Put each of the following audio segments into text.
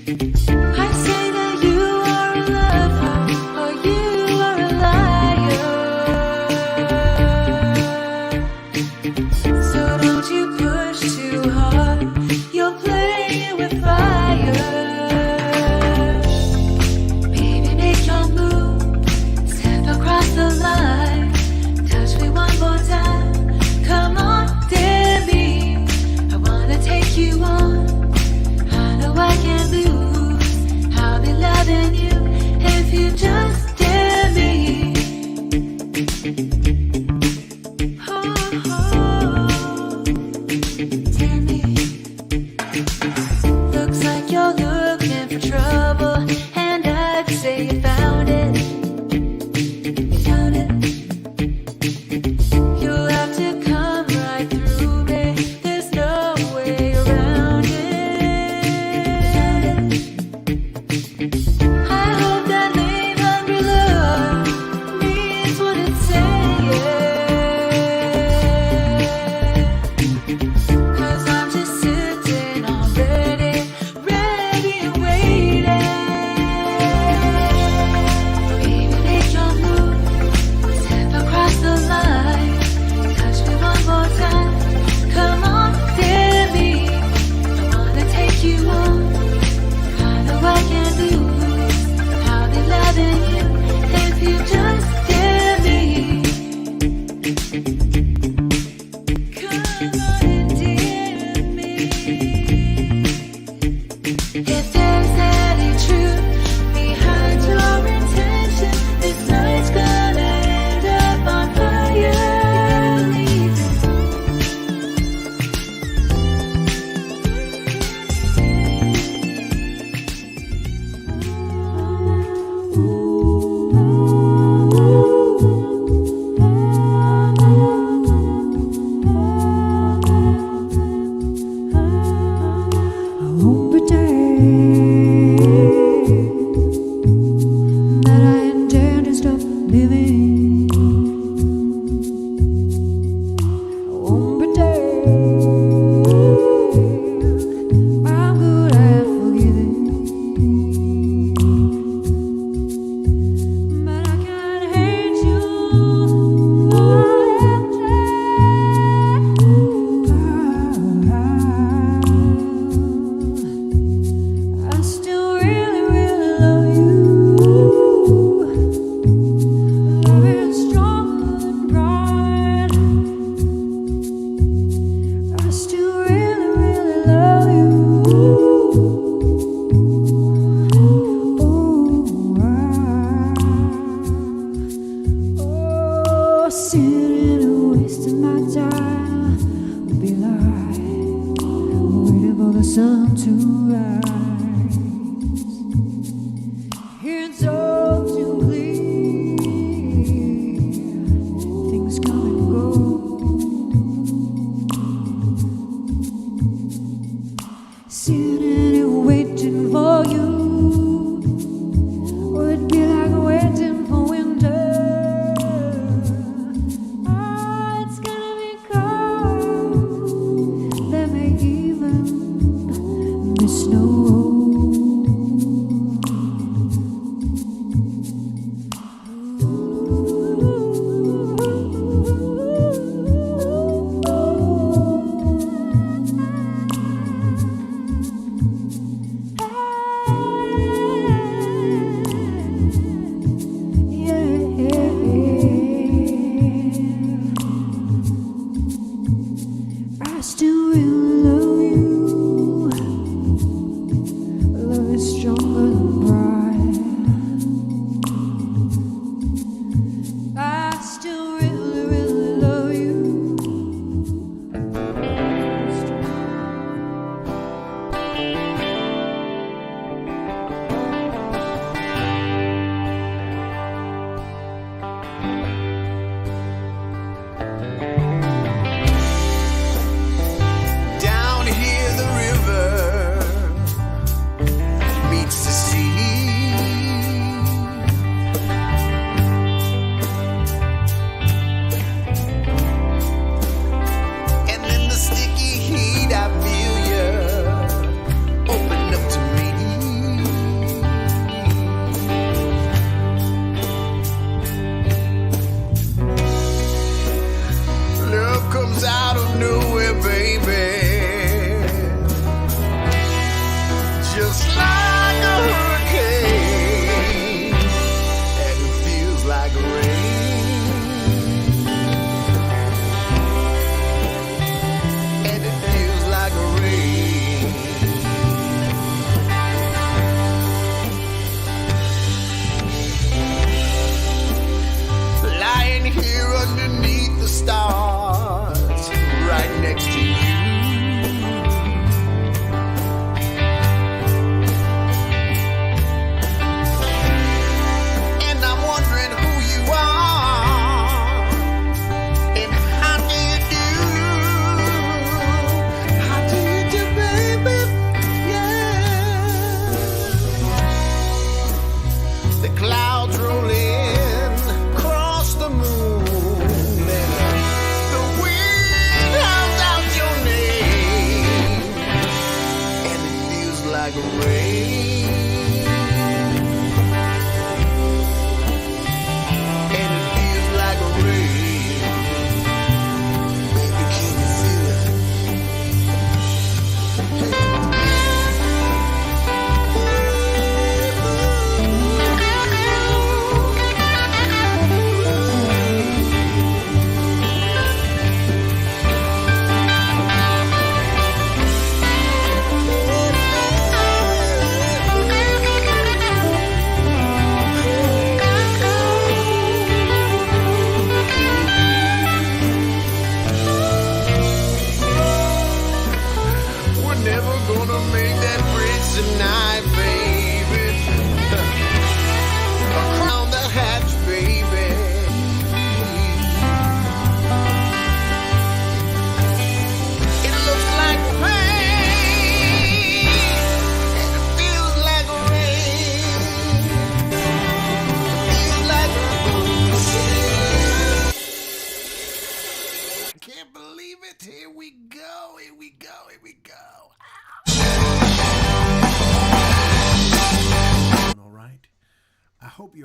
I say that you are a lover or you are a liar. So don't you push too hard, you're playing with fire. Baby, make your move, step across the line, touch me one more time, come on, dare me. I wanna take you on, I know I can't lose, I'll be loving you if you just dare me. Oh, oh, dare me. Looks like you're looking for trouble, and I'd say you found it. You found it. You'll have to come right through me, there's no way around it. I hope that name umbrella means what it's saying, 'cause I'm just sitting already, ready and waiting. Baby, make your move, step across the line, touch me one more time, come on, dare me. I wanna take you on, I know I can't lose, I'll be loving you if you just dare me. Come on and dare me. If there's any truth behind your intention, this night's gonna end up on fire. Believe it. I won't pretend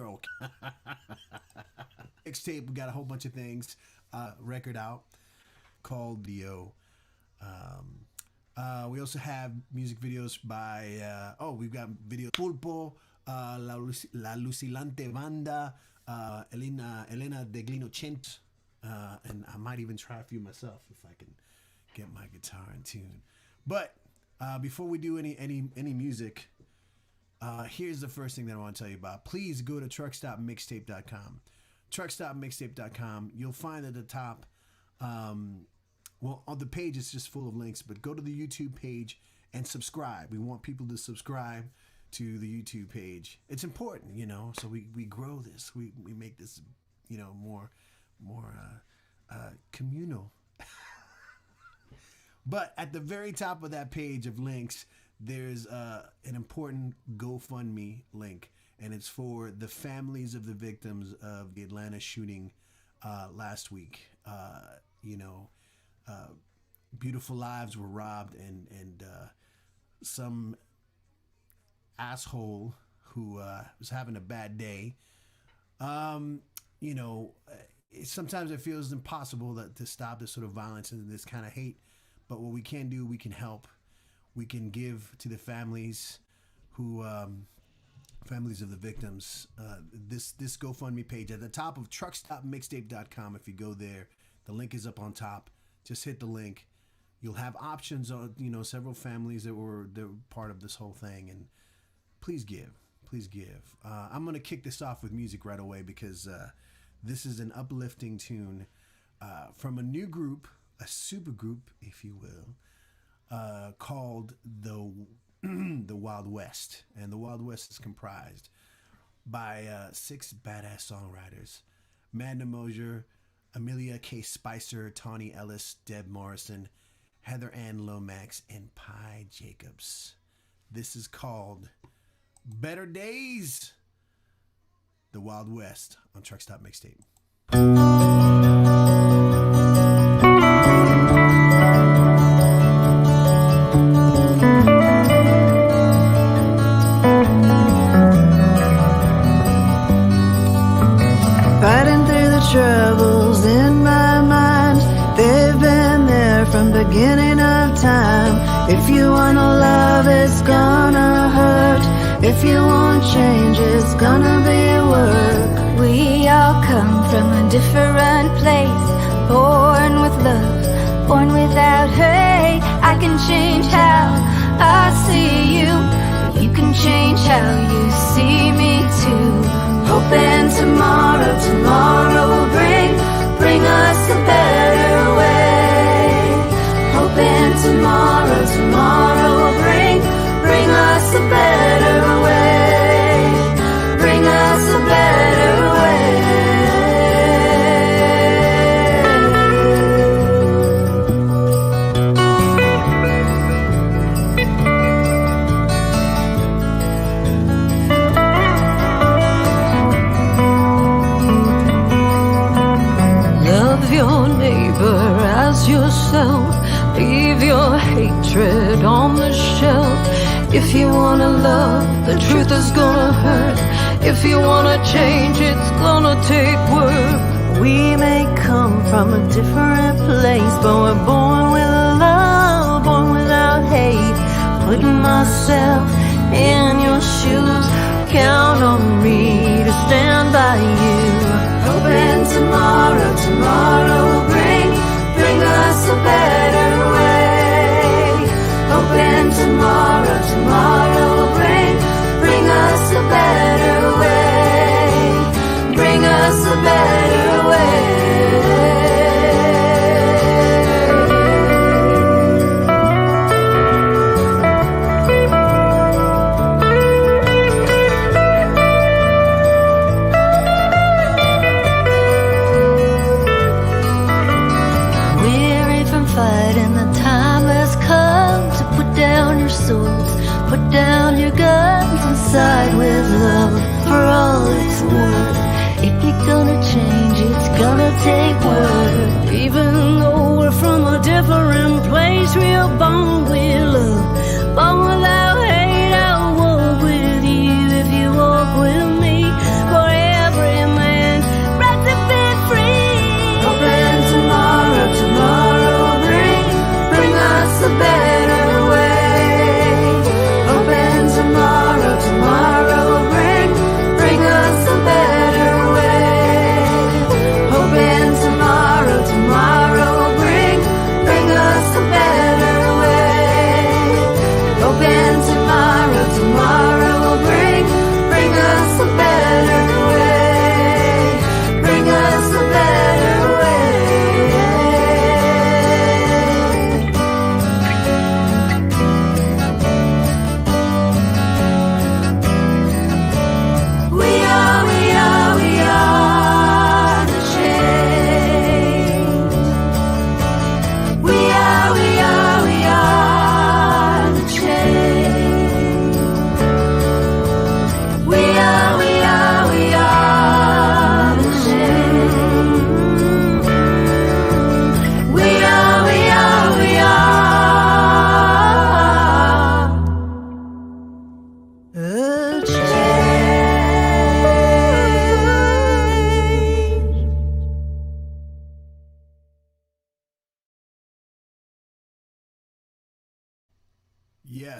You're okay. Mixtape, we got a whole bunch of things. Record out called Dio. We also have music videos by, we've got video Pulpo, La Lucilante Banda, Elena de Glino Chent, and I might even try a few myself if I can get my guitar in tune. But before we do any music, here's the first thing that I want to tell you about. Please go to truckstopmixtape.com. Truckstopmixtape.com. You'll find at the top, on the page it's just full of links, but go to the YouTube page and subscribe. We want people to subscribe to the YouTube page. It's important, so we grow this. We make this, more communal. But at the very top of that page of links, there's an important GoFundMe link, and it's for the families of the victims of the Atlanta shooting last week. Beautiful lives were robbed, and some asshole who was having a bad day. Sometimes it feels impossible to stop this sort of violence and this kind of hate. But what we can do, we can help. We can give to the families who, families of the victims. This GoFundMe page at the top of truckstopmixtape.com. If you go there, the link is up on top. Just hit the link. You'll have options on, several families that were part of this whole thing. And please give. Please give. I'm going to kick this off with music right away because this is an uplifting tune from a new group, a super group, if you will, called the Wild West. And the Wild West is comprised by 6 badass songwriters: Madna Mosier, Amelia K. Spicer, Tawny Ellis, Deb Morrison, Heather Ann Lomax, and Pi Jacobs. This is called Better Days, the Wild West on Truckstop Mixtape. Fighting through the troubles in my mind, they've been there from beginning of time. If you wanna love, it's gonna hurt. If you want change, it's gonna be work. We all come from a different place, born with love, born without hate. I can change how I see you, but you can change how you see me too. Hoping tomorrow will bring us a better way. Hoping tomorrow will bring us a better way. Bring us a better way. Your neighbor as yourself, leave your hatred on the shelf. If you wanna love, the truth is gonna hurt. If you wanna change, it's gonna take work. We may come from a different place, but we're born with love, born without hate. Putting myself in your shoes, count on me to stand by you. Hoping tomorrow will bring us a better way. Hoping tomorrow will bring us a better way. Bring us a better way. Put down your guns and side with love for all it's worth. If you're gonna change, it's gonna take work. Even though we're from a different place, we are born with love, born without hate. I'll walk with you if you walk with me. For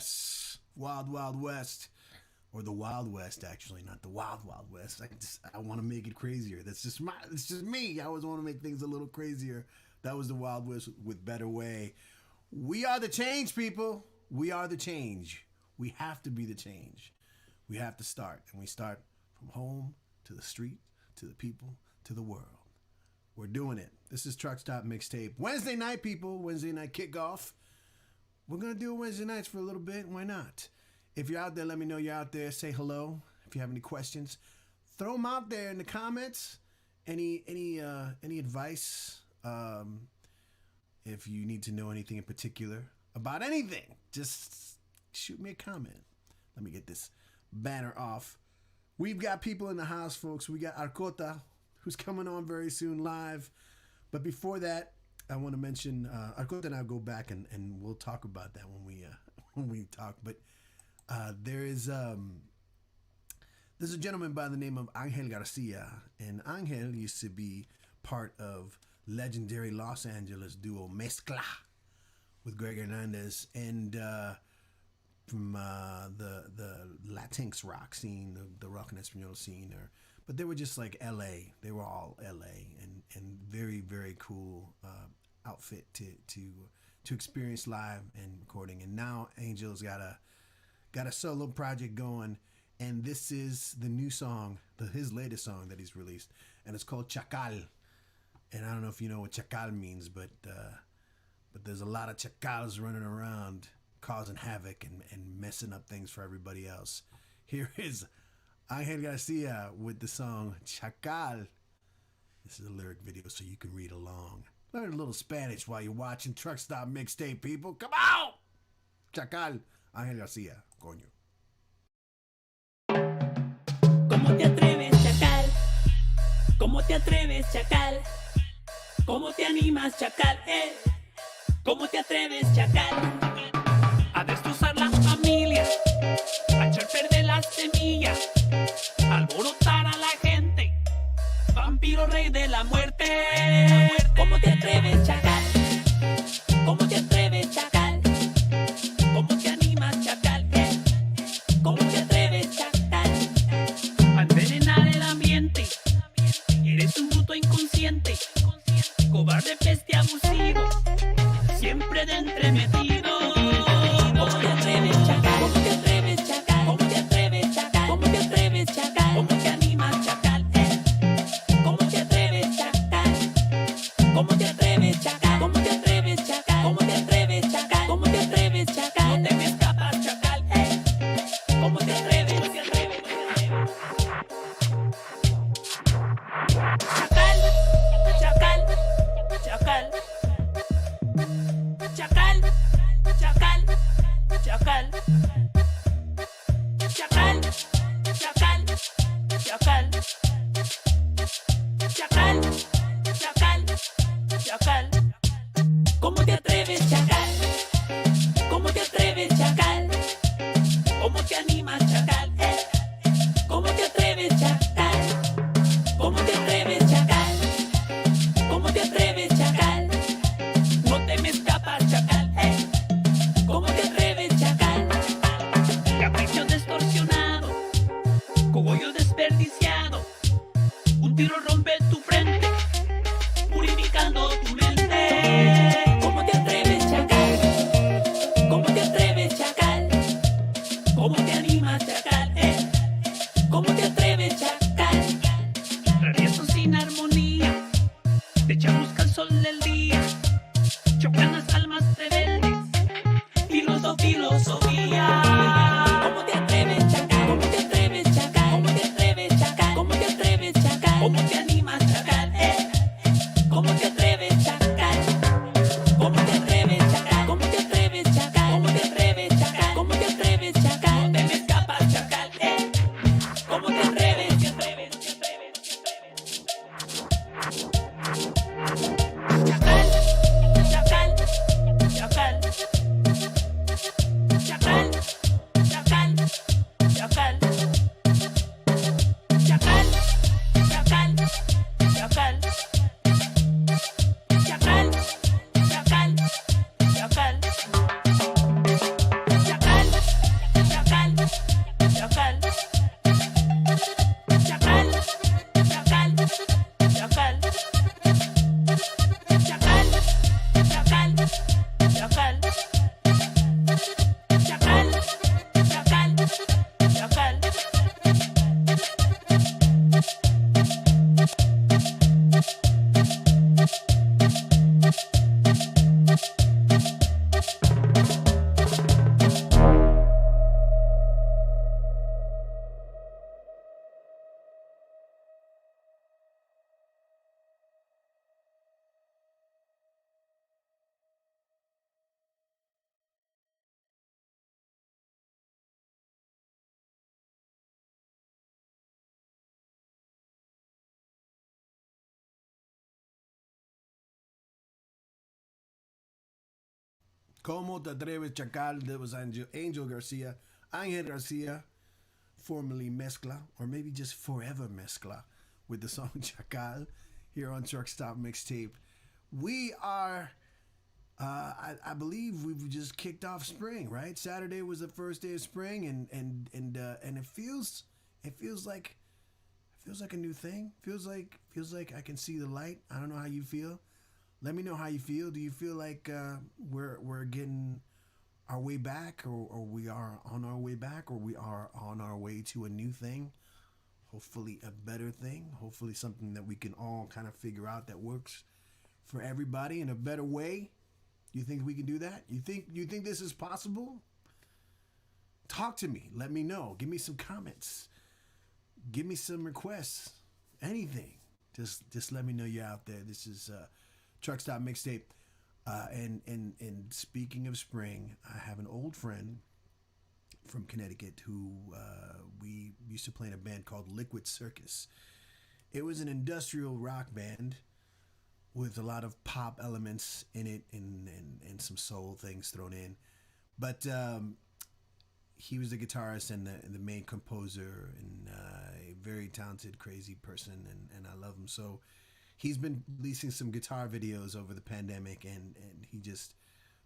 Yes, Wild Wild West, or the Wild West, actually, not the Wild Wild West. I want to make it crazier. It's just me. I always want to make things a little crazier. That was the Wild West with Better Way. We are the change, people. We are the change. We have to be the change. We have to start, and we start from home to the street to the people to the world. We're doing it. This is Truck Stop Mixtape. Wednesday night, people. Wednesday night kickoff. We're going to do Wednesday nights for a little bit. Why not? If you're out there, let me know you're out there. Say hello. If you have any questions, throw them out there in the comments. Any advice? If you need to know anything in particular about anything, just shoot me a comment. Let me get this banner off. We've got people in the house, folks. We got Arcota, who's coming on very soon live. But before that, I want to mention Arcota and I'll go back and we'll talk about that when we talk. But there's a gentleman by the name of Angel Garcia, and Angel used to be part of legendary Los Angeles duo Mezcla with Greg Hernandez, and from the Latinx rock scene, the rock and Espanol scene, but they were just like LA. They were all LA, and very, very cool outfit to experience live and recording. And now Angel's got a solo project going, and this is the new song, his latest song that he's released, and it's called Chacal. And I don't know if you know what chacal means, but there's a lot of chacals running around causing havoc and messing up things for everybody else. Here is Angel Garcia with the song Chacal. This is a lyric video so you can read along. Learn a little Spanish while you're watching Truck Stop Mixtape, people. Come on! Chacal, Angel Garcia, coño. ¿Cómo te atreves, chacal? ¿Cómo te atreves, chacal? ¿Cómo te animas, chacal? ¿Cómo te atreves, chacal? A destrozar la familia, a echar perder las semillas, a alborotar a la gente, vampiro rey de la muerte. ¿Cómo te atreves, chacal? ¿Cómo te atreves, chacal? ¿Cómo te animas, chacal? ¿Cómo te atreves, chacal? A envenenar el ambiente, eres un bruto inconsciente, cobarde, peste, abusivo, siempre de entremetido. ¿Cómo te atreves, chacal? ¿Cómo te atreves, chacal? ¿Cómo te atreves, chacal? ¿Cómo te atreves, chacal? ¿Cómo te animas, chacal? ¿Cómo te atreves, chacal? ¿Cómo te atreves, chacal? ¿Cómo te atreves, chacal? ¿Cómo te atreves, chacal? ¿Cómo te atreves, chacal? No te me escapas, chacal. ¿Cómo te atreves? ¿Cómo te atreves? Chacal, chacal, chacal, chacal, chacal, chacal, chacal, chacal, chacal, chacal, chacal. ¿Cómo te atreves, chacal? ¿Cómo te atreves, chacal? ¿Cómo te animas, chacal? ¿Cómo te atreves, chacal? ¿Cómo te atreves, chacal? ¿Cómo te atreves, chacal? No te me escapas, chacal. ¿Cómo te atreves, chacal? Capricho distorsionado, cogollo desperdiciado, un tiro rompe tu frente, purificando tu mente. ¿Cómo te atreves, chacal? ¿Cómo te atreves, chacal? ¿Cómo te animas, chacal? Como te atreves, Chacal? That was Angel Garcia. Angel Garcia, formerly Mezcla, or maybe just Forever Mezcla, with the song Chacal here on Truck Stop Mixtape. We are, I believe we've just kicked off spring, right? Saturday was the first day of spring, and it feels like a new thing. Feels like I can see the light. I don't know how you feel. Let me know how you feel. Do you feel like we're getting our way back, or we are on our way back, or we are on our way to a new thing? Hopefully a better thing. Hopefully something that we can all kind of figure out that works for everybody in a better way. You think we can do that? You think this is possible? Talk to me. Let me know. Give me some comments. Give me some requests. Anything. Just let me know you're out there. This is Truck Stop Mixtape. And speaking of spring, I have an old friend from Connecticut who we used to play in a band called Liquid Circus. It was an industrial rock band with a lot of pop elements in it and some soul things thrown in. But he was the guitarist and the main composer, and a very talented, crazy person, and I love him. So he's been releasing some guitar videos over the pandemic, and he just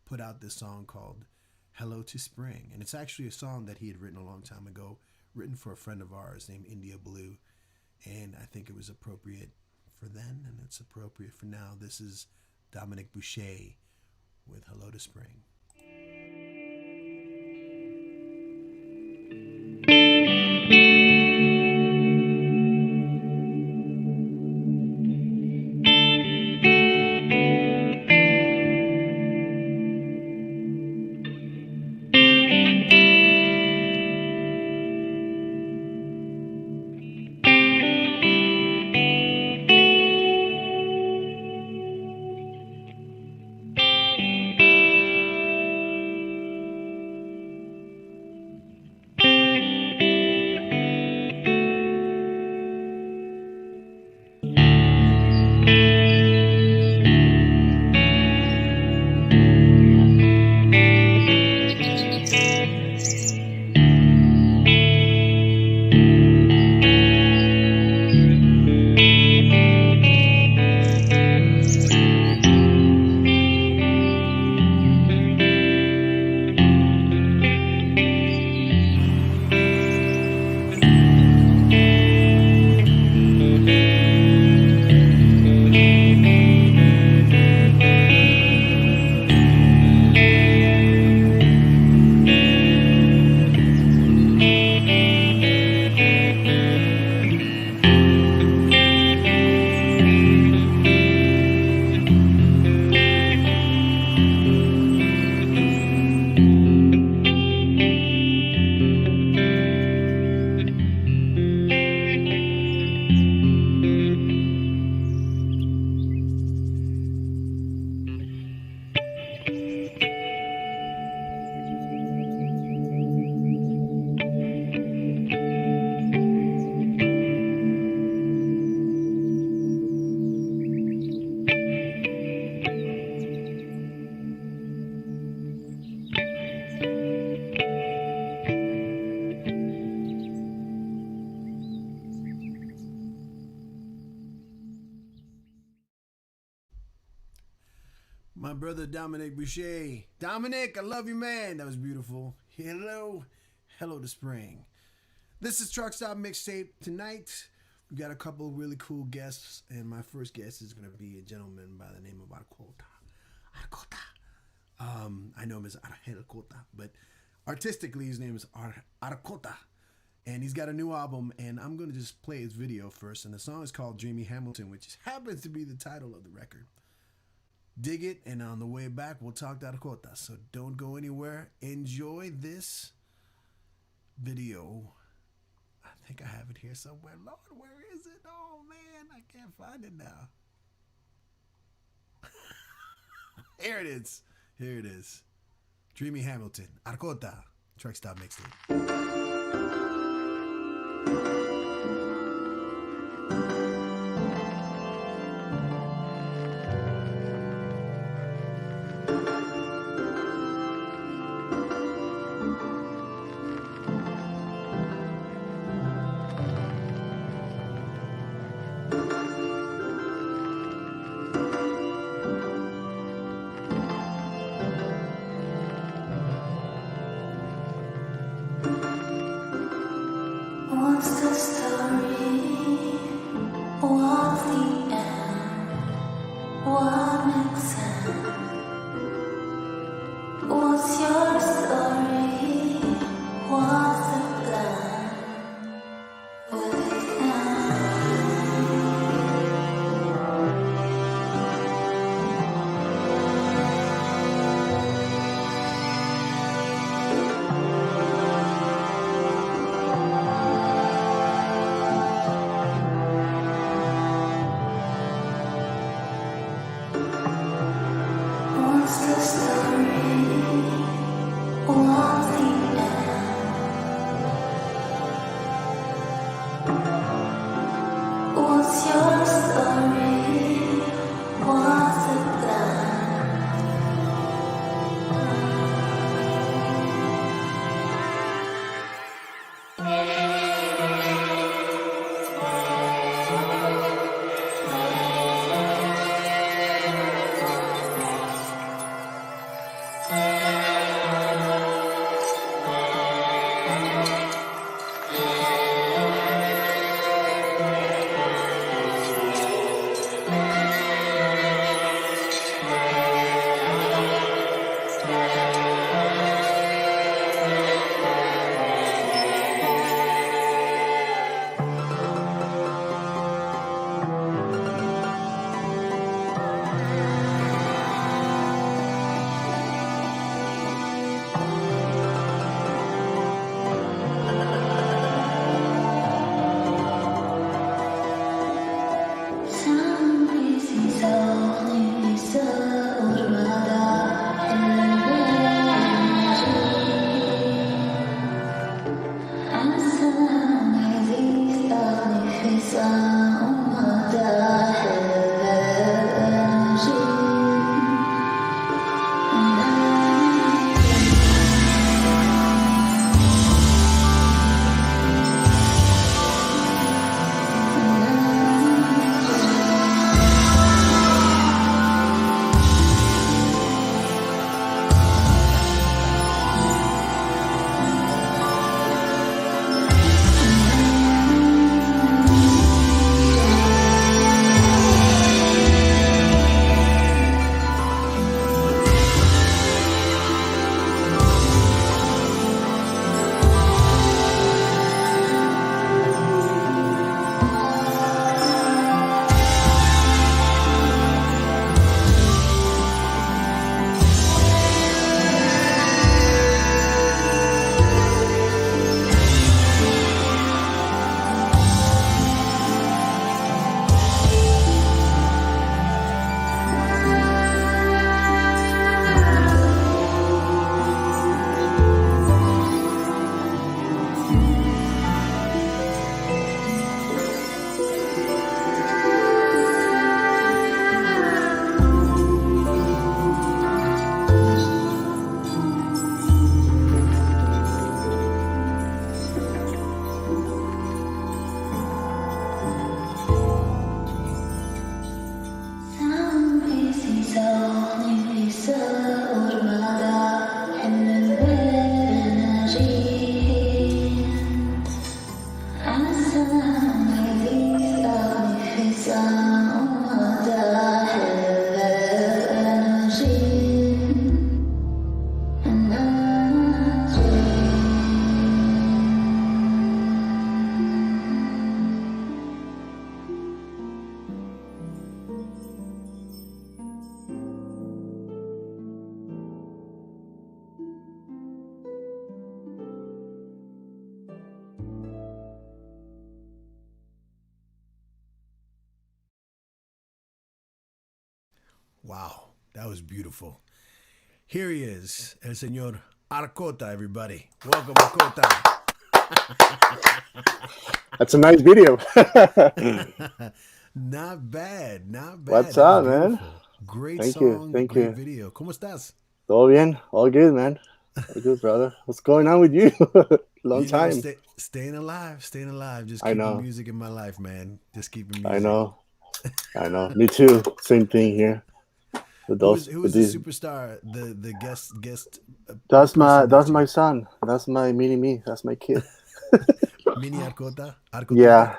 put out this song called Hello to Spring. And it's actually a song that he had written a long time ago, written for a friend of ours named India Blue. And I think it was appropriate for then, and it's appropriate for now. This is Dominic Boucher with Hello to Spring. My brother Dominic Boucher. Dominic, I love you, man. That was beautiful. Hello to spring. This is Truck Stop Mixtape. Tonight, we got a couple of really cool guests, and my first guest is going to be a gentleman by the name of Arcota. I know him as Arcota, but artistically, his name is Arcota. And he's got a new album, and I'm going to just play his video first. And the song is called Dreamy Hamilton, which happens to be the title of the record. Dig it, and on the way back, we'll talk to Arcota. So don't go anywhere. Enjoy this video. I think I have it here somewhere. Lord, where is it? Oh, man, I can't find it now. Here it is. Here it is. Dreamy Hamilton. Arcota. Truck Stop Mixtape. What's the story? What's the end? What makes sense? What's your story? What's the plan? Will it end? What's the story? What's the end? What's your story? What's the plan? Wow, that was beautiful. Here he is, el señor Arcota, everybody. Welcome, Arcota. That's a nice video. Not bad, not bad. What's That up, was man? beautiful. Great Thank you, song, thank great you. video. ¿Cómo estás? All bien? All good, man. All good, brother. What's going on with you? Long You know, time. staying alive, Just I keeping know. music in my life, man. Just keeping music. I know. I know. Me too. Same thing here. With Who those, was with the these. superstar? The guest. That's person my that you- son. That's my mini me. That's my kid. Mini Arcota? Arcotita? Yeah,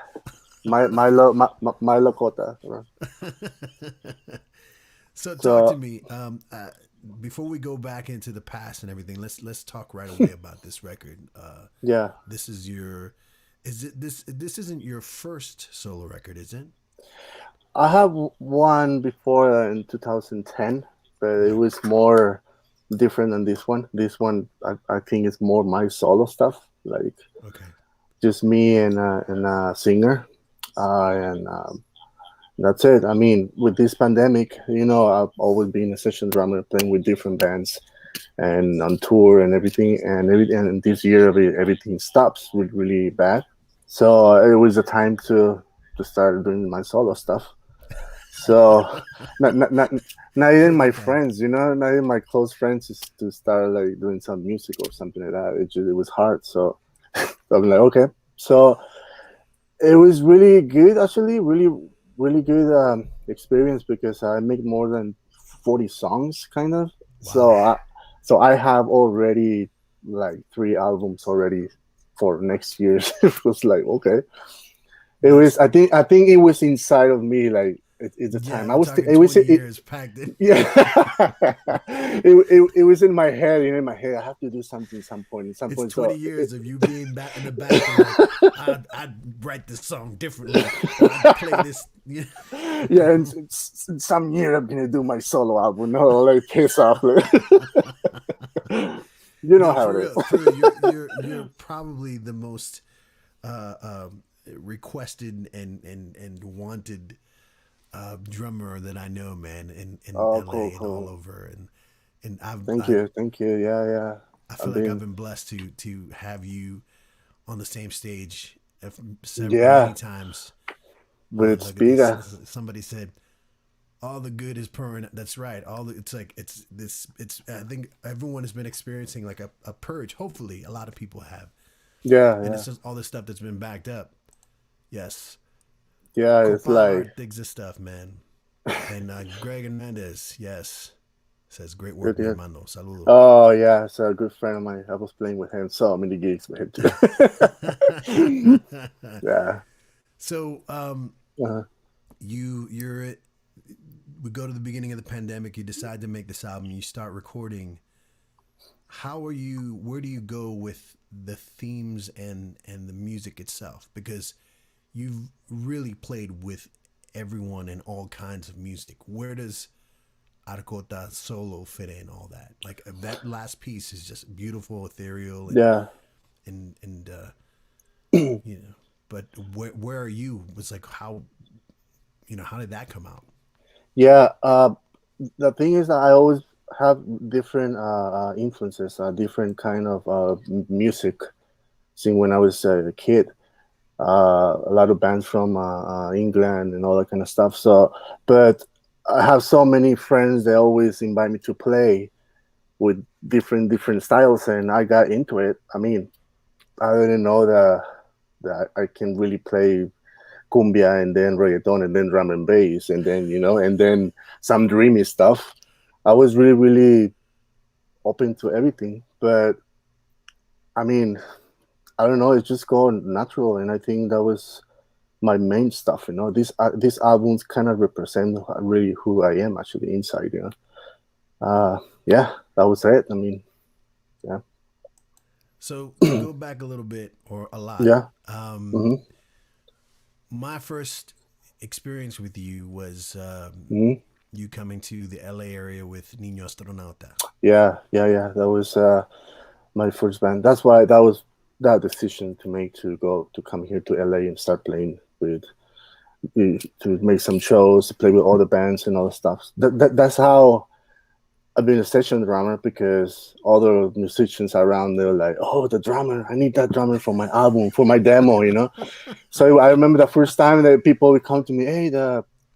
my Lakota. So talk to So me. Before we go back into the past and everything, let's talk right away about this record. yeah, This is your, is it this? This isn't your first solo record, is it? I have one before in 2010, but it Okay. was more different than this one. This one, I think, is more my solo stuff, like Okay. just me and a singer, and that's it. I mean, with this pandemic, I've always been a session drummer playing with different bands and on tour and everything. And this year, everything stops really bad. So it was a time to start doing my solo stuff. So not not not, not even my Perfect time. friends, not even my close friends, is to start like doing some music or something like that. It was hard. So I'm like, okay. So it was really good, actually, really good experience, because I make more than 40 songs, kind of. So Wow. I have already like 3 albums already for next year. It was like, okay. It was. That's I think it was inside of me. Like it's the yeah. time. I We're was. talking It was. 20 years packed in. Yeah. It was in my head. In my head, I have to do something some point. At some It's point. 20 So years of you being back in the back and like, I'd write this song differently, or I'd play this. Yeah. yeah, and some year I'm gonna do my solo album. No, like piss off. Like, you know No, how for it real, is. for real. You're probably the most uh, requested and wanted drummer that I know, man, in Oh, LA cool, and all cool. over. And Thank you, thank you. Yeah, yeah. I I've feel like I've been. been blessed to have you on the same stage many Yeah, times. with Look at this. Spiga. Somebody said all the good is permanent. That's right. It's like it's this. It's I think everyone has been experiencing like a purge. Hopefully, a lot of people have, Yeah, and yeah, it's just all this stuff that's been backed up. Yes, yeah. It's Copa like. Art digs this stuff, man. And Greg Hernandez, yes, says great Good, work, mi good. hermano. Saludo. Oh yeah, it's a good friend of mine. I was playing with him so many gigs with him too. Yeah. So, Uh, you're we go to the beginning of the pandemic. You decide to make this album. You start recording. How are you? Where do you go with the themes and the music itself? Because you've really played with everyone and all kinds of music. Where does Arcota solo fit in all that? Like that last piece is just beautiful, ethereal, yeah. and you know. But where are you? Was like how how did that come out? Yeah. The thing is that I always have different influences, different kind of music. Since when I was a kid, a lot of bands from England and all that kind of stuff. So, but I have so many friends. They always invite me to play with different styles, and I got into it. I mean, I didn't know that I can really play cumbia and then reggaeton and then drum and bass and then and then some dreamy stuff. I was really open to everything, but I mean, I don't know. It's just going natural, and I think that was my main stuff. These albums kind of represent really who I am actually inside. Yeah, that was it. I mean, yeah, So to go back a little bit or a lot, yeah, um, hmm my first experience with you was hmm you coming to the LA area with Niño Astronauta. yeah. That was my first band. That's why that was that decision to make to come here to LA and start playing to make some shows, to play with all the bands and all the stuff. That's how I've been a session drummer, because all the musicians around, they're like, "Oh, the drummer! I need that drummer for my album, for my demo." So I remember the first time that people would come to me, "Hey,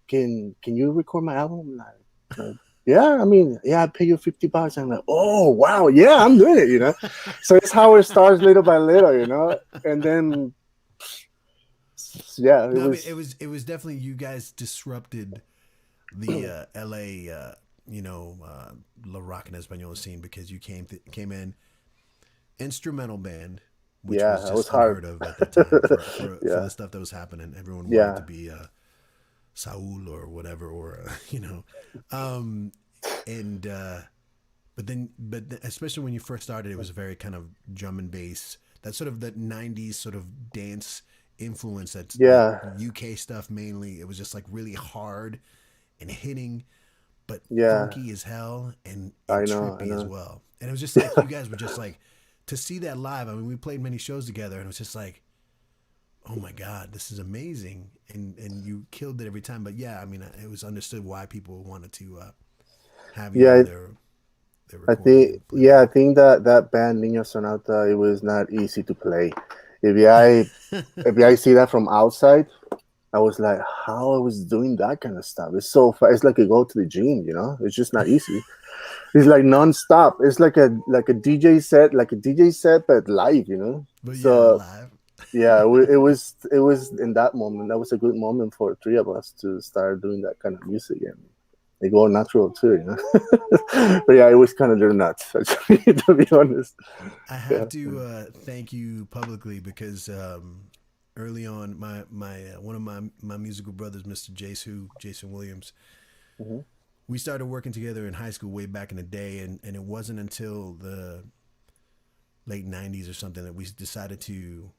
can you record my album?" I'm like, yeah, I mean, yeah, I pay you $50. I'm like, oh wow, yeah, I'm doing it. So it's how it starts little by little. And then yeah, it No, I mean was it was definitely you guys disrupted the LA La Rock en Español scene because you came in instrumental band, which Yeah, was that was just hard. unheard of at that time for Yeah, the stuff that was happening. Everyone wanted to yeah, be Saul or whatever, or you know, um, and especially when you first started, it was very kind of drum and bass. That sort of that '90s sort of dance influence. That's that yeah, UK stuff mainly. It was just like really hard and hitting, but yeah. funky as hell and I know, I trippy as know. well. And it was just like you guys were just like to see that live. I mean, we played many shows together, and it was just like, oh my god, this is amazing, and you killed it every time. But yeah, I mean, it was understood why people wanted to have you on Yeah, their recording and play with I think that that band Niño Sonata, it was not easy to play. you. If I see that from outside, I was like, how I was doing that kind of stuff. It's so fast. It's like you go to the gym, you know. It's just not easy. It's like nonstop. It's like a DJ set, but live, you know. But yeah, So live. yeah, it was in that moment. That was a good moment for three of us to start doing that kind of music, and they go natural too, you know. But yeah, it was kind of nuts, actually, to be honest. I Yeah. have to thank you publicly because early on, my one of my musical brothers, Mr. Jason Williams, Hmm. we started working together in high school way back in the day, and it wasn't until the late '90s or something that we decided to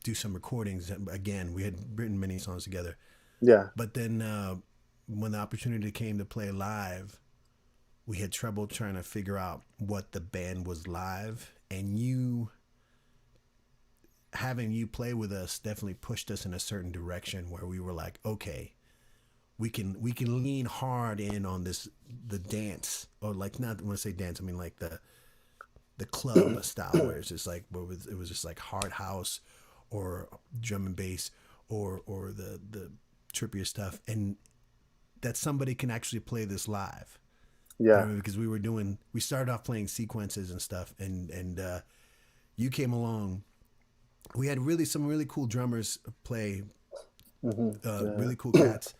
do some recordings. Again, we had written many songs together, Yeah. but then when the opportunity came to play live, we had trouble trying to figure out what the band was live, and having you play with us definitely pushed us in a certain direction where we were like, okay, we can lean hard in on the dance, or like, not when I say dance, I mean like the club style where it's just like it was just like hard house or drum and bass or the trippier stuff, and that somebody can actually play this live. You know, Yeah. because we started off playing sequences and stuff, and you came along. We had some really cool drummers play, Hmm. Yeah. really cool cats.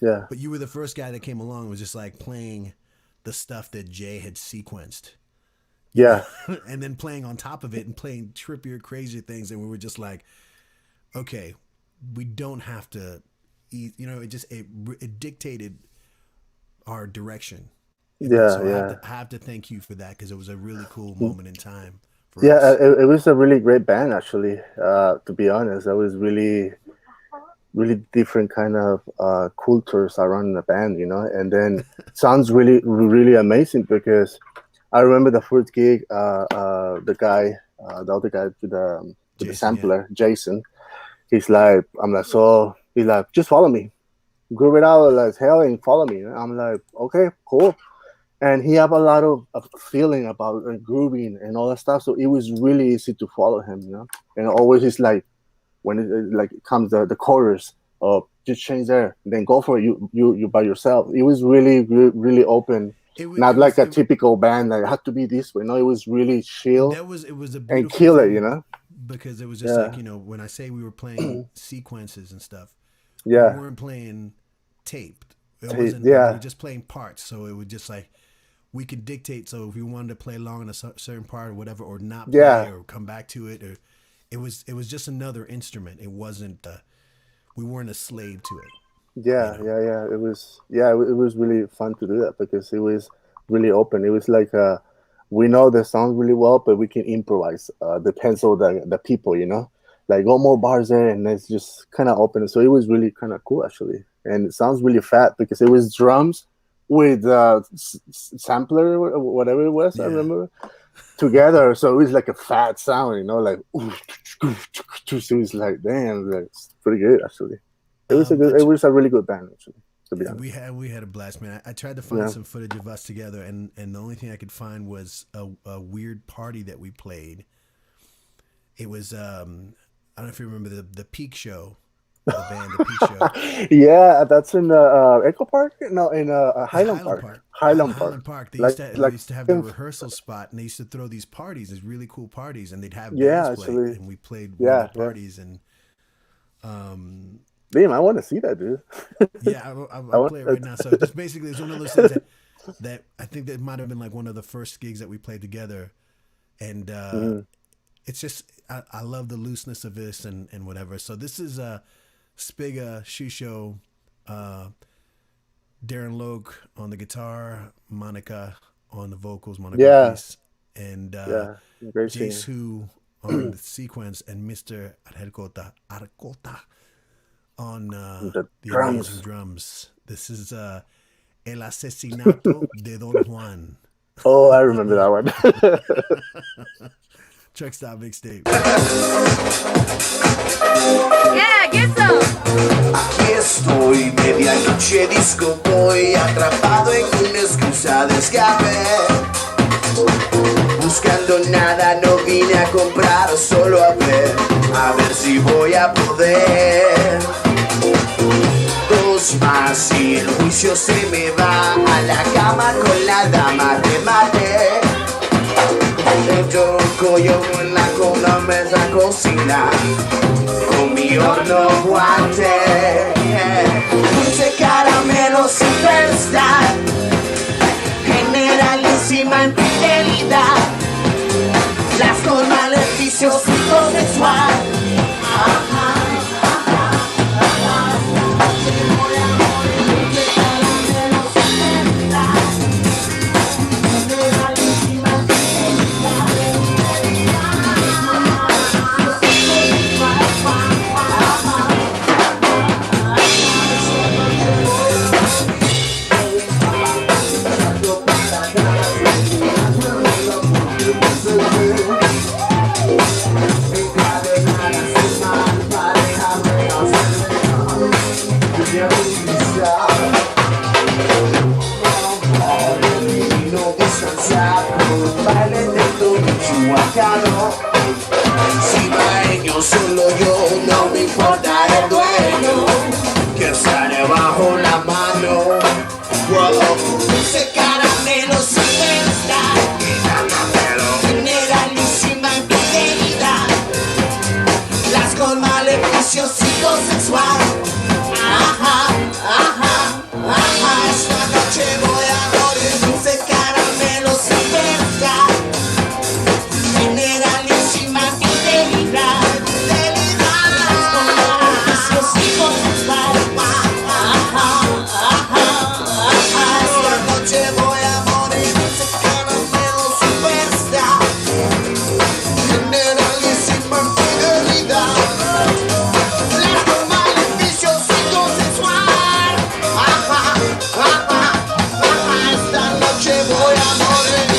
Yeah. But you were the first guy that came along and was just like playing the stuff that Jay had sequenced, you know, Yeah. and then playing on top of it and playing trippier, crazier things. And we were just like, okay, we don't have to eat, you know, it dictated our direction. Yeah. So Yeah. I have to thank you for that because it was a really cool moment in time for Yeah. us. It was a really great band, actually. To be honest, I was really different kind of cultures around the band, you know. And then sounds really amazing because I remember the first gig. The other guy with the Jason, yeah. sampler, Jason. He's like, I'm like, so he's like, just follow me, groove it out like hell and follow me. I'm like, okay, cool. And he have a lot of feeling about grooving and all that stuff, so it was really easy to follow him, you know. And always it's like when it like comes the chorus, just change there, then go for it. You by yourself. It was really open, It was not it was like a it, typical band that had to be this way. No, it was really chill it was a and beautiful kill it, you thing know. because it was just like, Yeah, you know, when I say we were playing sequences and stuff, we yeah, weren't playing taped. It wasn't like we were yeah, just playing parts. So it was just like we could dictate. So if we wanted to play along in a certain part or whatever, or not play yeah. or come back to it, or it was just another instrument. It wasn't we weren't a slave to it, you Yeah, know. yeah, yeah. It was really fun to do that because it was really open. It was like we know the songs really well, but we can improvise. Depends on the people, you know. Like go more bars there, and it's just kind of open. So it was really kind of cool actually, and it sounds really fat because it was drums with sampler or whatever it was. I Yeah. remember together, so it was like a fat sound, you know, like so it was like damn, like, it's pretty good actually. I It was a really good band actually, to be honest. we had a blast, man. I tried to find Yeah. some footage of us together, and the only thing I could find was a weird party that we played. It was I don't know if you remember the Peak Show, the band, the Peak Show. Yeah, that's in Echo Park. No, in It's Highland Highland Park. Park. Highland Park. Highland Park. They Like used to have their rehearsal spot, and they used to throw these parties, these really cool parties, and they'd have bands yeah, play, actually, and we played one of the yeah, yeah. parties, and um, Damn, I want to see that, dude. yeah, I I'll want. play it right now. So just basically, it's one of those things that I think that might have been like one of the first gigs that we played together, and Mhm. it's just I love the looseness of this and whatever. So this is Spiga Shisho, Darren Loke on the guitar, Monica on the vocals, Monica Reese, and Jesu on the sequence, and Mr. Arcota on the amazing drums. This is El Asesinato de Don Juan. Oh, I remember that one. Truck Stop Mixtape. Yeah, get some. Aquí estoy, medianoche disco boy, atrapado en una excusa de escape. Buscando nada, no vine a comprar, solo a ver si voy a poder. 2 más y el juicio se me va a la cama con la dama de mate. Yo en la con la mesa cocina, con mi horno guante. Dulce caramelo superstar, generalísima infidelidad, las con maleficios psicosexual. Cibaeño, solo yo, no me importa el dueño, que sale bajo la mano. Wow, dulce caramelo superstar, generalísima infidelidad, las con maleficio psicosexual. Esta noche voy a morir, dulce caramelo superstar, generalísima fidelidad, con maleficios psicosexual. Esta noche voy a morir, dulce caramelo superstar, generalísima fidelidad, con maleficios psicosexual. Esta noche voy a morir.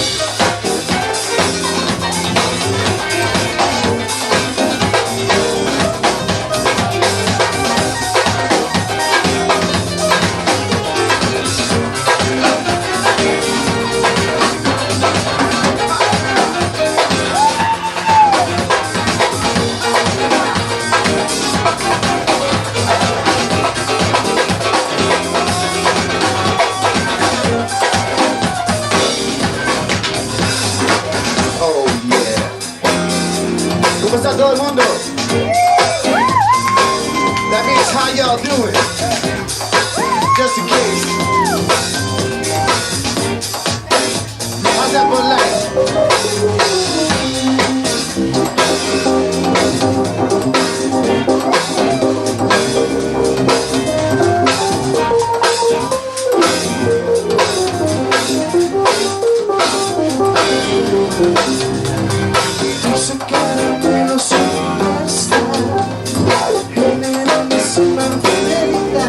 Oh yeah. ¿Cómo está todo el mundo? That means how y'all doing? Just in case. How's that Bud Light? Dulce caramelo superstar, generalísima fidelidad.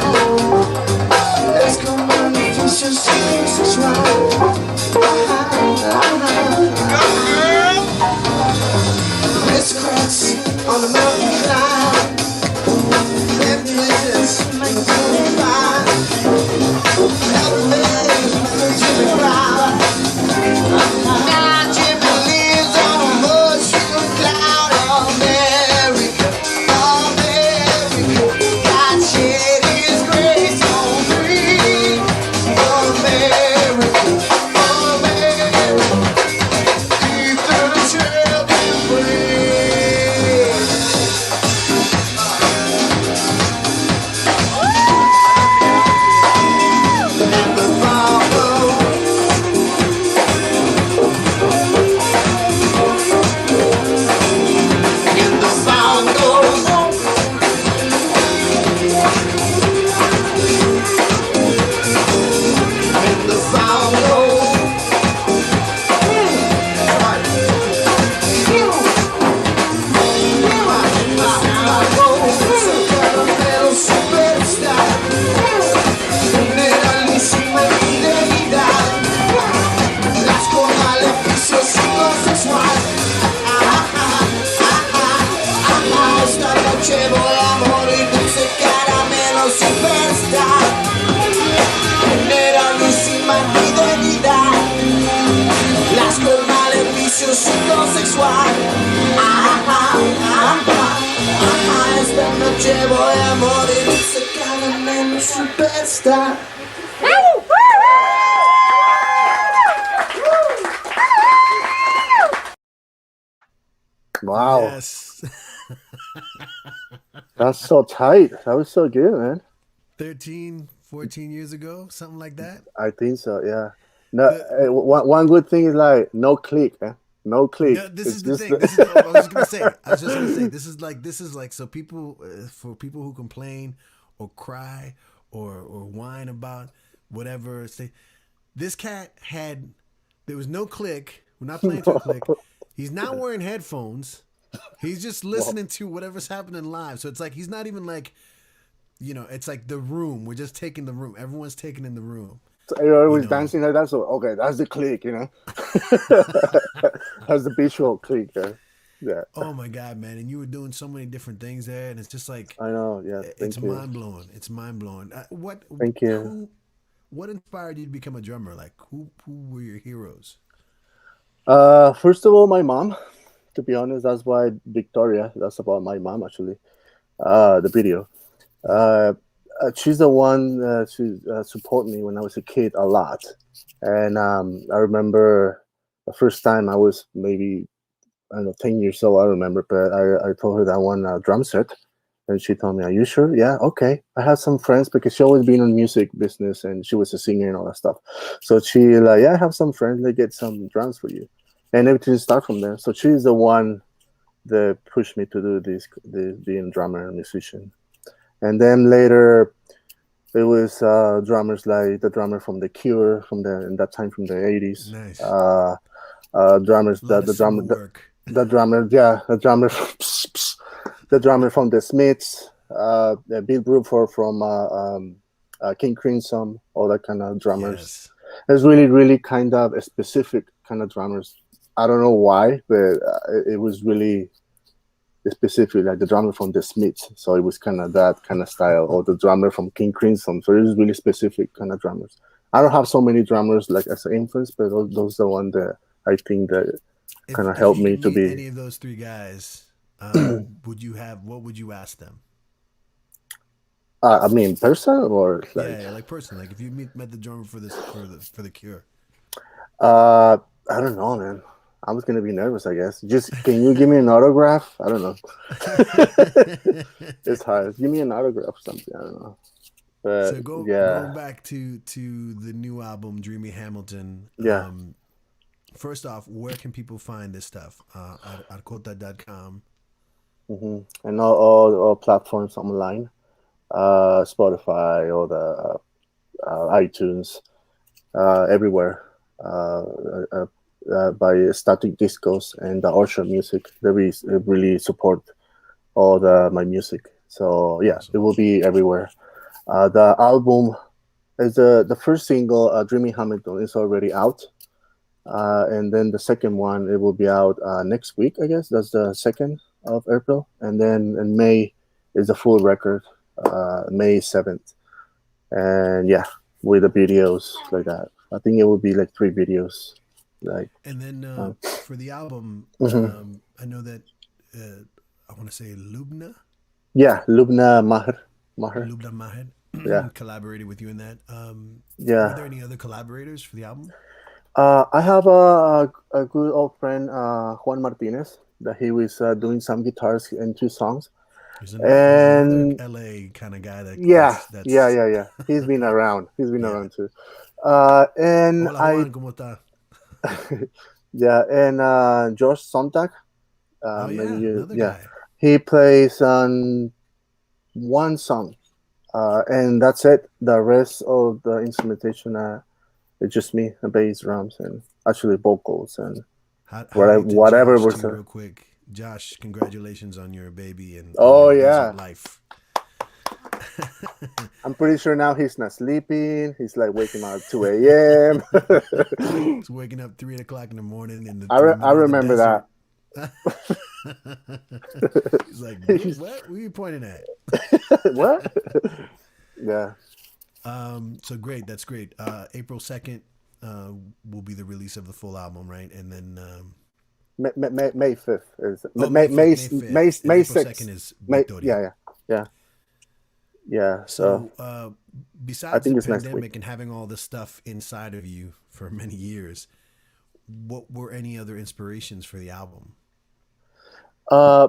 noche voy a morir dulce caramelo superstar, generalísima fidelidad, las con maleficio psicosexual. Esta noche voy a morir dulce caramelo superstar. Wow, Yes. that's so tight. That was so good, man. 13, 14 years ago, something like that. I think so. Yeah. No, The- one good thing is like no click, man. No click. No, this It's is the just thing. This is what I was just gonna say. I was just gonna say this is like so people for people who complain or cry or whine about whatever. Say this cat had there was no click. We're not playing to a click. He's not wearing headphones. He's just listening to whatever's happening live. So it's like he's not even like, it's like the room. We're just taking the room. Everyone's taking in the room. you're always You know. dancing like that. So okay, that's the click. That's the visual click. Yeah. Oh my God, man! And you were doing so many different things there, and it's just like I know. Yeah. it's Thank you. mind blowing. It's mind blowing. Thank you. What inspired you to become a drummer? Like who were your heroes? First of all, my mom. To be honest, that's why Victoria. That's about my mom actually. The video. She's the one to support me when I was a kid a lot, and I remember the first time I was maybe I don't know 10 years old. I remember, but I told her that I want a drum set, and she told me, "Are you sure?" Yeah, okay. I have some friends because she always been in music business and she was a singer and all that stuff. So she like, yeah, I have some friends. They get some drums for you, and everything start from there. So she's the one that pushed me to do this being a drummer and musician. And then later, it was drummers like the drummer from The Cure in that time from the 80s. Nice. Drummers A lot of the drummer solo work. the drummer yeah the drummer from the Smiths, Bill Bruford from King Crimson, all that kind of drummers. Yes. It's really really kind of a specific kind of drummers. I don't know why, but it was really specific, like the drummer from the Smiths. So it was kind of that kind of style, or the drummer from King Crimson. So it was really specific kind of drummers. I don't have so many drummers like as an influence, but those are the one that I think that kind of helped you me could to meet be. any of those three guys. What would you ask them? I mean, person or like. Yeah, like person. Like if you met the drummer for the Cure. I don't know, man. I was gonna be nervous, I guess. Just can you give me an autograph? I don't know. It's hard. Give me an autograph or something. I don't know. But So yeah, going back to the new album, Dreamy Hamilton. Yeah. First off, where can people find this stuff? At arcota.com. and all platforms online, Spotify, or the iTunes, everywhere. By Static Discos and the Orchard Music, they really support all my music. So yeah, it will be everywhere. The album is the first single, Dreamy Hamilton, is already out. And then the second one, it will be out next week, I guess. That's the 2nd of April. And then in May is the full record, May 7th. And yeah, with the videos like that. I think it will be like 3 videos. Like, And then for the album, I know that I want to say Lubna yeah, Lubna Maher. Mahed Yeah. collaborated with you in that. Yeah. Are there any other collaborators for the album? I have a good old friend, Juan Martinez, that he was doing some guitars in 2 songs. There's And another LA kind of guy that yeah, that's yeah. He's been around. He's been Yeah. around too. And Hola Juan, ¿cómo está? yeah, and Josh Sontag. Oh yeah, maybe another yeah, guy. he plays on 1 song, and that's it. The rest of the instrumentation, it's just me, a bass, drums, and actually vocals and How whatever Josh was too, real quick. Josh, congratulations on your baby and Oh, your yeah. music life. I'm pretty sure now he's not sleeping. He's like waking up at 2 a.m. He's waking up 3 o'clock in the morning in the I middle of the remember desert. He's like, He's- what? Who are you pointing at? what? Yeah. So great. That's great. April 2nd will be the release of the full album, right? And then May 5th is May 5th, May 5th, and May April 2nd 6th. is May, Victoria. yeah. So So I besides the think it's next week. pandemic and having all this stuff inside of you for many years, what were any other inspirations for the album? Uh,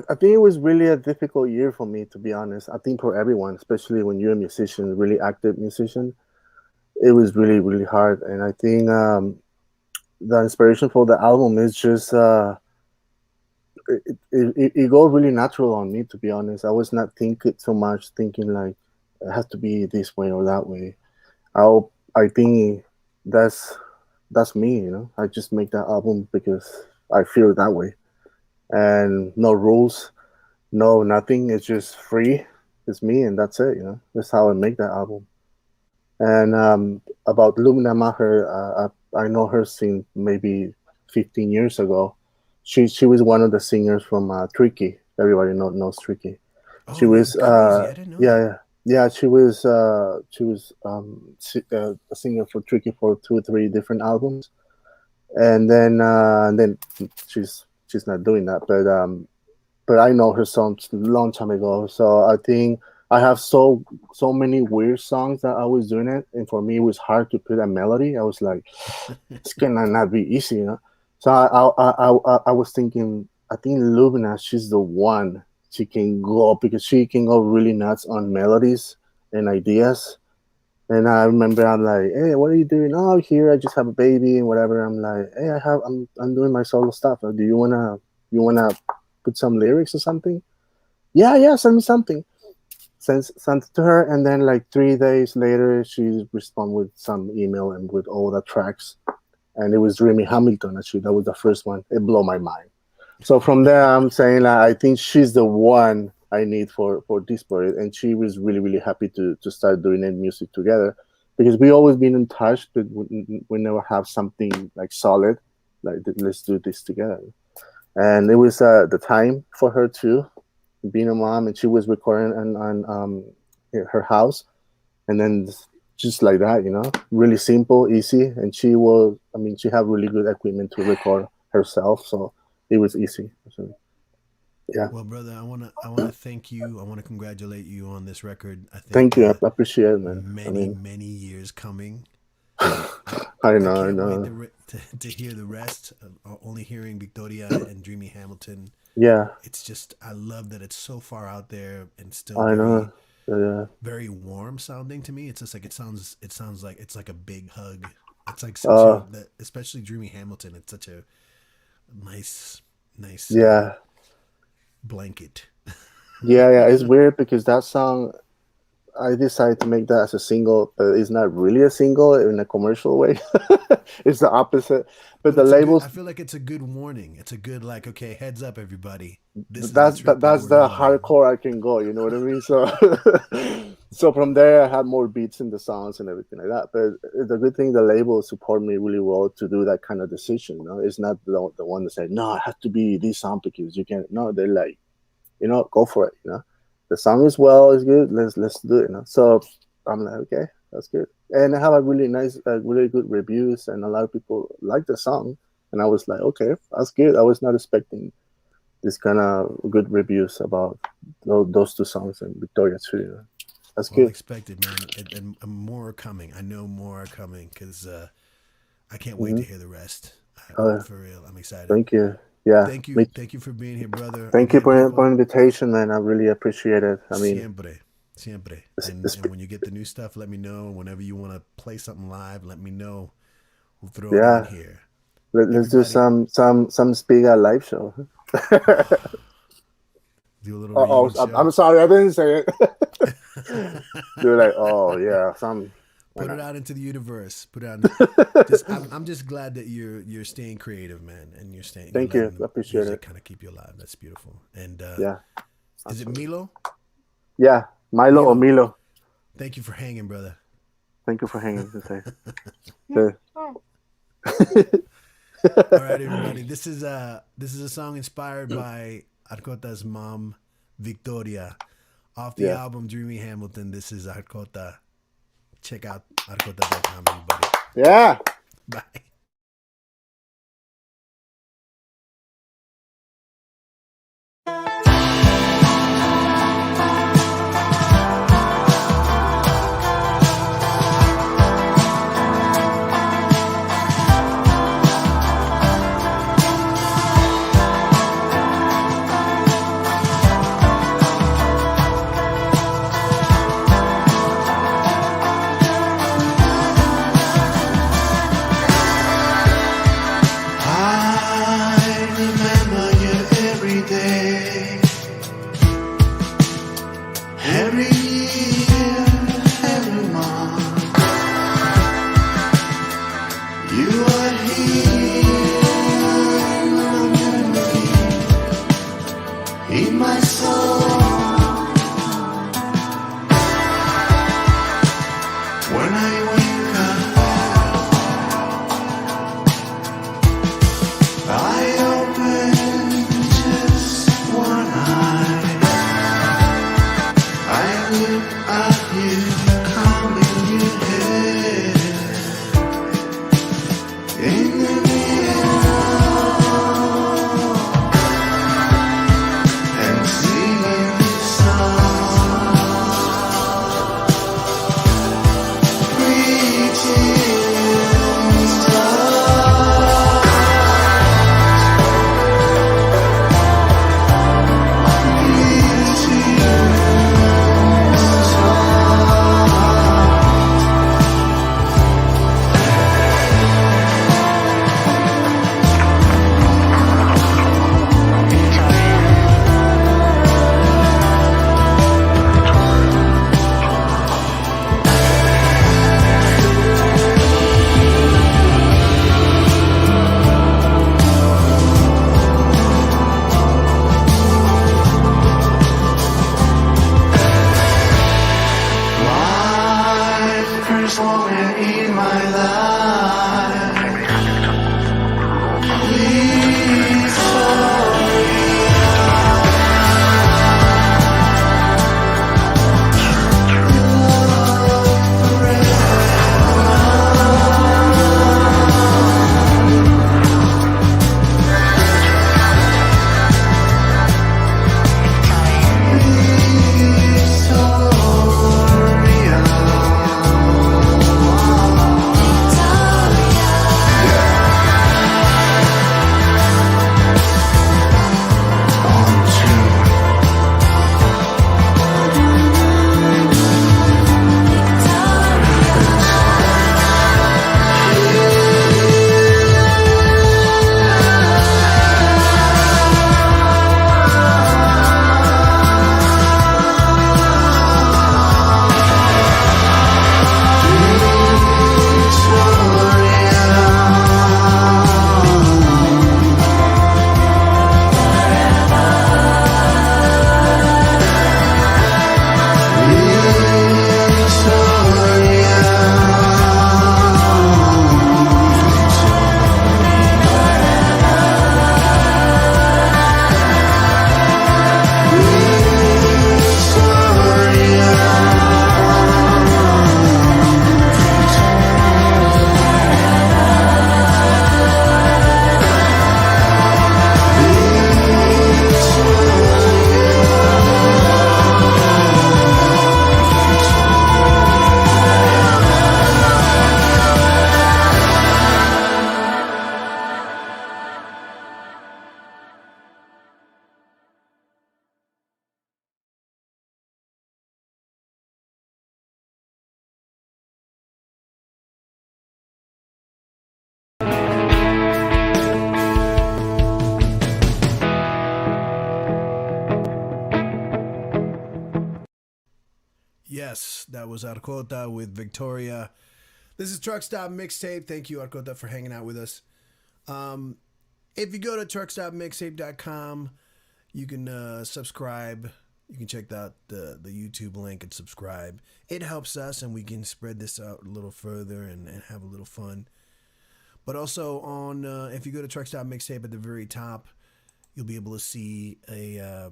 I think it was really a difficult year for me, to be honest. I think for everyone, especially when you're a musician, really active musician, it was really, really hard. And I think the inspiration for the album is just it goes really natural on me, to be honest. I was not thinking so much, thinking like it has to be this way or that way. I I think that's that's me, you know. I just make that album because I feel that way, and no rules, no nothing. It's just free. It's me, and that's it. You know, that's how I make that album. And about Lumina Maher, I know her since maybe 15 years ago. She was one of the singers from Tricky. Everybody knows Tricky. She Oh, you're was crazy! I didn't know yeah, that. yeah. She was a singer for Tricky for 2 or 3 different albums, and then she's not doing that. But I know her songs a long time ago. So I think I have so many weird songs that I was doing it, and for me it was hard to put a melody. I was like, it's gonna not be easy, you know. So I was thinking, I think Lubna, she's the one. She can go because she can go really nuts on melodies and ideas. And I remember I'm like, hey, what are you doing? Oh, here I just have a baby and whatever. I'm like, hey, I'm doing my solo stuff. Do you wanna put some lyrics or something? Yeah, yeah, send me something. Sent it to her, and then like 3 days later, she responded with some email and with all the tracks, and it was Dreamy Hamilton. Actually, that was the first one. It blew my mind. So from there, I'm saying like, I think she's the one I need for this project, and she was really really happy to start doing it music together, because we always been in touch, but we never have something like solid, like let's do this together. And it was the time for her too, being a mom, and she was recording on her house, and then just like that, you know, really simple, easy, and she was, I mean, she had really good equipment to record herself, so it was easy. So, yeah, Well, brother, I wanna thank you. I want to congratulate you on this record. I think thank you. I appreciate it, man. I many mean, many years coming. I I I know, I can't wait know. to hear the rest. Only hearing Victoria and Dreamy Hamilton, Yeah, it's just I love that it's so far out there and still I know. very Yeah, very warm sounding to me. It's just like it sounds like it's like a big hug. It's like such uh, a that especially Dreamy Hamilton. It's such a nice yeah, blanket. yeah. It's weird because that song, I decided to make that as a single, but it's not really a single in a commercial way. It's the opposite. But But the it's a good. I labels, feel like it's a good warning. It's a good like okay, heads up, everybody. This is the that's trip that that's we're the going on. hardcore I can go. You know what I mean? So, so from there, I had more beats in the songs and everything like that. But the good thing, the label support me really well to do that kind of decision. You know, it's not the one that said no, it has to be this song because you can't. No, they're like, you know, go for it. You know, the song is well, it's good. Let's do it. You know, so I'm like, okay, that's good. And I have a really nice, really good reviews, and a lot of people like the song. And I was like, okay, that's good. I was not expecting this kind of good reviews about those 2 songs and Victoria too. You know? That's Well, good. expected, man, and more are coming. I know more are coming because I can't wait to Hmm. hear the rest. Uh, For real, I'm excited. Thank you. Yeah, me. Thank you for being here, brother. Thank you Again, for people, invitation, man. I really appreciate it. I mean, siempre, siempre. it's, And it's, when you get the new stuff, let me know. Whenever you want to play something live, let me know. We'll throw it on yeah. here. Let's do Everybody, some Spiga live show. do a little Oh, reunion show. I'm sorry, I didn't say it. They're like, oh yeah, some. Why Put it not? out into the universe. Put it out. Just I'm just glad that you're staying creative, man, and you're Thank you. letting I the appreciate music it. kind of keep you alive. That's beautiful. And Yeah, is it absolutely. Milo? Yeah, Milo or Milo, Milo. thank you for hanging, brother. Thank you for hanging. Okay. The- All right, everybody. This is a song inspired by Arcota's mom, Victoria, off the Yeah. album Dreamy Hamilton. This is Arcota. Check out arcota.com, everybody. Yeah. Bye. I remember you every day, every year, every month. You are here in my memory, in my soul. When I wake up, I open just one eye. I look at you, combing your hair in the mirror and singing this song. Greetings, life, first moment in my life. Please, Yes, that was Arcota with Victoria. This is Truck Stop Mixtape. Thank you, Arcota, for hanging out with us. If you go to truckstopmixtape.com, you can subscribe. You can check out the YouTube link and subscribe. It helps us, and we can spread this out a little further and have a little fun. But also on, if you go to Truck.Mixtape at the very top, you'll be able to see a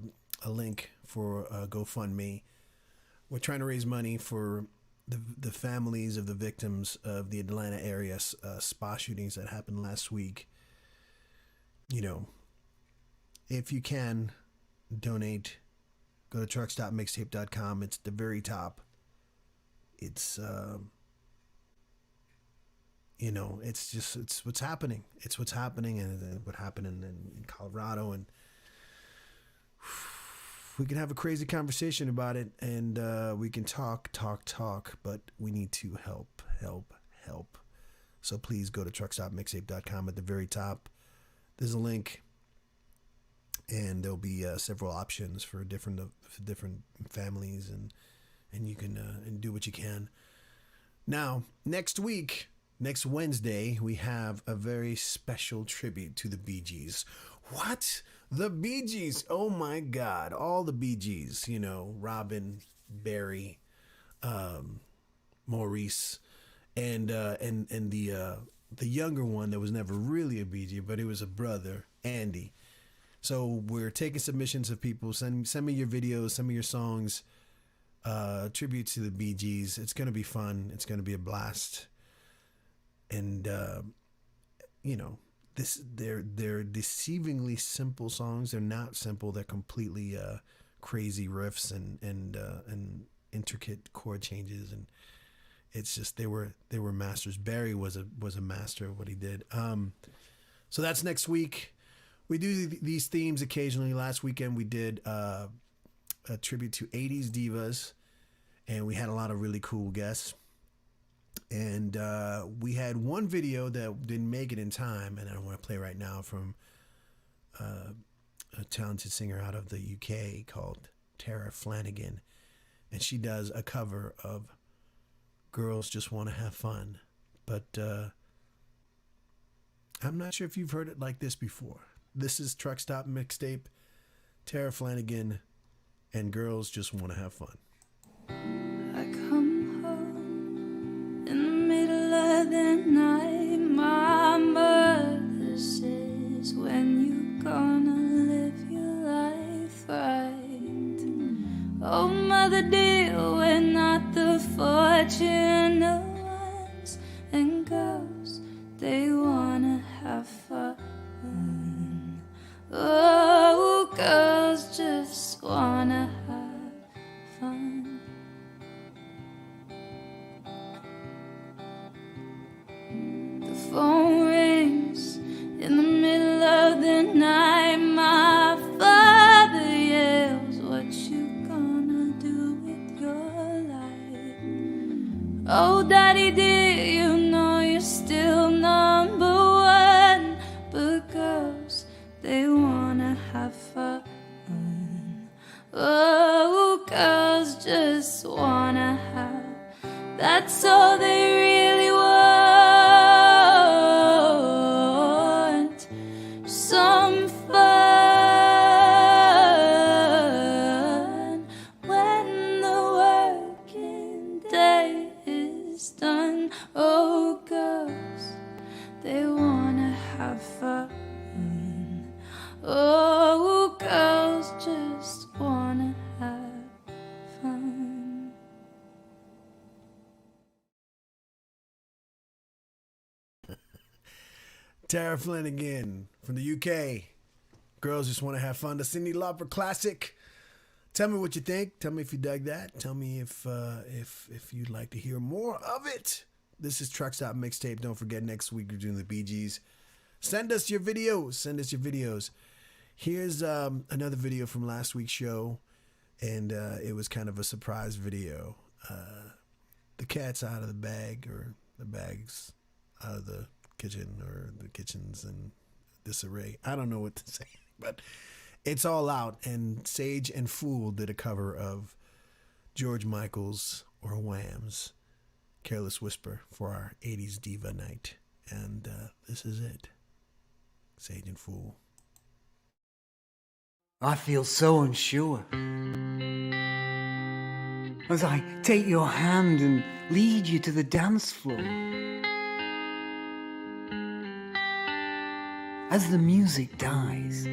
link for GoFundMe. We're trying to raise money for the families of the victims of the Atlanta area spa shootings that happened last week. You know, if you can donate, go to trucks.mixtape.com. It's at the very top. It's you know, it's what's happening. It's what's happening, and what happened in Colorado, and we can have a crazy conversation about it, and we can talk, but we need to help. So please go to trucks.mixtape.com. At the very top, there's a link, and there'll be several options for different families, and you can and do what you can. Now, next Wednesday, we have a very special tribute to the Bee Gees. What? The Bee Gees? Oh my God! All the Bee Gees. You know, Robin, Barry, Maurice, and the younger one that was never really a Bee Gee, but he was a brother, Andy. So we're taking submissions of people. Send me your videos, send me your songs. Tribute to the Bee Gees. It's gonna be fun. It's gonna be a blast. And you know, they're deceivingly simple songs. They're not simple. They're completely crazy riffs and intricate chord changes, and it's just they were masters. Barry was a master of what he did. So that's next week. We do these themes occasionally. Last weekend we did a tribute to 80s divas, and we had a lot of really cool guests. And we had one video that didn't make it in time, and I want to play right now, from a talented singer out of the UK called Tara Flanagan, and she does a cover of Girls Just Want to Have Fun. But I'm not sure if you've heard it like this before. This is Truck Stop Mixtape, Tara Flanagan, and Girls Just Want to Have Fun. I come home in the middle of the night. My mother says, when you gonna live your life right? Oh, mother dear, we're not the fortunate ones, and girls, they wanna have fun. Oh, girls just wanna have fun. The phone rings in the middle of the night. My father yells, what you gonna do with your life? Oh, daddy dear, you know you're still number one, but girls, they wanna have fun. Oh, girls just wanna have, that's all they really want. Some fun when the working day is done. Oh, girls, they wanna have fun. Oh, girls just wanna have fun. Tara Flanagan from the UK. Girls Just Want to Have Fun. The Cyndi Lauper classic. Tell me what you think. Tell me if you dug that. Tell me if you'd like to hear more of it. This is Truck Stop Mixtape. Don't forget, next week we're doing the Bee Gees. Send us your videos. Send us your videos. Here's another video from last week's show, and it was kind of a surprise video. The cat's out of the bag, or the bag's out of the kitchen, or the kitchen's in disarray. I don't know what to say, but it's all out. And Sage and Fool did a cover of George Michael's or Wham's Careless Whisper for our 80s Diva Night. And this is it. Sage and Fool. I feel so unsure as I take your hand and lead you to the dance floor. As the music dies,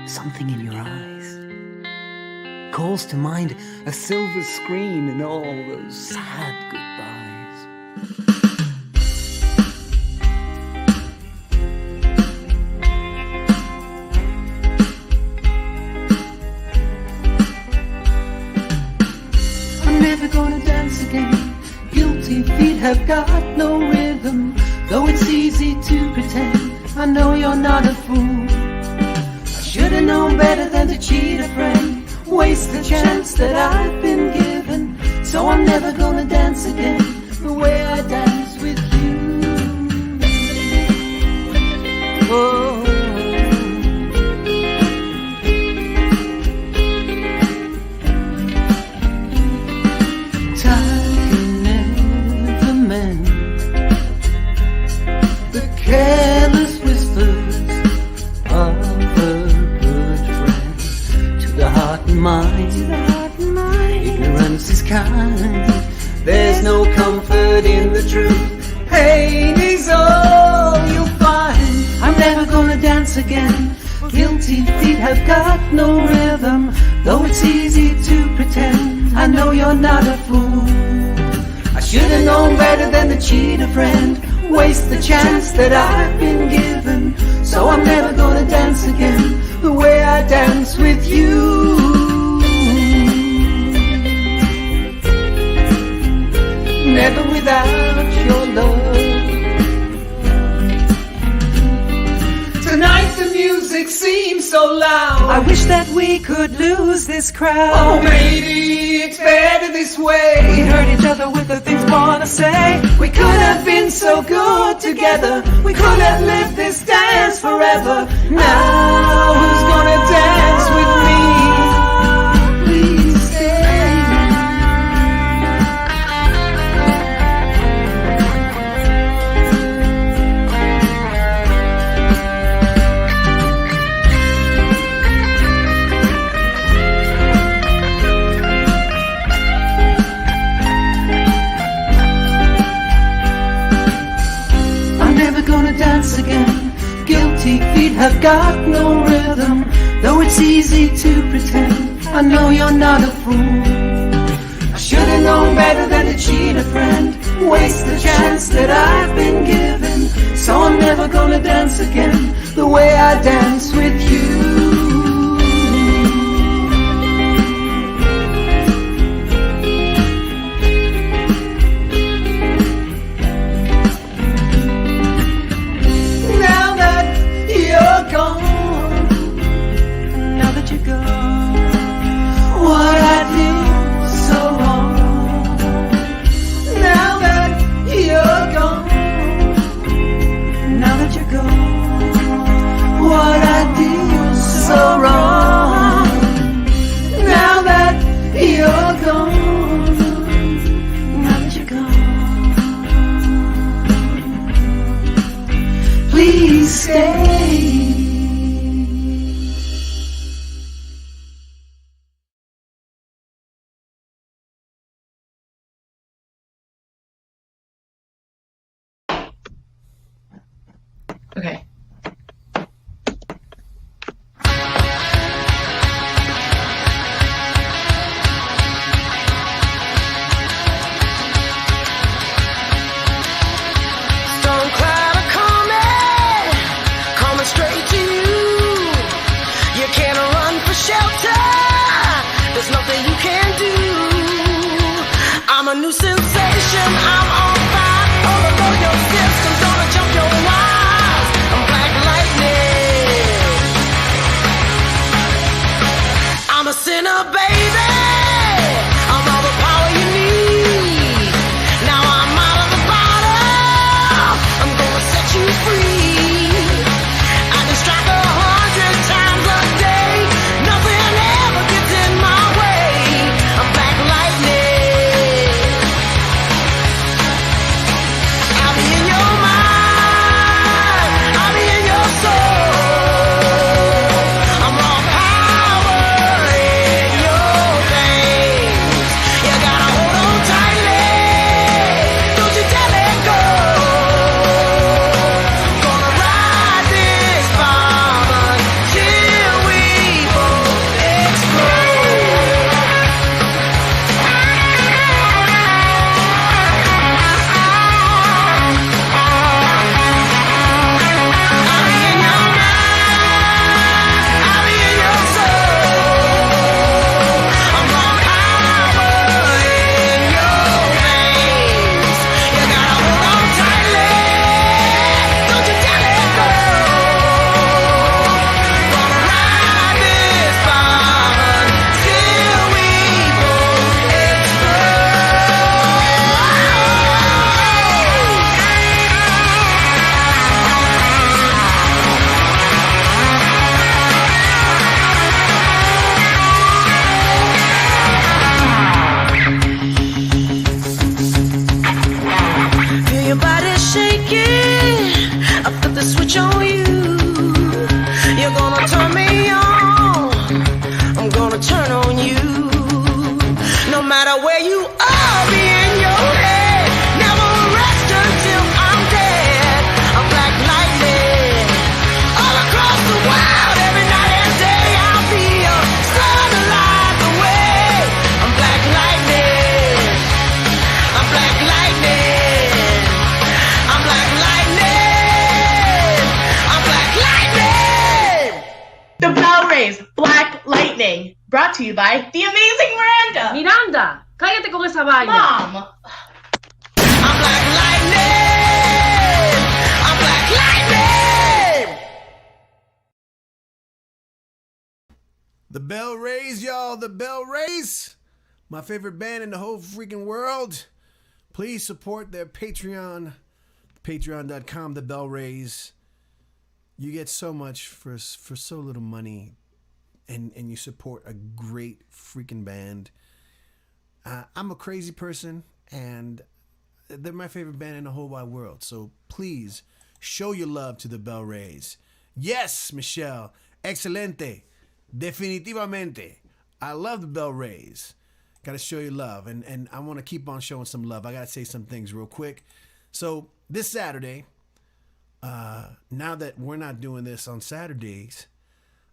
something in your eyes calls to mind a silver screen and all those sad goodbyes. I'm never gonna dance again. Guilty feet have got no rhythm. Though it's easy to pretend, I know you're not a fool. I should've known better than to cheat a friend, waste the chance that I've been given. So I'm never gonna dance again the way I dance with you. Oh. Time can never mend the careless whispers of a good friend. To the heart and mind, ignorance is kind. There's no comfort in the truth. Pain is all you'll find. I'm never gonna dance again. Guilty feet have got no rhythm. Though it's easy to pretend, I know you're not a fool. I should've known better than to cheat a friend, waste the chance that I've been given. So I'm never gonna dance again the way I dance with you. Never without your love. Tonight the music seems so loud. I wish that we could lose this crowd. Oh, maybe it's better this way. We hurt each other with the things we wanna say. We could have been so good together. We could have lived this dance forever. Now who's gonna dance with me? Please stay. Gonna dance again. Guilty feet have got no rhythm. Though it's easy to pretend, I know you're not a fool. I should've known better than to cheat a friend, waste the chance that I've been given. So I'm never gonna dance again the way I dance with you. What I did so wrong. Now that you're gone. Now that you're gone. What I did so wrong. Now that you're gone. Now that you're gone. Please stay. Okay. Storm cloud coming straight to you. You can't run for shelter. There's nothing you can do. I'm a new sensation. I'm on fire. Overthrow your system. Gonna jump your wires. I'm black lightning. I'm a sinner, baby. I'm all the power you need. Now I'm out of the bottle. I'm gonna set you free. I can strike 100 times a day. Nothing ever gets in my way. I'm black lightning. Brought to you by the amazing Miranda. Miranda, cállate con esa vaina. Mom. I'm like lightning. I'm like lightning. The Bell Rays, y'all. The Bell Rays. My favorite band in the whole freaking world. Please support their Patreon. Patreon.com, The Bell Rays. You get so much for so little money. And you support a great freaking band. I'm a crazy person, and they're my favorite band in the whole wide world. So please show your love to the Bell Rays. Yes, Michelle. Excelente. Definitivamente. I love the Bell Rays. Got to show you love. And I want to keep on showing some love. I got to say some things real quick. So this Saturday, now that we're not doing this on Saturdays,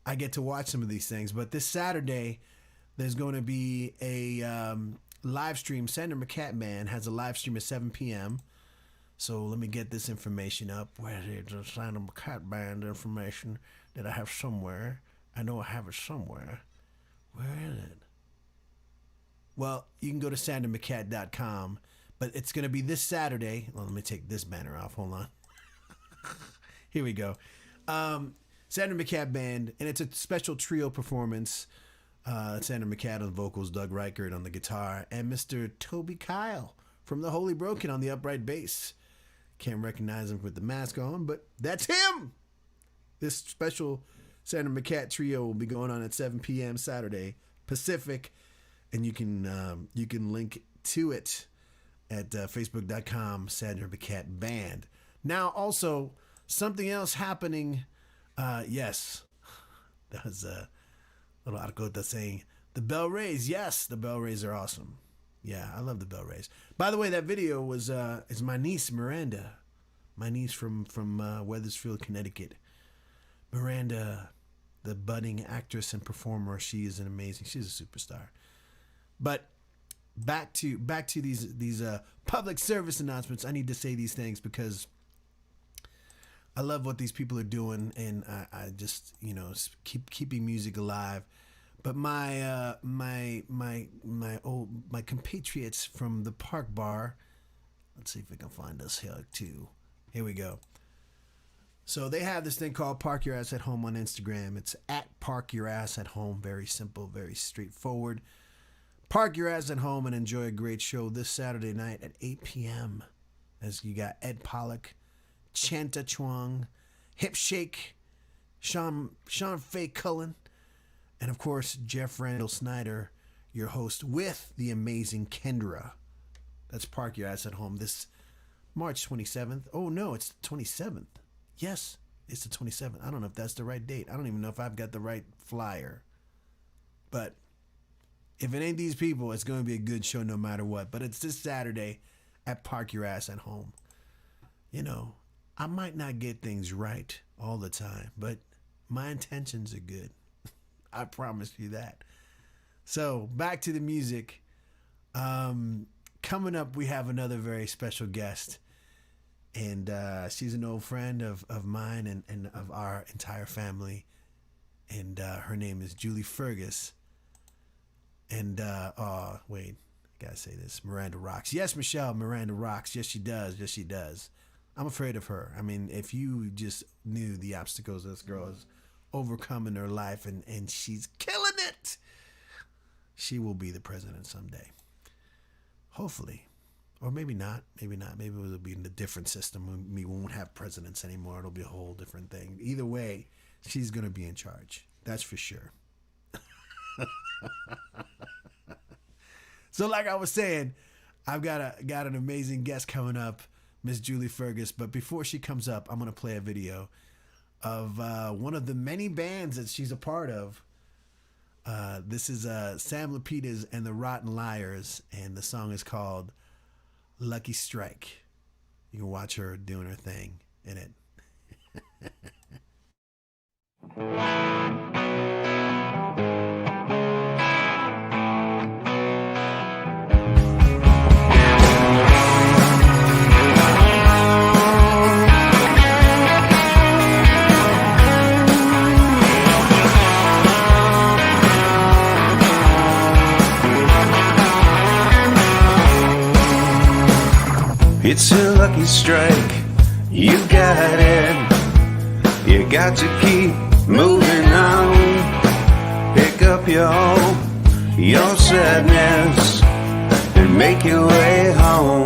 I get to watch some of these things. But this Saturday, there's going to be a live stream. Sandra McCat Band has a live stream at 7 p.m. So let me get this information up. Where is the Sandra McCat Band information that I have somewhere? I know I have it somewhere. Where is it? Well, you can go to sandraMcCat.com. But it's going to be this Saturday. Well, let me take this banner off. Hold on. Here we go. Sandra McCat Band, and it's a special trio performance. Sandra McCat on the vocals, Doug Reichert on the guitar, and Mr. Toby Kyle from the Holy Broken on the upright bass. Can't recognize him with the mask on, but that's him. This special Sandra McCat trio will be going on at 7 p.m. Saturday Pacific, and you can link to it at facebook.com Sandra McCat Band. Now, also something else happening. Yes, that was a little article that's saying the Bell Rays. Yes, the Bell Rays are awesome. Yeah, I love the Bell Rays. By the way, that video was is my niece Miranda, my niece from Wethersfield, Connecticut. Miranda, the budding actress and performer, she is she's a superstar. But back to these public service announcements. I need to say these things because I love what these people are doing, and I just keeping music alive. But my compatriots from the Park Bar. Let's see if we can find this here too. Here we go. So they have this thing called Park Your Ass at Home on Instagram. It's at Park Your Ass at Home. Very simple, very straightforward. Park your ass at home and enjoy a great show this Saturday night at 8 p.m. As you got Ed Pollock, Chanta Chuang, Hip Shake, Sean Faye Cullen, and of course Jeff Randall Snyder, your host, with the amazing Kendra. That's Park Your Ass at Home this March 27th. Oh no, it's the 27th. Yes, it's the 27th. I don't know if that's the right date. I don't even know if I've got the right flyer. But if it ain't these people, it's going to be a good show no matter what. But it's this Saturday at Park Your Ass at Home. I might not get things right all the time, but my intentions are good. I promise you that. So back to the music. Coming up, we have another very special guest. And she's an old friend of mine and of our entire family. And her name is Julie Fergus. And, wait, I gotta say this. Miranda rocks. Yes, Michelle, Miranda rocks. Yes, she does. Yes, she does. I'm afraid of her. I mean, if you just knew the obstacles this girl has overcome in her life and she's killing it, she will be the president someday. Hopefully. Or maybe not. Maybe not. Maybe it'll be in a different system. We won't have presidents anymore. It'll be a whole different thing. Either way, she's going to be in charge. That's for sure. So like I was saying, I've got an amazing guest coming up, Miss Julie Fergus. But before she comes up, I'm going to play a video of one of the many bands that she's a part of. This is Sam Lapidus and the Rotten Liars, and the song is called Lucky Strike. You can watch her doing her thing in it. It's a lucky strike. You got it. You got to keep moving on. Pick up your sadness and make your way home.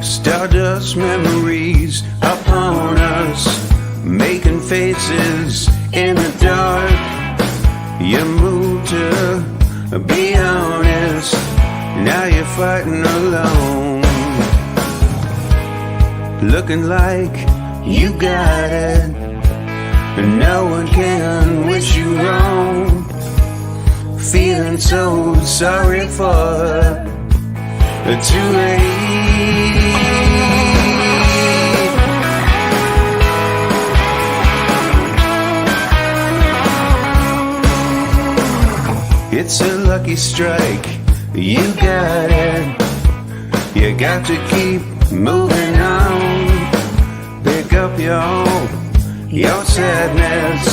Stardust memories upon us, making faces in the dark. You moved to be honest, now you're fighting alone. Looking like you got it, and no one can wish you wrong. Feeling so sorry for her, too late. It's a lucky strike, you got it. You got to keep moving on. Pick up your sadness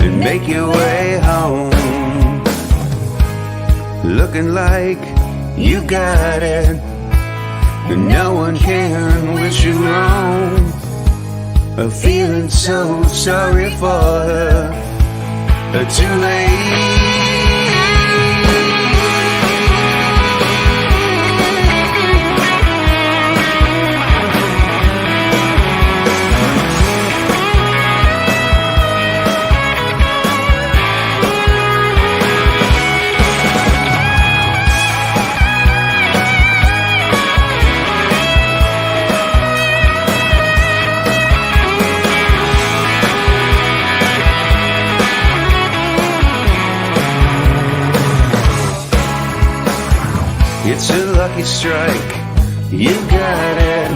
and make your way home. Looking like you got it, and no one can wish you wrong. Feeling so sorry for her, too late. It's a lucky strike, you got it.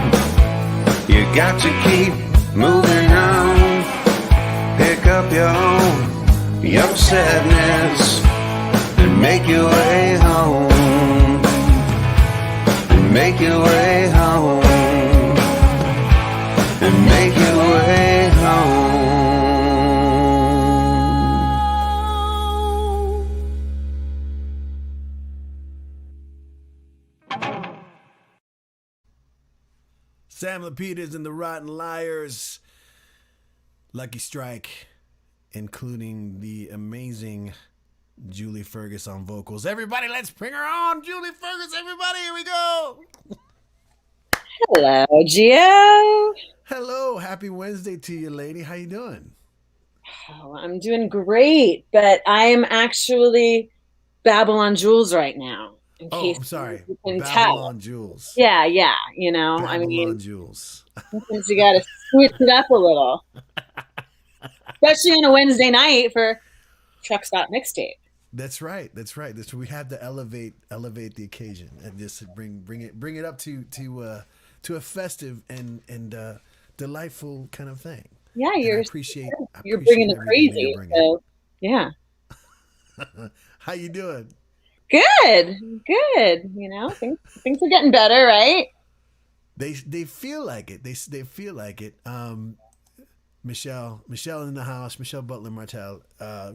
You got to keep moving on. Pick up your sadness and make your way home. And make your way home. And make your way home. Sam Lapidus and the Rotten Liars. Lucky Strike, including the amazing Julie Fergus on vocals. Everybody, let's bring her on. Julie Fergus, everybody, here we go. Hello, Gio. Hello, happy Wednesday to you, lady. How you doing? Oh, I'm doing great, but I am actually Babylon Jules right now. I'm sorry. You can Babylon tell. Jules. Yeah, you know, Babylon I mean, Jules. sometimes you gotta switch it up a little, especially on a Wednesday night for Truck Stop Mixtape. That's right. We have to elevate the occasion and just bring it up to a festive and delightful kind of thing. Yeah, you're appreciate bringing the crazy. So yeah. How you doing? Good. You know, things are getting better, right? They feel like it. They feel like it. Michelle in the house. Michelle Butler Martel.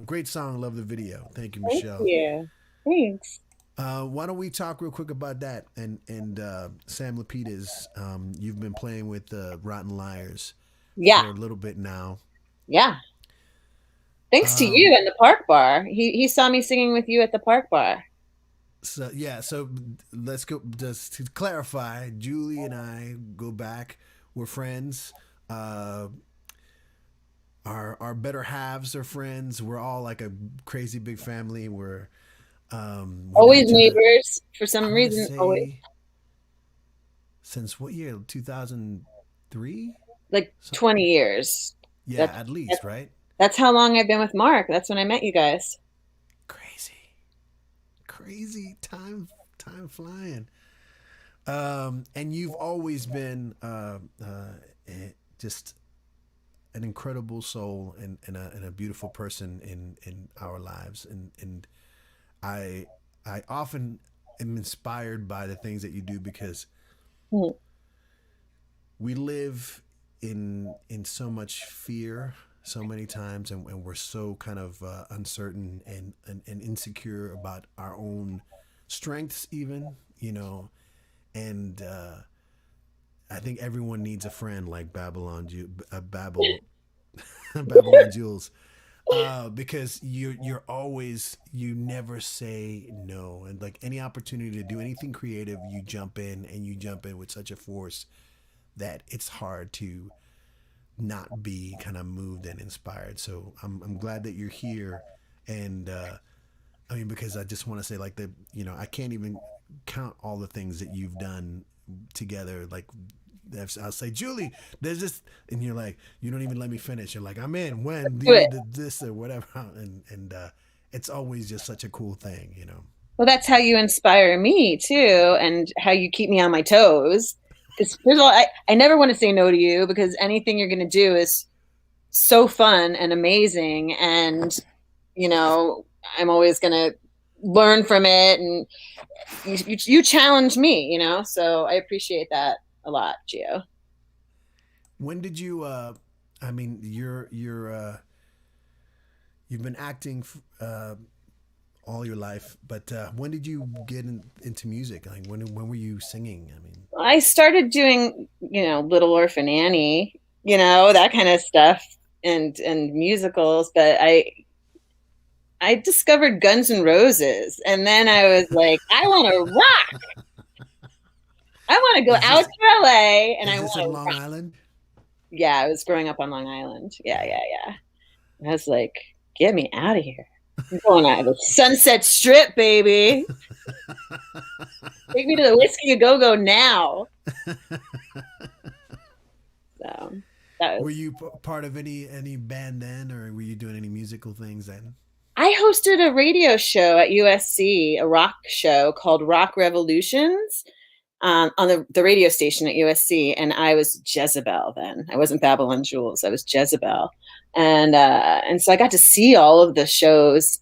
Great song. Love the video. Thank you, Michelle. Thank you. Thanks. Why don't we talk real quick about that? And Sam Lapidus, you've been playing with Rotten Liars. Yeah. For a little bit now. Yeah. Thanks to you and the Park Bar. He saw me singing with you at the Park Bar. So let's go. Just to clarify, Julie and I go back. We're friends. Our better halves are friends. We're all like a crazy big family. We're always neighbors for some reason. Always. Since what year? 2003. Like 20 years. Yeah, at least, right? That's how long I've been with Mark. That's when I met you guys. Crazy time flying. And you've always been just an incredible soul and a beautiful person in our lives. And I often am inspired by the things that you do because we live in so much fear so many times, and we're so kind of uncertain and insecure about our own strengths, even, you know. And I think everyone needs a friend like Babylon Jules, because you're always, you never say no, and like any opportunity to do anything creative, you jump in, and you jump in with such a force that it's hard to not be kind of moved and inspired. So I'm glad that you're here, and I mean, because I just want to say, like, the, you know, I can't even count all the things that you've done together. Like, I'll say, Julie, there's this, and you're like, you don't even let me finish. You're like, I'm in when Do it. did this or whatever, and it's always just such a cool thing, you know. Well, that's how you inspire me too, and how you keep me on my toes. Because first of all, I never want to say no to you, because anything you're going to do is so fun and amazing, and you know, I'm always going to learn from it, and you challenge me, you know, so I appreciate that a lot, Gio. When did you? I mean, you've been acting all your life, but when did you get into music? Like, when were you singing? I mean, I started doing, you know, Little Orphan Annie, you know, that kind of stuff, and musicals, but I discovered Guns N' Roses, and then I was like, I want to rock. I want to go out to LA, and I is this in want to Long rock. Island? Yeah, I was growing up on Long Island. Yeah. I was like, get me out of here. I'm going out of the Sunset Strip, baby. Take me to the Whiskey A Go Go now. So that was. Were you part of any band then, or were you doing any musical things then? I hosted a radio show at USC, a rock show called Rock Revolutions, on the radio station at USC, and I was Jezebel then. I wasn't Babylon Jules. I was Jezebel, and so I got to see all of the shows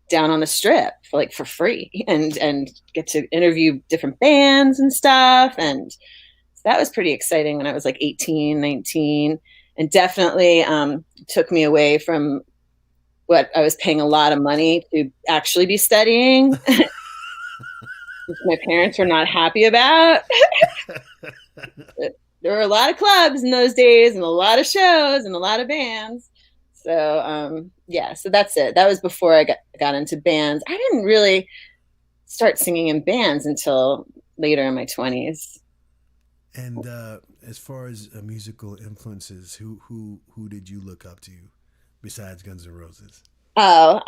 down on the Strip for free, and get to interview different bands and stuff, and that was pretty exciting when I was like 18, 19, and definitely took me away from what I was paying a lot of money to actually be studying. My parents were not happy about. There were a lot of clubs in those days, and a lot of shows, and a lot of bands. So yeah, so that's it. That was before I got into bands. I didn't really start singing in bands until later in my 20s. And as far as musical influences, who did you look up to besides Guns N' Roses? Oh,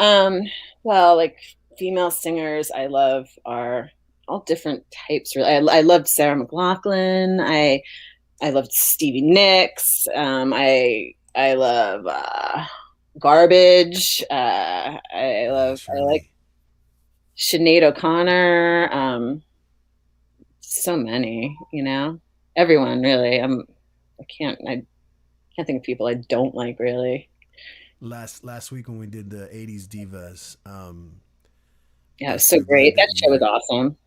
well, like female singers I love are all different types. Really, I loved Sarah McLachlan. I loved Stevie Nicks. I love Garbage. I like Sinead O'Connor. So many, you know, everyone really. I can't think of people I don't like really. Last week when we did the 80s divas, yeah, it was so great. That show was awesome.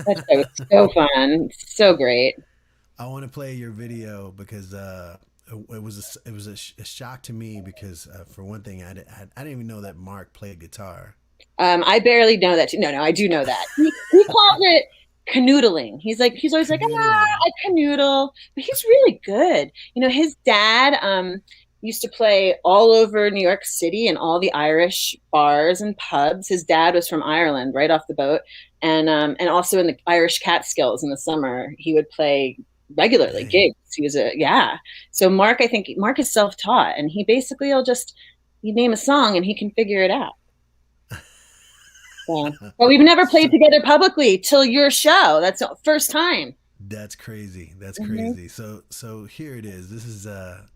That show was so fun, so great. I want to play your video because it was a shock to me because for one thing, I didn't even know that Mark played guitar. I barely know that too. No, I do know that. He calls it canoodling. He's always like, I canoodle, but he's really good. You know, his dad used to play all over New York City and all the Irish bars and pubs. His dad was from Ireland, right off the boat, and also in the Irish Catskills in the summer, he would play regularly gigs. He was So Mark, I think Mark is self-taught, and he basically you name a song and he can figure it out. Yeah. But we've never played together publicly till your show. That's the first time. That's crazy. That's crazy. So here it is. This is a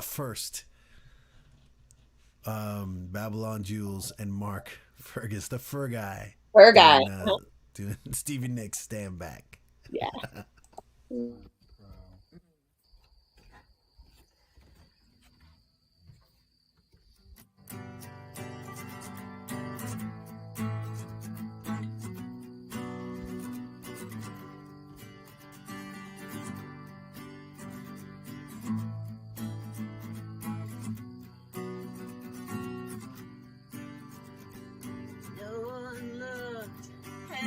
first. Babylon Jules and Mark Fergus, the Fur Guy. Doing Stevie Nicks Stand Back. Yeah.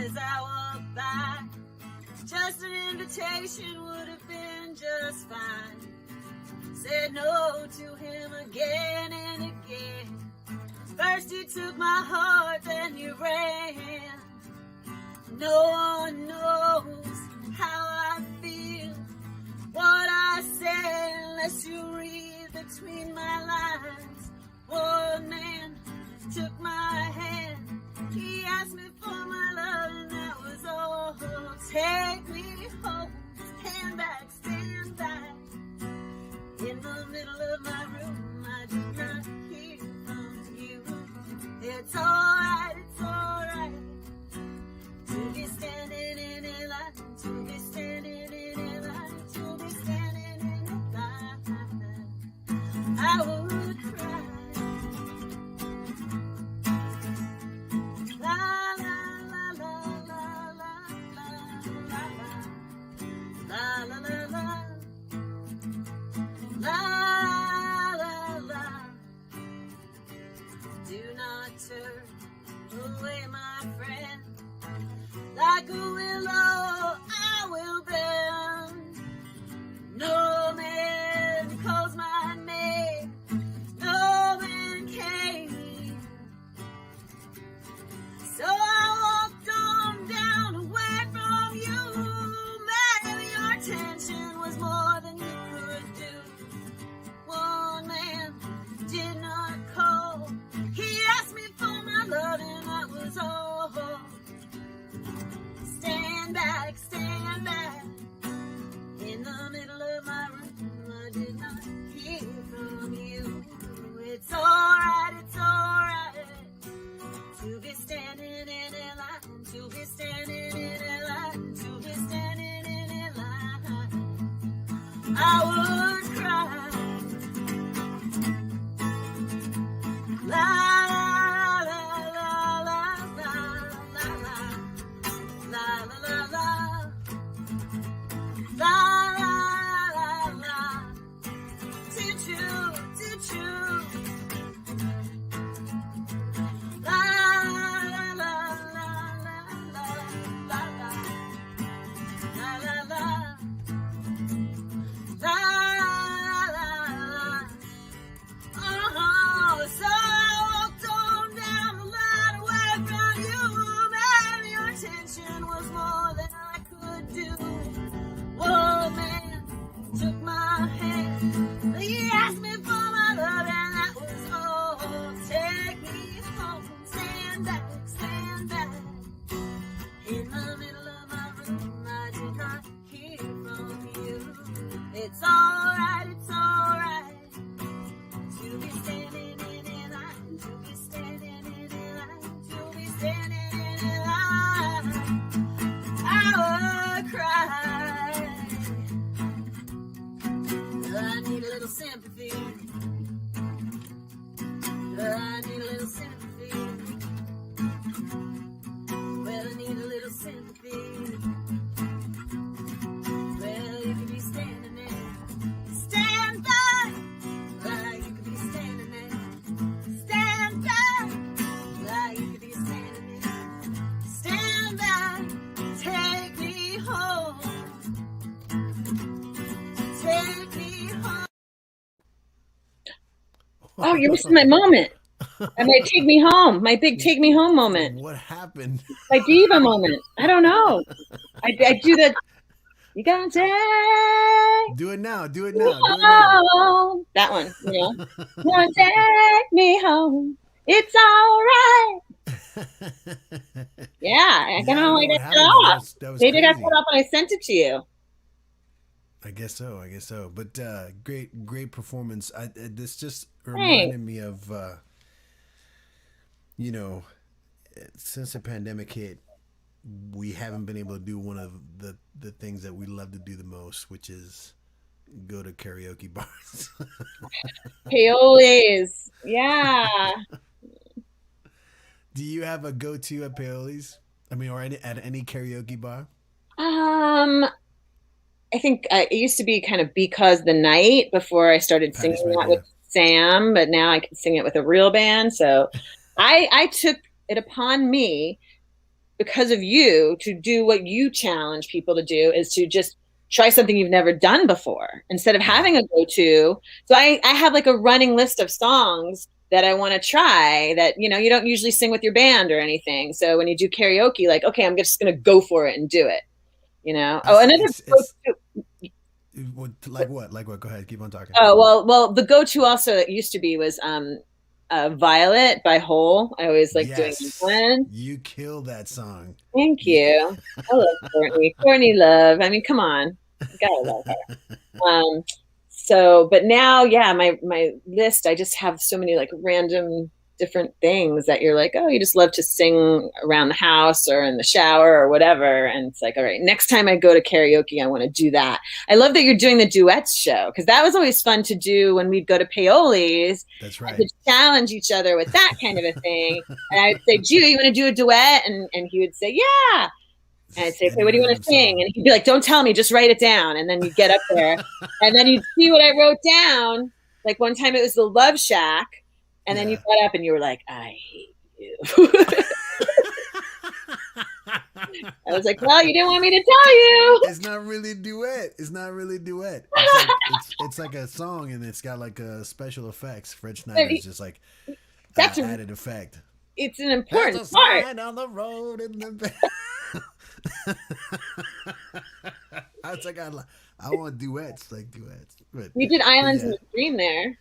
as I walk by. Just an invitation would have been just fine. Said no to him again and again. First he took my heart, then he ran. No one knows how I feel, what I say, unless you read between my lines. One man took my hand, he asked me for my love, and that was all. Take me home, stand back, stand back. In the middle of my room, I did not hear from you. It's alright, to be standing in a line, to be standing in a line, to be standing in a line. I would cry. La la la la la la la la la la la la la la. Do not turn away, my friend. Like a willow, I will bend. No man calls my name, no man came. So I walked on down away from you. Maybe your attention was more than you could do. One man did not call. He asked me for my love, and that was all. Stand back, in the middle of my room. I did not hear from you. It's alright, to be standing in a line, to be standing in a line, to be standing in a line. I would cry. La la la la la la la la la la la la la la. Did you? La la la la la la la la la la la la la. Oh, so I walked on down the line away from you. Maybe your attention was more than I could do. One man took my hand, he asked me for my love, and that was all. Take me home, stand back, in the middle of my room. I did not hear from you. It's alright, to be standing in a line, to be standing in a line, to be standing in a line. I would cry. I need a little sympathy. I need a little sympathy. Well, I need a little sympathy. Well, you could be standing there. Stand back. Well, you could be standing there. Stand back. Well, you could be standing there. Stand back. Take me home. Take me home. Oh, you're missing my moment. I might take me home. My big take me home moment. What happened? My diva moment. I don't know. I do the. You gotta take. Do it now. Home. That one. You know. You gotta take me home. It's all right. Yeah, I don't know how I got cut off. Maybe I got cut off when I sent it to you. I guess so. But great performance. This just reminded me of, since the pandemic hit, we haven't been able to do one of the things that we love to do the most, which is go to karaoke bars. Paoli's, yeah. Do you have a go-to at Paoli's? I mean, or at any karaoke bar? I think it used to be kind of Because the Night before I started singing that with Sam, but now I can sing it with a real band. So I took it upon me because of you to do what you challenge people to do, is to just try something you've never done before instead of having a go-to. So I have like a running list of songs that I want to try that, you know, you don't usually sing with your band or anything. So when you do karaoke, like, okay, I'm just going to go for it and do it, you know? Oh, another like what? Like what? Go ahead. Keep on talking. Oh, well, the go-to also that used to be was Violet by Hole. I always like doing that one. You kill that song. Thank you. I love Courtney. Courtney Love. I mean, come on. You gotta love her. So, but now, yeah, my list, I just have so many like random different things that you're like, oh, you just love to sing around the house or in the shower or whatever. And it's like, all right, next time I go to karaoke, I want to do that. I love that you're doing the duets show, because that was always fun to do when we'd go to Paoli's. That's right. To challenge each other with that kind of a thing. And I'd say, Gio, you want to do a duet? And he would say, yeah. And I'd say, okay, what do you want to sing? And he'd be like, don't tell me, just write it down. And then you'd get up there and then you'd see what I wrote down. Like one time it was the Love Shack. And then you got up and you were like, I hate you. I was like, well, you didn't want me to tell you. It's not really a duet. It's not really a duet. It's like a song, and it's got like special effects. Fred Schneider's just like that's added effect. It's an important There's a part. sign on the road in the I was like, I want duets, like duets. But, we did Islands in the Stream there.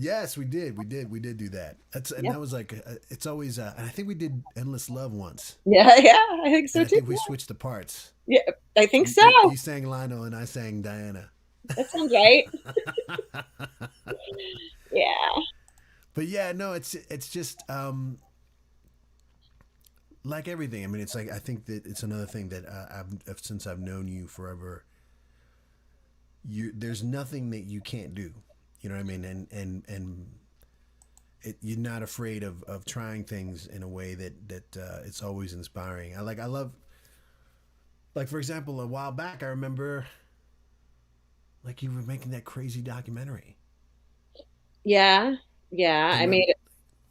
Yes, we did do that. That was like it's always and I think we did Endless Love once. Yeah, I think so too. I think we switched the parts. Yeah, I think so. You sang Lionel and I sang Diana. That sounds right. Yeah. But yeah, no, it's just like everything. I mean, it's like I think that it's another thing that since I've known you forever, there's nothing that you can't do. You know what I mean? And you're not afraid of trying things in a way that it's always inspiring. I love, like, for example, a while back, I remember, like, you were making that crazy documentary. Yeah. I made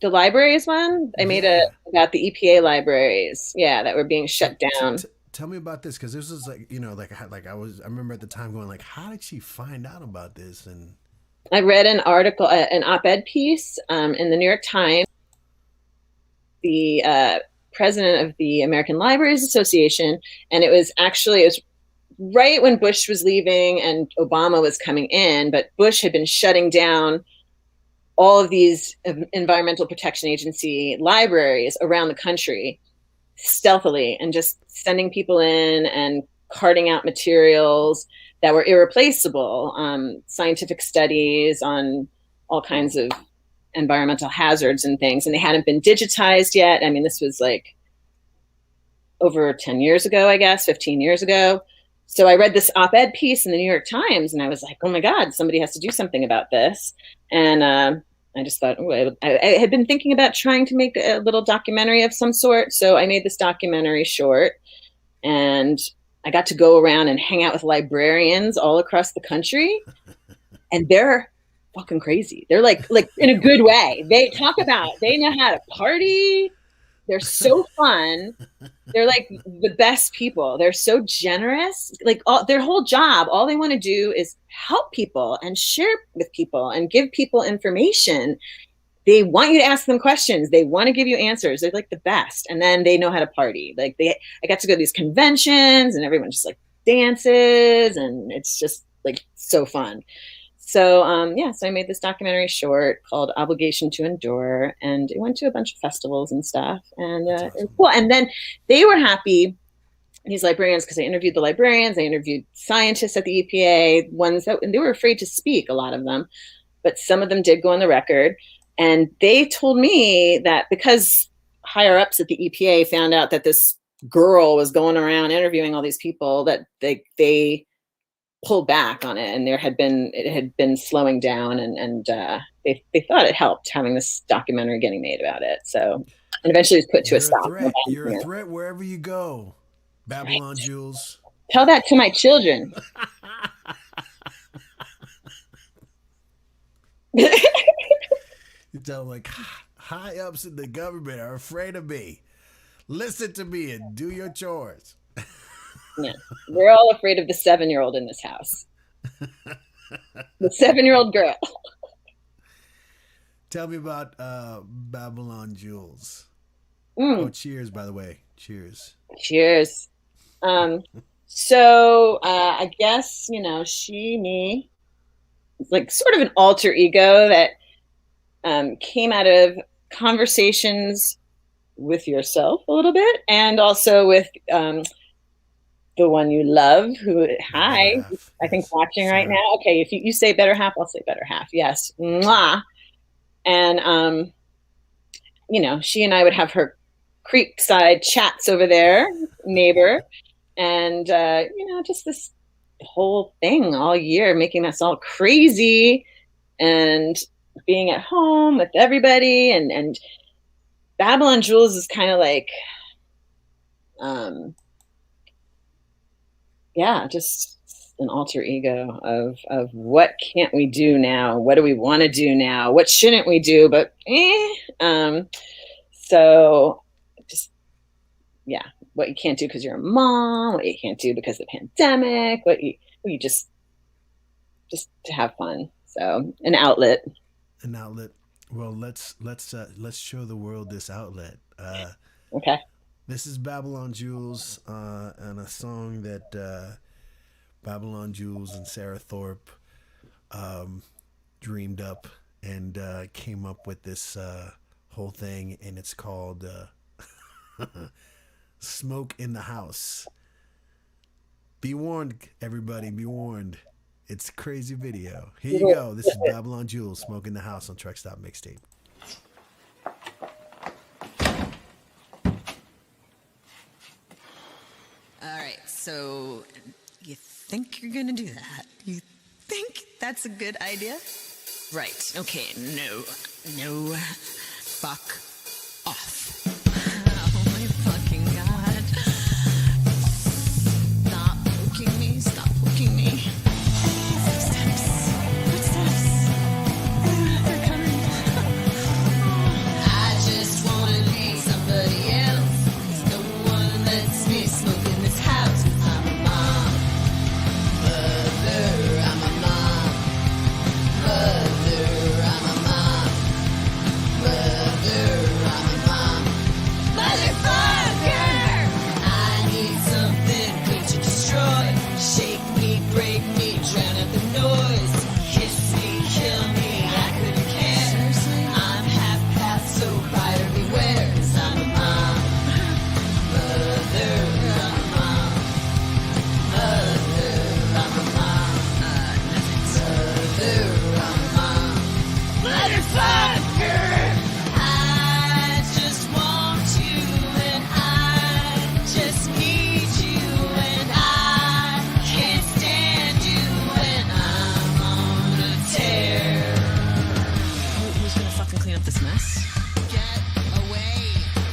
the libraries one. I made about the EPA libraries. Yeah, that were being shut down. Tell me about this, because this was like, you know, I remember at the time going like, how did she find out about this? And I read an article, an op-ed piece in the New York Times. The president of the American Libraries Association, and it was right when Bush was leaving and Obama was coming in, but Bush had been shutting down all of these Environmental Protection Agency libraries around the country stealthily, and just sending people in and carting out materials that were irreplaceable, scientific studies on all kinds of environmental hazards and things. And they hadn't been digitized yet. I mean, this was like over 10 years ago, I guess, 15 years ago. So I read this op-ed piece in the New York Times and I was like, oh my God, somebody has to do something about this. And I just thought, I had been thinking about trying to make a little documentary of some sort. So I made this documentary short, and I got to go around and hang out with librarians all across the country, and they're fucking crazy. They're like in a good way. They know how to party. They're so fun. They're like the best people. They're so generous. Like their whole job, all they want to do is help people and share with people and give people information. They want you to ask them questions. They want to give you answers. They're like the best. And then they know how to party. Like I got to go to these conventions and everyone just like dances, and it's just like so fun. So so I made this documentary short called Obligation to Endure, and it went to a bunch of festivals and stuff, and it was cool. And then they were happy, these librarians, because I interviewed the librarians, I interviewed scientists at the EPA, and they were afraid to speak, a lot of them, but some of them did go on the record. And they told me that because higher ups at the EPA found out that this girl was going around interviewing all these people, that they pulled back on it, and it had been slowing down, and they thought it helped having this documentary getting made about it. So, and eventually it was put to a stop. You're a threat wherever you go, Babylon right. Jules. Tell that to my children. You tell them, like, high ups in the government are afraid of me. Listen to me and do your chores. Yeah. We're all afraid of the 7-year-old in this house. The 7-year-old girl. Tell me about Babylon Jules. Mm. Oh, cheers, by the way. Cheers. Cheers. So I guess, me, it's like sort of an alter ego that came out of conversations with yourself a little bit, and also with the one you love, who, hi, I think watching right now. Okay, if you say better half, I'll say better half. Yes. Mwah. And, she and I would have her creekside chats over there, neighbor. And, just this whole thing all year, making us all crazy and being at home with everybody. And Babylon Jules is kind of like, just an alter ego of what can't we do now? What do we want to do now? What shouldn't we do? But so just, what you can't do because you're a mom, what you can't do because of the pandemic, what you just to have fun. So an outlet. An outlet. Well, let's show the world this outlet. Okay. This is Babylon Jules, and a song that Babylon Jules and Sarah Thorpe dreamed up and came up with this whole thing, and it's called Smoke in the House. Be warned, everybody, be warned. It's a crazy video. Here you go. This is Babylon Jules, Smoke in the House on Truck Stop Mixtape. All right, so you think you're gonna do that? You think that's a good idea? Right, okay, no, fuck off. Oh my fucking god. Stop poking me, stop poking me. Footsteps. They're coming. I just wanna be somebody else. No one lets me smoke in this house. I'm a mom. Mother, I'm a mom. Mother, I'm a mom. Mother, I'm a mom. Motherfucker! I need something good to destroy. Shake me, break me, drown out the noise. Kiss me, kill me, I couldn't care. I'm half past, so buyer beware. 'Cause I'm a mom. Mother, I'm a mom. Mother, I'm a mom. Mother, I'm a mom. Motherfucker! I just want you and I just need you and I can't stand you when I'm on a tear. Who's gonna fucking clean up this mess? Get away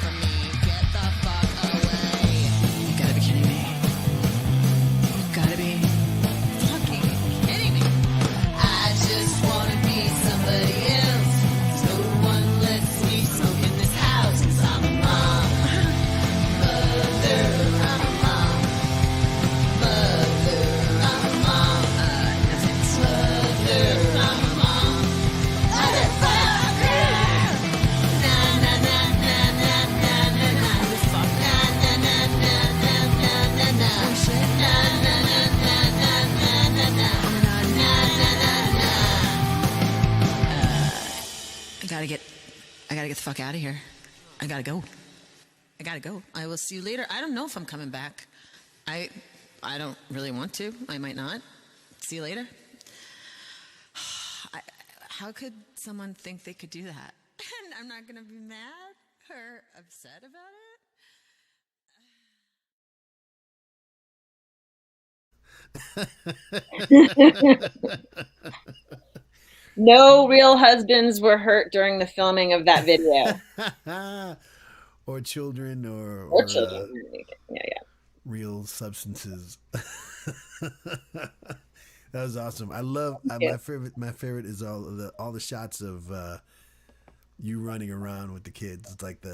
from me. Get the fuck away. You gotta be kidding me. You gotta be fucking kidding me. I just wanna be somebody else. No one lets me smoke in this house. 'Cause I'm a mom. Mother, I'm a mom. Mother, I'm a mom. Mother, I'm a mom. Motherfucker! Na na na na na na na na. Fuck. Na na na na na na na na. Na na na na na na na na. Na na na na. I gotta get the fuck out of here. I gotta go. I will see you later. I don't know if I'm coming back. I don't really want to. I might not. See you later. How could someone think they could do that? And I'm not gonna be mad or upset about No real husbands were hurt during the filming of that video. Or children, Or children. Yeah. real substances. That was awesome. I love my favorite is all the shots of you running around with the kids. It's like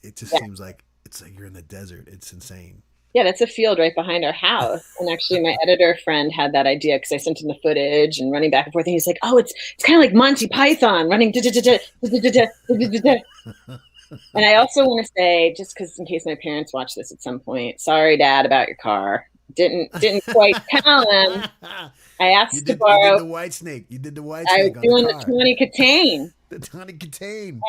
it just seems like it's like you're in the desert. It's insane. Yeah, that's a field right behind our house. And actually, my editor friend had that idea because I sent him the footage and running back and forth. And he's like, "Oh, it's kind of like Monty Python running." And I also want to say, just because in case my parents watch this at some point, sorry, Dad, about your car. Didn't quite tell him. I asked to You did borrow. the white snake. You did the white I was snake on the doing the car. Tawny Katane, The Tawny Katane.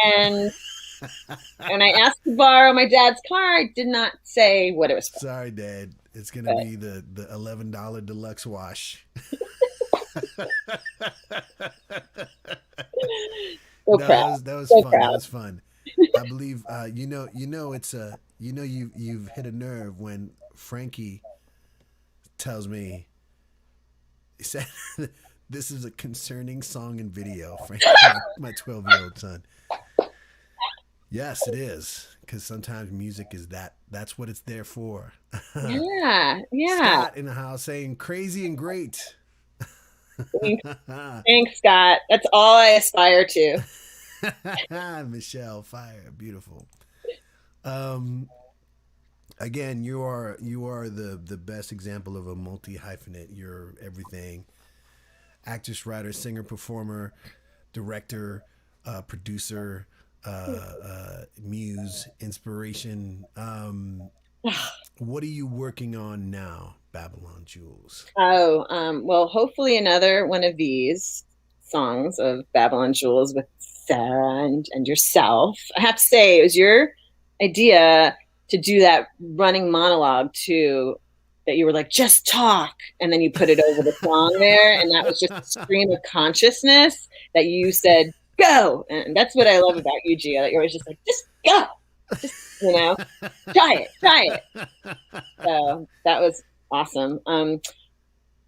and I asked to borrow my dad's car. I did not say what it was for. Sorry, Dad. It's gonna be the $11 deluxe wash. So proud. That was So fun. proud. That was fun. I believe it's you've hit a nerve when Frankie tells me he said this is a concerning song and video. Frankie, my 12-year-old son. Yes, it is, because sometimes music is that's what it's there for. Yeah. Scott in the house saying crazy and great. Thanks, Scott. That's all I aspire to. Michelle, fire, beautiful. Again, you are the best example of a multi hyphenate. You're everything: actress, writer, singer, performer, director, producer, muse, inspiration. What are you working on now, Babylon Jules? Oh, well, hopefully another one of these songs of Babylon Jewels with Sarah and yourself. I have to say, it was your idea to do that running monologue too, that you were like, just talk. And then you put it over the song there. And that was just a stream of consciousness that you said, go. And that's what I love about you, Gia, that you're always just like, just go. Just, try it. So that was awesome.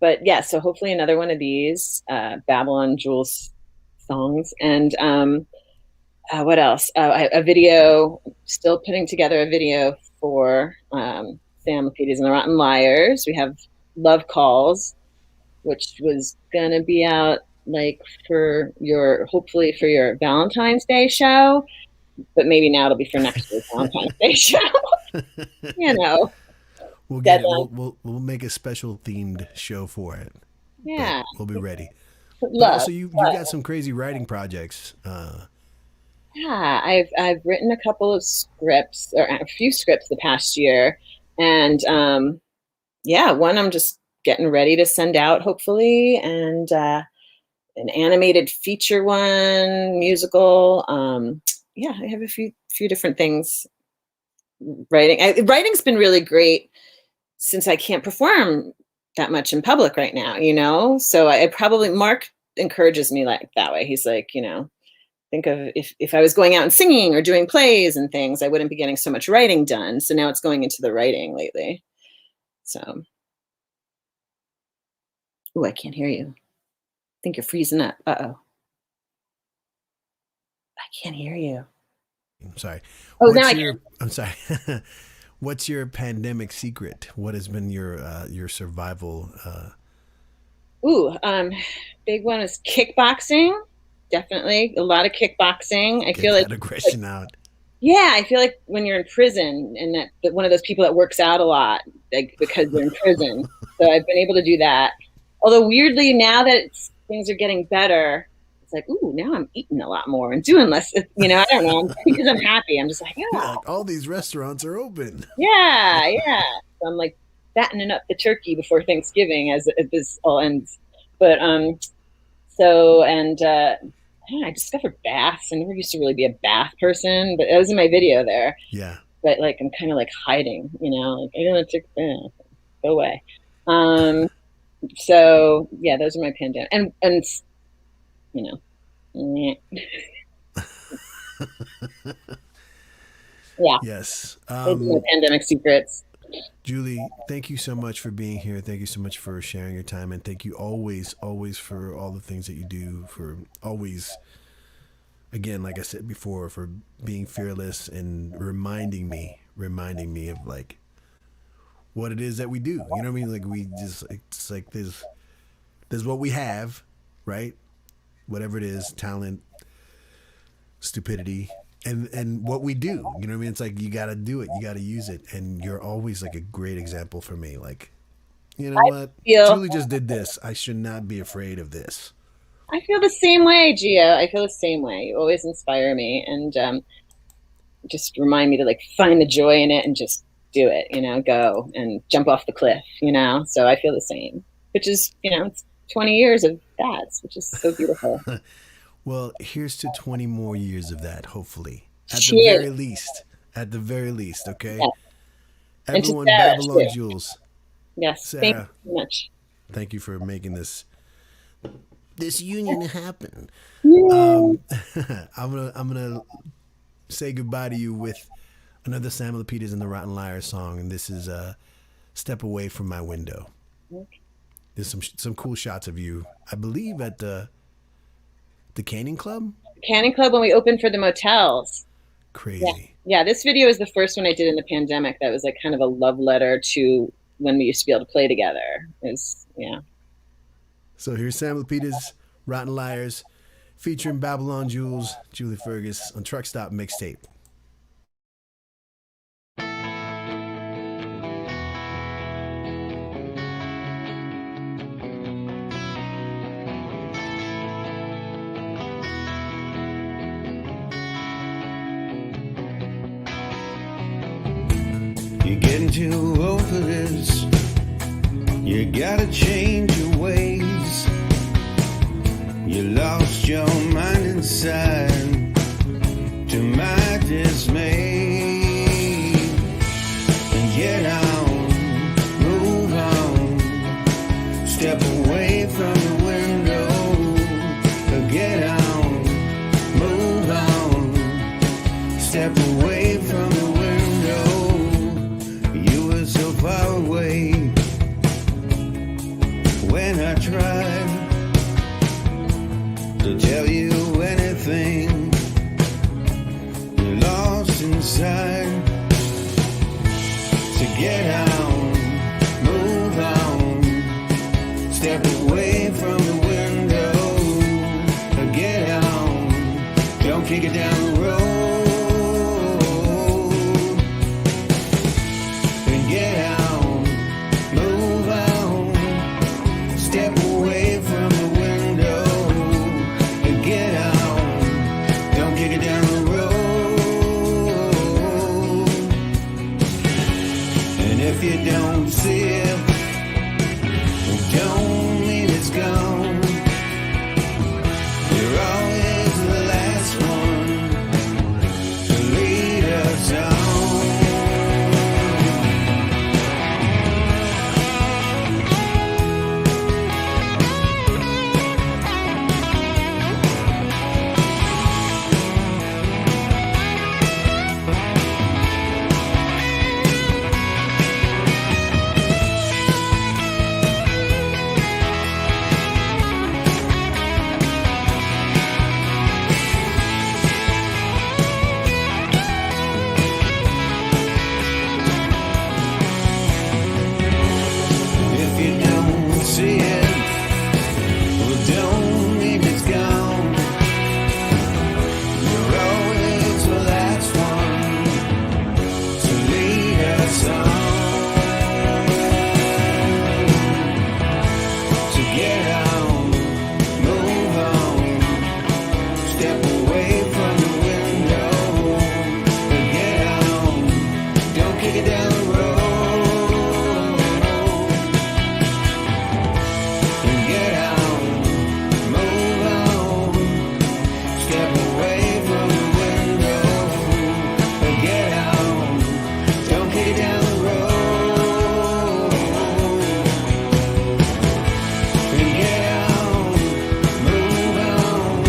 But yeah, so hopefully another one of these Babylon Jules songs. And what else? A video, still putting together a video for Sam Lapidus and the Rotten Liars. We have Love Calls, which was gonna be out like hopefully for your Valentine's Day show, but maybe now it'll be for next year's Valentine's Day show. We'll get it. We'll make a special themed show for it. Yeah, but we'll be ready. Love, also, you got some crazy writing projects. Yeah, I've written a couple of scripts, or a few scripts the past year, and one I'm just getting ready to send out hopefully, and an animated feature one, musical. I have a few different things. Writing's been really great since I can't perform that much in public right now, so I probably, Mark encourages me like that way. He's like, think of if I was going out and singing or doing plays and things, I wouldn't be getting so much writing done. So now it's going into the writing lately. So, I can't hear you. I think you're freezing up. Uh-oh. I can't hear you. I'm sorry. Oh, now I can. I'm sorry. What's your pandemic secret? What has been your survival? Big one is kickboxing. Definitely a lot of kickboxing. I feel like aggression out. Yeah, I feel like when you're in prison and that one of those people that works out a lot, like because they're in prison. So I've been able to do that. Although weirdly, now that things are getting better, it's like, ooh, now I'm eating a lot more and doing less. I don't know, because I'm happy. I'm just like, like, all these restaurants are open. Yeah. So I'm like fattening up the turkey before Thanksgiving as this all ends. But I discovered baths. I never used to really be a bath person, but it was in my video there. Yeah. But like I'm kind of like hiding, like I don't take go away. So yeah, those are my pandemic and yeah. Yes. Those are my pandemic secrets. Julie, thank you so much for being here. Thank you so much for sharing your time, and thank you always for all the things that you do, for always, again, like I said before, for being fearless and reminding me of like what it is that we do. You know what I mean? Like we just, it's like there's what we have, right? Whatever it is, talent, stupidity, and what we do. You know what I mean? It's like you got to do it. You got to use it. And you're always like a great example for me. Like, you know what? Julie just did this. I should not be afraid of this. I feel the same way, Gio. I feel the same way. You always inspire me and just remind me to like find the joy in it and just do it, go and jump off the cliff, So I feel the same, which is, it's 20 years of that, which is so beautiful. Well, here's to 20 more years of that, hopefully. At Cheers. the very least. At the very least, okay? Yeah. Everyone, Sarah, Babylon too. Jules. Yes, Sarah, thank you so much. Thank you for making this union happen. Yeah. I'm gonna say goodbye to you with another Sam Lapidus and the Rotten Liars song, and this is Step Away from My Window. Okay. There's some cool shots of you, I believe, at the Canning Club? Canning Club when we opened for the motels. Crazy. Yeah, this video is the first one I did in the pandemic. That was like kind of a love letter to when we used to be able to play together. So here's Sam Lapidus, Rotten Liars, featuring Babylon Jules, Julie Fergus on Truck Stop Mixtape. You're getting too old for this. You gotta change your ways. You lost your mind inside, to my dismay. And get on, move on, step away from the window. Get on, move on, step away from the window. You were so far away when I tried to tell you anything. You're lost inside. So get out, move on, step away from the window. Get out, don't kick it down the road. And get out, move on, step away from the window. And get out, don't kick it down the road. And if you don't see it, don't mean it's gone. You're always the last one to lead us on. If you don't see it, well, don't mean it's gone. You're always the last one to lead us on. So get out, move on, step away from the window. And get out, don't kick it down the road. And get out, move on, step away from the window. And get out, don't kick it down the road. And get out, move on,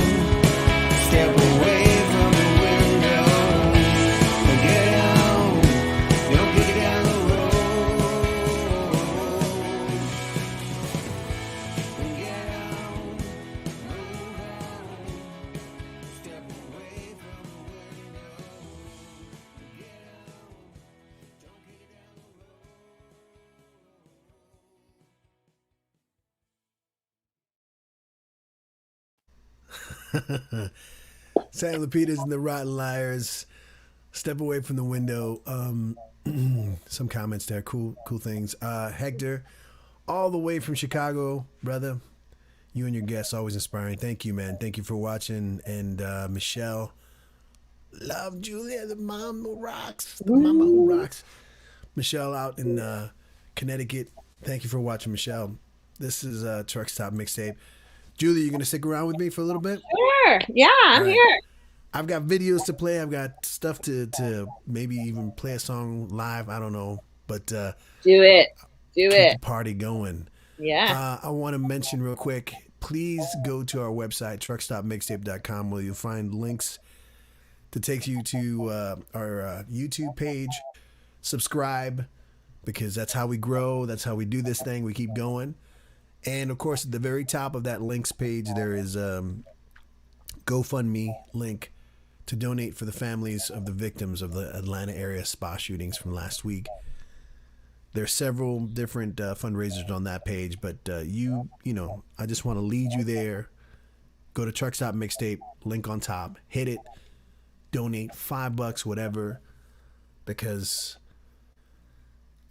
step away from the window. And get out, don't kick it down the road. And get out, move on, step away from the window. Get out, don't kick it down the Sam Lapidus and the Rotten Liars. Step away from the window. Some comments there. Cool things. Hector, all the way from Chicago, brother. You and your guests always inspiring. Thank you, man. Thank you for watching. And Michelle, love Julia, the mom who rocks. The mama who rocks. Michelle out in Connecticut. Thank you for watching, Michelle. This is Truck Stop Mixtape. Julie, you gonna stick around with me for a little bit? Sure. Yeah, I'm here. I've got videos to play. I've got stuff to maybe even play a song live. I don't know, but do it. Keep the party going. Yeah. I want to mention real quick. Please go to our website, truckstopmixtape.com, where you'll find links to take you to our YouTube page. Subscribe, because that's how we grow. That's how we do this thing. We keep going. And of course, at the very top of that links page, there is GoFundMe link to donate for the families of the victims of the Atlanta area spa shootings from last week. There's several different fundraisers on that page, but you know, I just want to lead you there. Go to Truck Stop Mixtape, link on top, hit it, donate $5, whatever, because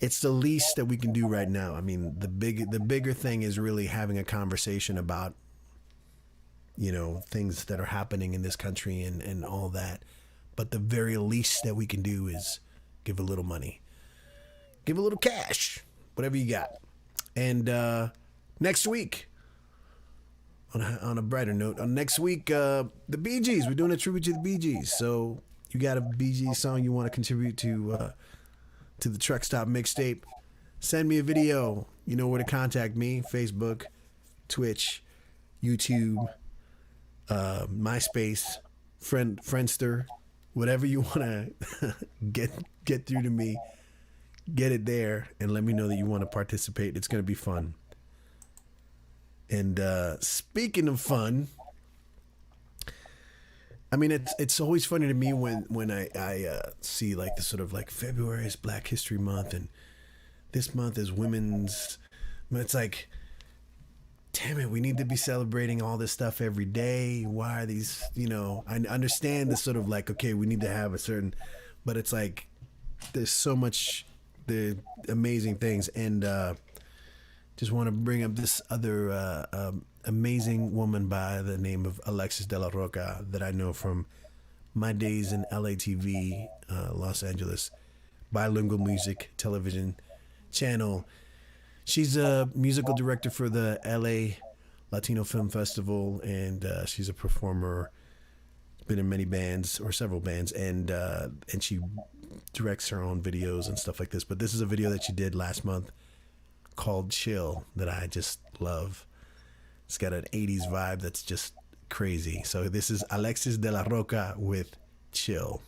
it's the least that we can do right now. I mean, the bigger thing is really having a conversation about, you know, things that are happening in this country and all that. But the very least that we can do is give a little money. Give a little cash, whatever you got. And next week, on a brighter note, next week, the Bee Gees. We're doing a tribute to the Bee Gees. So you got a Bee Gees song you want to contribute to the Truck Stop Mixtape, send me a video. You know where to contact me: Facebook, Twitch, YouTube, MySpace, Friendster, whatever you want to get through to me. Get it there and let me know that you want to participate. It's going to be fun. And speaking of fun, I mean, it's always funny to me when I see like the sort of like February is Black History Month and this month is women's. It's like, damn it, we need to be celebrating all this stuff every day. Why are these, you know, I understand the sort of like, okay, we need to have a certain, but it's like, there's so much, the amazing things. And just want to bring up this other amazing woman by the name of Alexis de la Roca that I know from my days in LATV, Los Angeles, bilingual music television channel. She's a musical director for the LA Latino Film Festival, and she's a performer, been in many bands or several bands, and she directs her own videos and stuff like this. But this is a video that she did last month called Chill that I just love. It's got an 80s vibe that's just crazy. So this is Alexis de la Roca with Chill.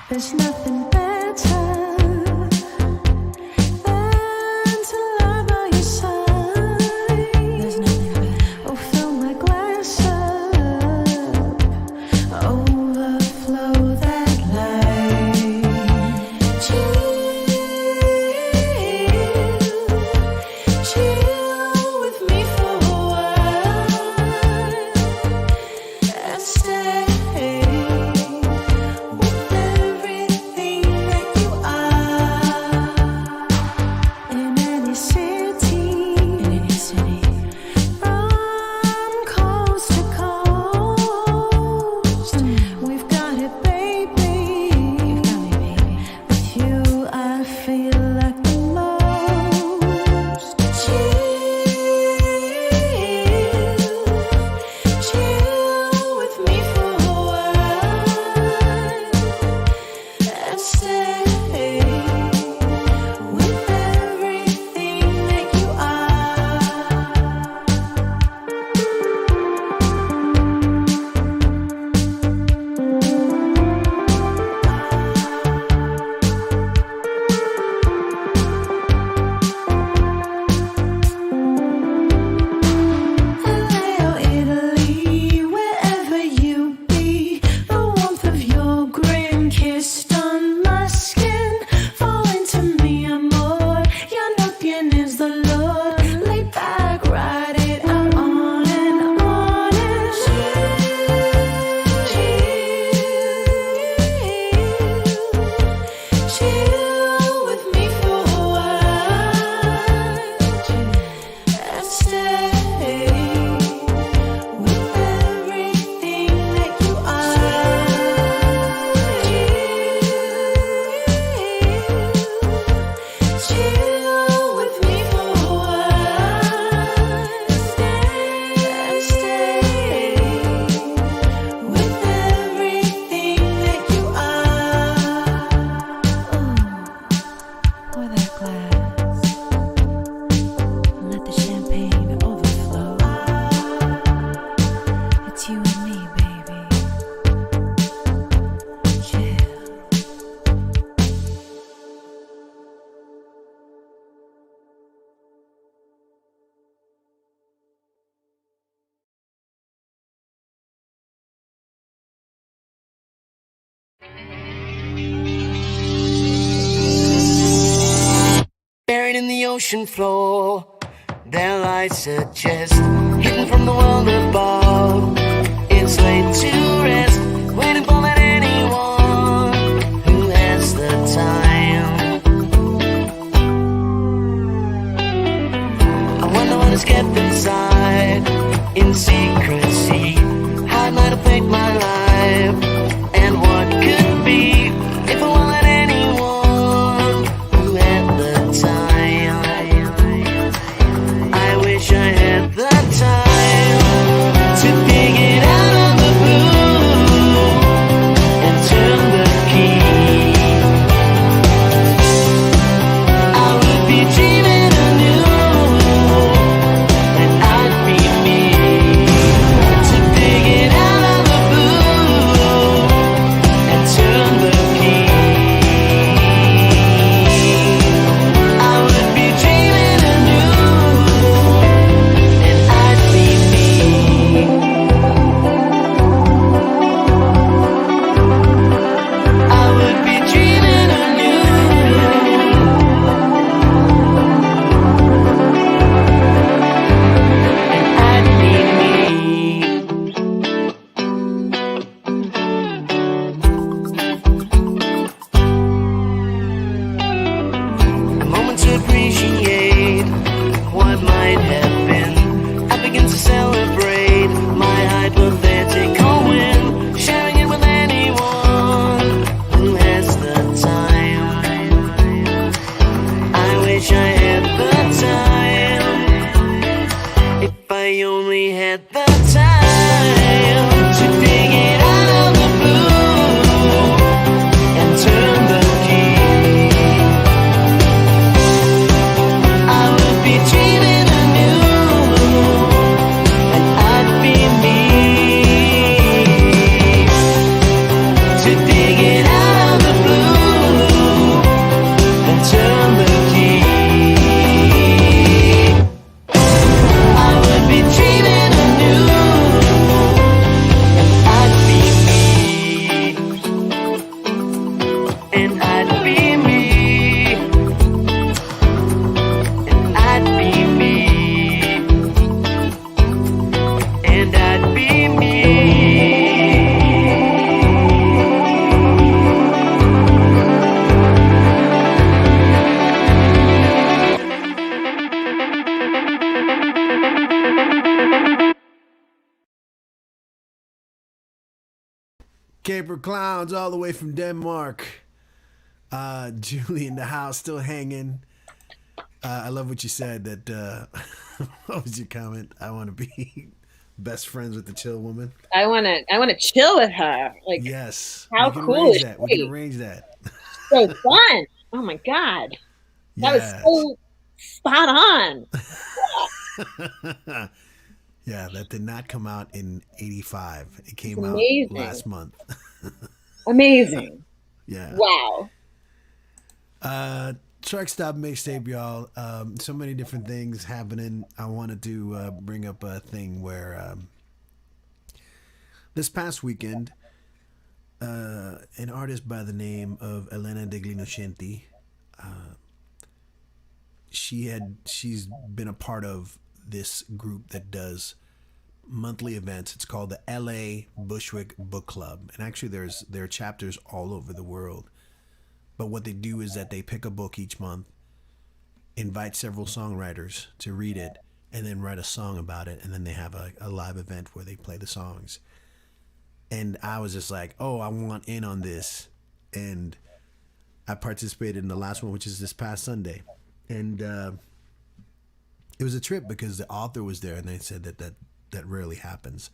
There's nothing better than to lie by your side. There's nothing better. Oh, fill my glass up, overflow that light. Chill with me for a while and stay with everything Buried in the ocean floor, there lies a chest, hidden from the world above. It's laid to rest, waiting for that anyone who has the time. I wonder what is kept inside, in secrecy. How it might affect my life, and what could be if I won't let anyone who had the time. I wish I had the time to dig it out of the blue and turn the key. I would be dreaming anew, and I'd be me. To dig it out of the blue and turn the key. I would be dreaming anew, and I'd be me. I would be dreaming anew, and I'd be me. A moment to appreciate what might have been. I begin to celebrate my hypothetical win, sharing it with anyone who has the time. I wish I had the time, if I only had the time to dig it out of the blue and turn the key. I would be dreaming anew, and I'd be me. To dig it out of the blue and turn the key. I would be dreaming anew, and I'd be me. And I'd be me. And I'd be me. Caper Clowns all the way from Denmark. Julie in the house, still hanging. I love what you said. That what was your comment? I want to be best friends with the chill woman. I wanna chill with her. Like, Yes, how we can cool arrange is that. We she? can arrange that. So fun. Oh my god. That Yes. was so spot on. Yeah, that did not come out in '85. It came out amazing. last month. Amazing. Yeah. Wow. Truck Stop Mixtape, y'all. So many different things happening. I wanted to bring up a thing where this past weekend, an artist by the name of Elena Deglinoscenti, she's been a part of this group that does monthly events. It's called the LA Bushwick Book Club, and actually there are chapters all over the world. But what they do is that they pick a book each month, invite several songwriters to read it, and then write a song about it, and then they have a live event where they play the songs. And I was just like, oh, I want in on this. And I participated in the last one, which is this past Sunday. And it was a trip because the author was there, and they said that rarely happens.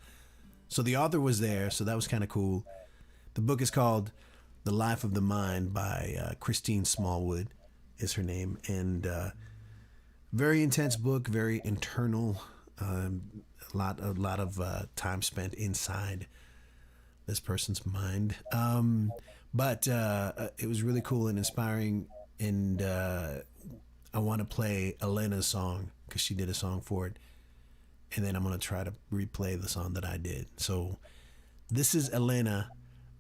So the author was there, so that was kind of cool. The book is called The Life of the Mind by Christine Smallwood is her name. And very intense book, very internal, a lot of time spent inside this person's mind. But it was really cool and inspiring. And I want to play Elena's song because she did a song for it. And then I'm going to try to replay the song that I did. So this is Elena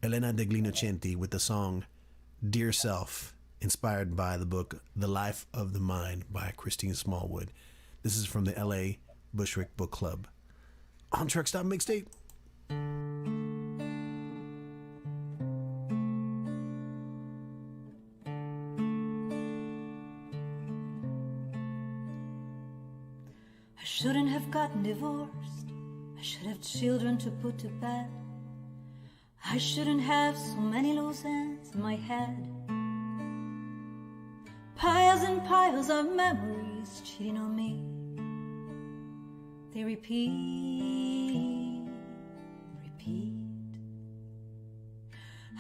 Elena Degli Innocenti with the song Dear Self, inspired by the book The Life of the Mind by Christine Smallwood. This is from the LA Bushwick Book Club. On Truck Stop Mixtape. I shouldn't have gotten divorced. I should have children to put to bed. I shouldn't have so many loose ends in my head. Piles and piles of memories cheating on me. They repeat.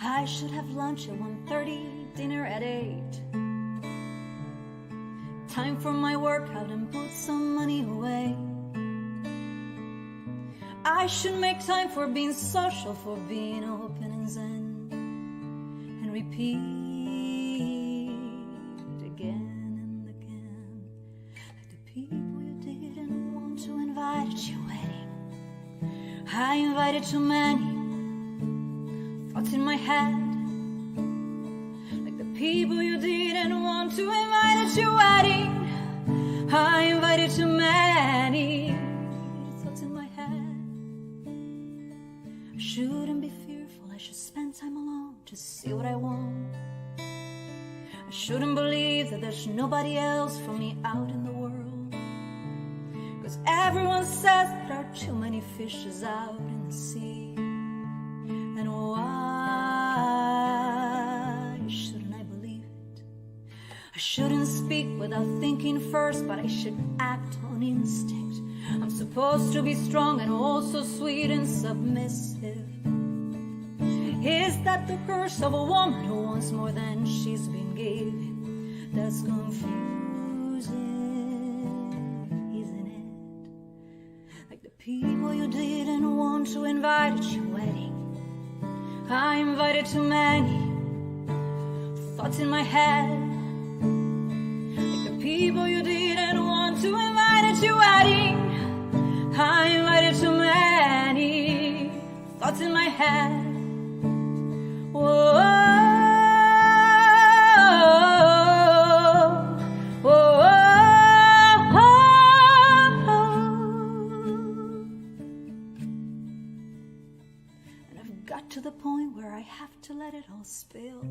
I should have lunch at 1:30, dinner at 8. Time for my workout and put some money away. I should make time for being social, for being open and zen, and repeat again and again. Like the people you didn't want to invite at your wedding. I invited too many thoughts in my head. Like the people you didn't want to invite at your wedding. I invited too many thoughts in my head. I shouldn't be fearful, I should spend time alone to see what I want. I shouldn't believe that there's nobody else for me out in the world. Cause everyone says there are too many fishes out in the sea. And why shouldn't I believe it? I shouldn't speak without thinking first, but I should act on instinct. I'm supposed to be strong and also sweet and submissive. Is that the curse of a woman who wants more than she's been given? That's confusing, isn't it? Like the people you didn't want to invite at your wedding. I invited too many thoughts in my head. Like the people you didn't want to invite at your wedding. I invited too many thoughts in my head. Whoa, whoa, and I've got to the point where I have to let it all spill.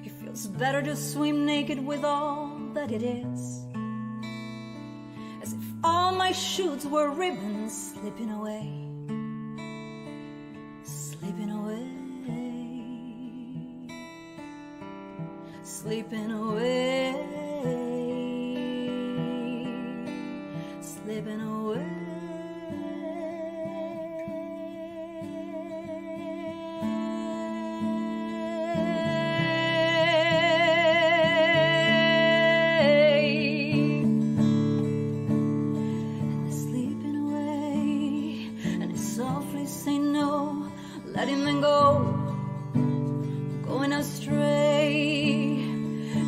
It feels better to swim naked with all that it is. As if all my shoots were ribbons slipping away. Slipping away. Slipping away. Slipping away. Letting them go, going astray.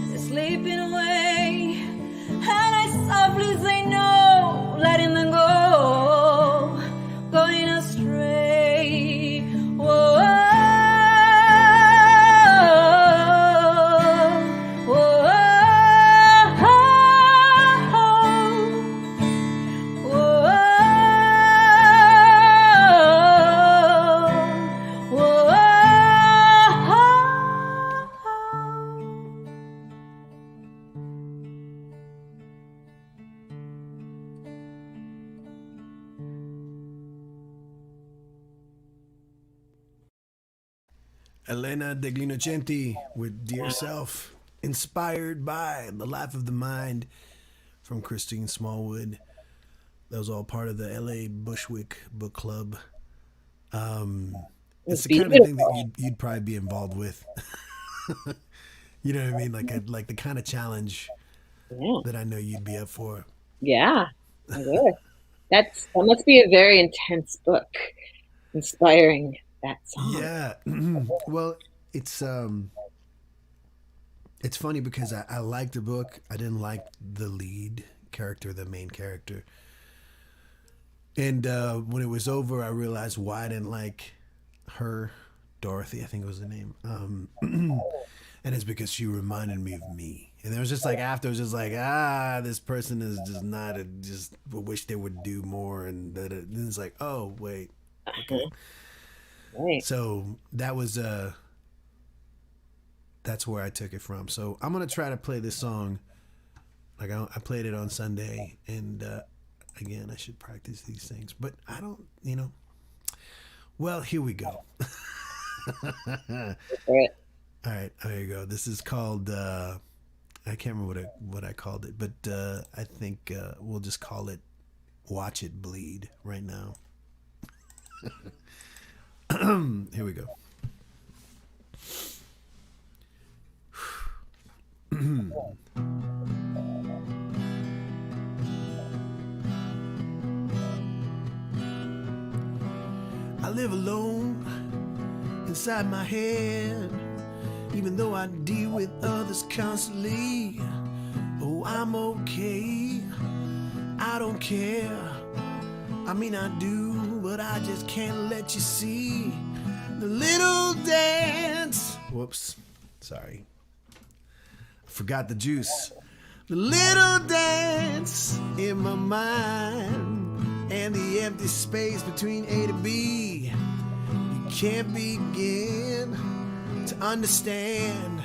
They're sleeping away, and I softly say no, letting them go, going astray. Whoa, whoa, Elena Degli Innocenti with Dear Self, inspired by The Life of the Mind from Christine Smallwood. That was all part of the LA Bushwick Book Club. It's the kind of thing that you'd probably be involved with. You know what I mean? Like the kind of challenge that I know you'd be up for. Yeah, I would. That must be a very intense book, inspiring that song. Yeah. Well, it's funny because I liked the book. I didn't like the lead character, the main character. And when it was over, I realized why I didn't like her, Dorothy, I think was the name. And it's because she reminded me of me. And there was just like after, it was just like, this person is just not just wish they would do more, and that then it's like, oh wait, okay. Right. So that was that's where I took it from. So I'm gonna try to play this song. Like I played it on Sunday, and again, I should practice these things, but I don't, Well, here we go. All right, there you go. This is called, I can't remember what I called it, but I think we'll just call it Watch It Bleed right now. Here we go. I live alone inside my head, even though I deal with others constantly. Oh, I'm okay, I don't care. I mean I do, but I just can't let you see the little dance. Whoops, sorry, I forgot the juice. The little dance in my mind and the empty space between A to B. You can't begin to understand,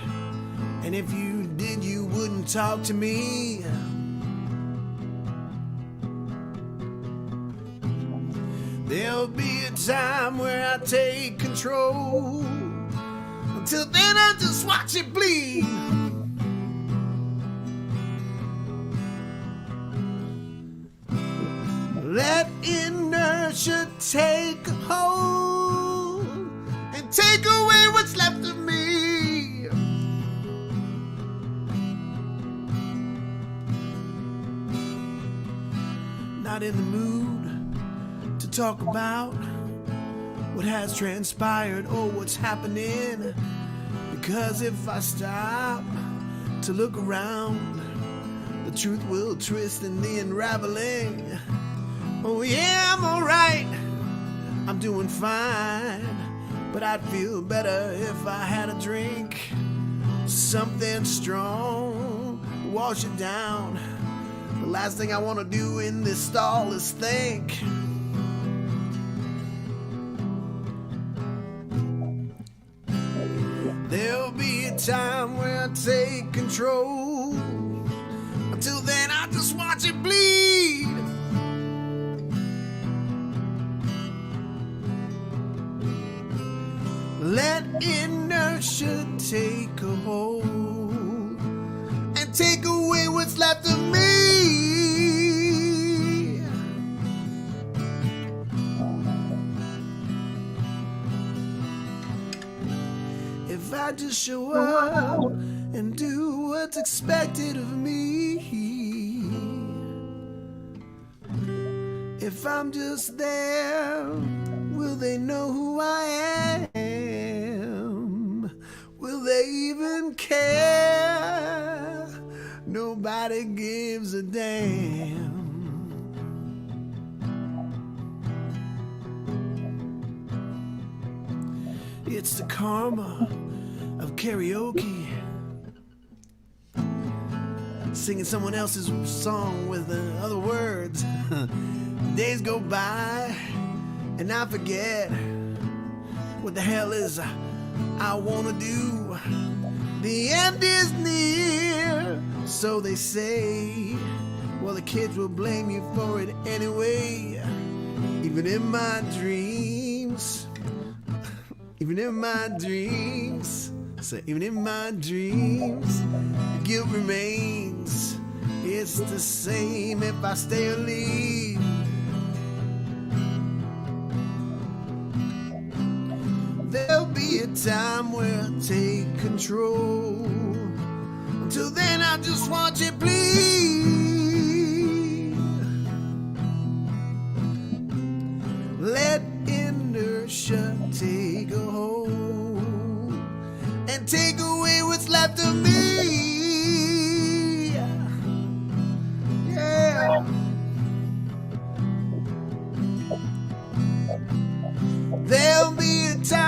and if you did, you wouldn't talk to me. There'll be a time where I take control. Until then, I just watch it bleed. Let inertia take hold and take away what's left of me. Not in the mood to talk about what has transpired or what's happening, because if I stop to look around, the truth will twist in the unraveling. Oh yeah, I'm alright, I'm doing fine, but I'd feel better if I had a drink, something strong, wash it down. The last thing I want to do in this stall is think. There'll be a time where I take control. Until then, I just watch it bleed. Let inertia take a hold and take away what's left of me. If I just show up and do what's expected of me, if I'm just there, will they know who I am? Will they even care? Nobody gives a damn. It's the karma of karaoke, singing someone else's song with other words. Days go by and I forget what the hell is I wanna do. The end is near, so they say. Well, the kids will blame you for it anyway. Even in my dreams, even in my dreams, so even in my dreams, guilt remains. It's the same if I stay or leave. There'll be a time where I take control. Until then, I just watch it bleed. Let inertia take a hold and take away what's left of me. Yeah. There'll be a time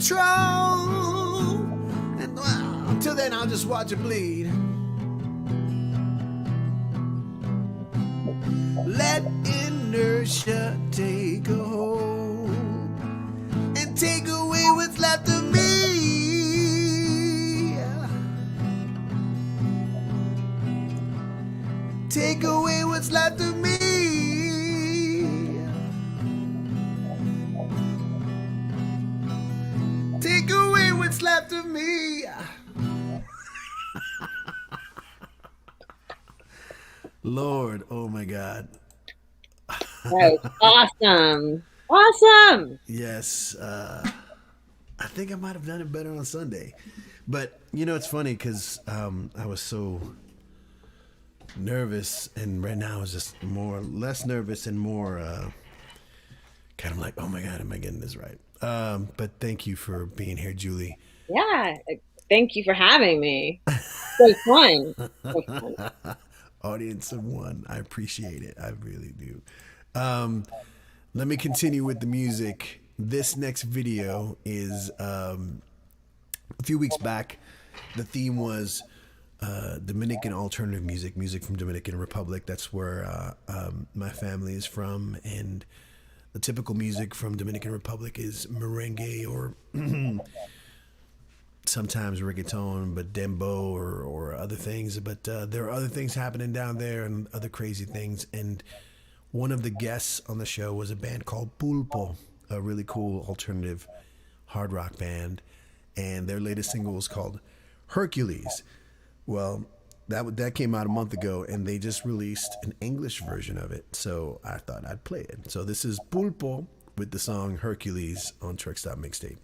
control. And until then, I'll just watch it bleed. Let inertia take a hold and take away what's left of me. Take away what's left of me. Take away what's left of me. Lord, oh my God. That was awesome. Awesome. Yes. I think I might have done it better on Sunday. But, you know, it's funny because I was so nervous, and right now it's just less nervous and more kind of like, oh my God, am I getting this right? But thank you for being here, Julie. Yeah. Thank you for having me. So fun. So fun. Audience of one. I appreciate it. I really do. Let me continue with the music. This next video is a few weeks back. The theme was Dominican alternative music from Dominican Republic. That's where my family is from, and the typical music from Dominican Republic is merengue or sometimes reggaeton, but dembow or other things. But there are other things happening down there and other crazy things. And one of the guests on the show was a band called Pulpo, a really cool alternative hard rock band. And their latest single was called Hercules. Well, that came out a month ago, and they just released an English version of it. So I thought I'd play it. So this is Pulpo with the song Hercules on Truck Stop Mixtape.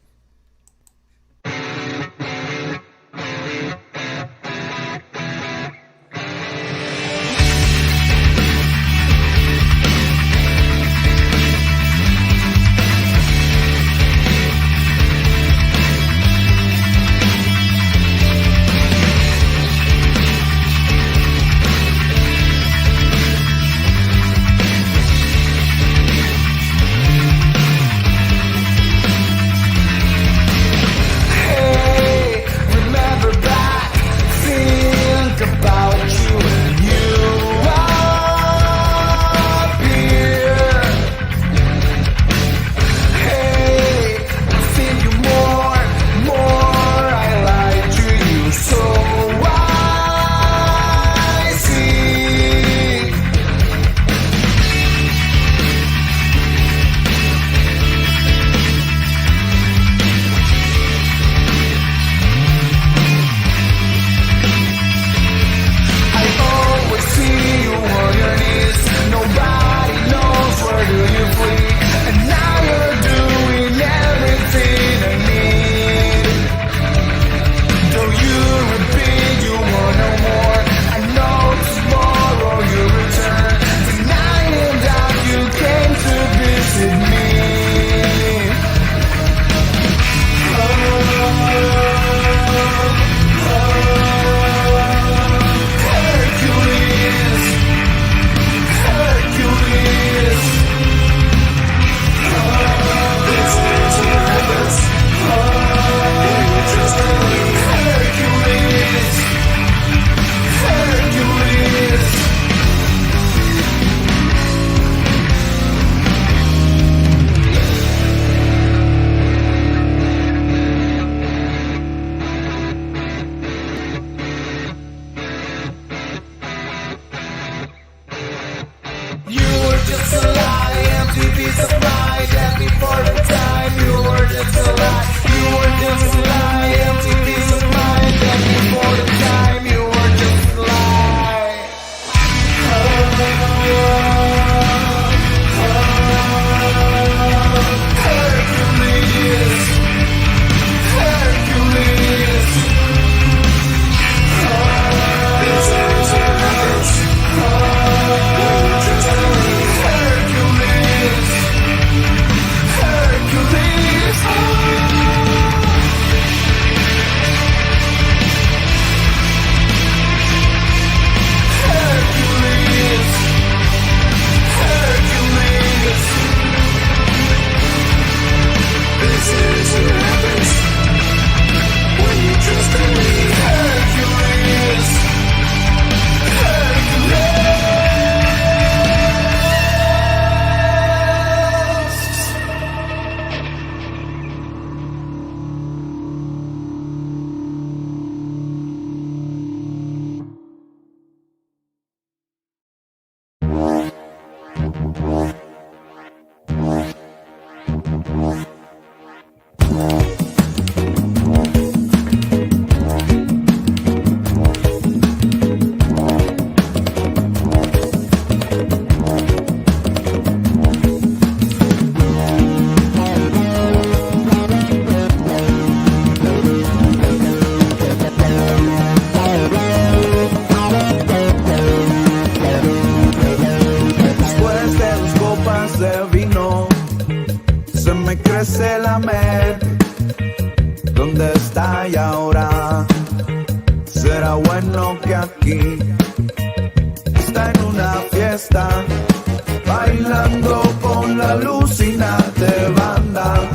bailando con la alucinante banda.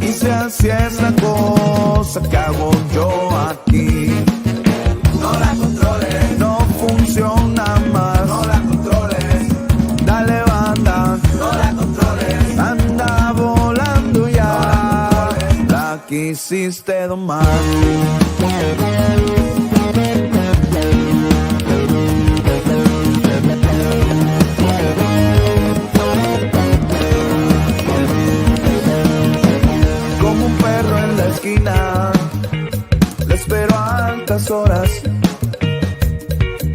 Y si así es la cosa que hago yo aquí, no la controles, no funciona más, no la controles, dale banda, no la controles, anda volando ya, no la quisiste domar. Como un perro en la esquina, le espero a altas horas,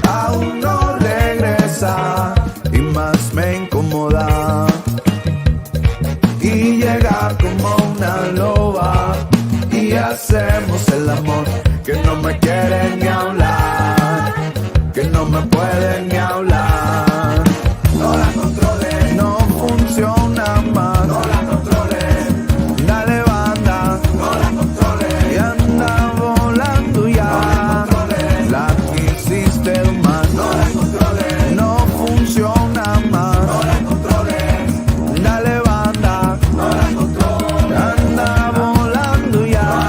aún no regresa y más me incomoda. Y llega como una loba y hacemos el amor, que no me quiere ni hablar, que no me puede ni hablar. No la controles, no funciona más, no la controles, dale banda, no la controles, y anda volando ya, no la controles, la quisiste domar, no la controles, no funciona más, no la controles, dale banda, no la controles, anda volando ya.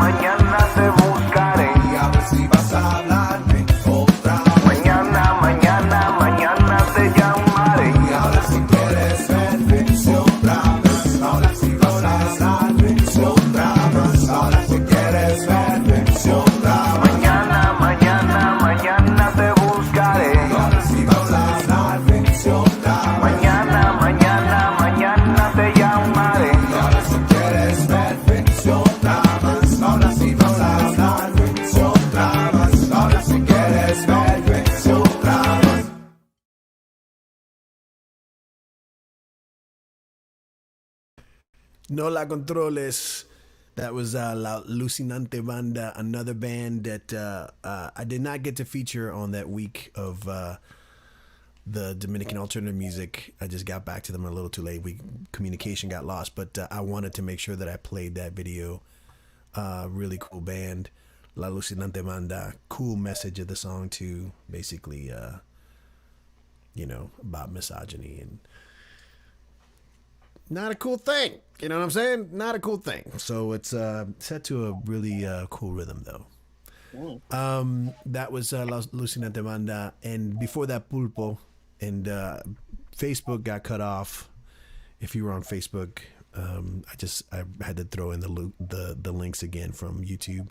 Mañana te buscaré y a ver si vas a hablarme otra vez. Mañana te llamaré y a ver si quieres verme otra vez. Ahora si vas a hablarme otra vez. Ahora si quieres verme otra vez. Mañana te buscaré y a ver si vas a hablarme otra vez. Mañana te llamaré y a ver si quieres verme otra vez. Ahora sí vas a hablarme otra vez. Ahora sí quieres verme otra vez. No la controles. That was La Alucinante Banda, another band that I did not get to feature on that week of the Dominican alternative music. I just got back to them a little too late. Communication got lost, but I wanted to make sure that I played that video. Really cool band, La Alucinante Banda. Cool message of the song too. Basically, about misogyny and not a cool thing. You know what I'm saying? Not a cool thing. So it's set to a really cool rhythm though. That was La Alucinante Banda, and before that Pulpo, and Facebook got cut off. If you were on Facebook, I had to throw in the links again from YouTube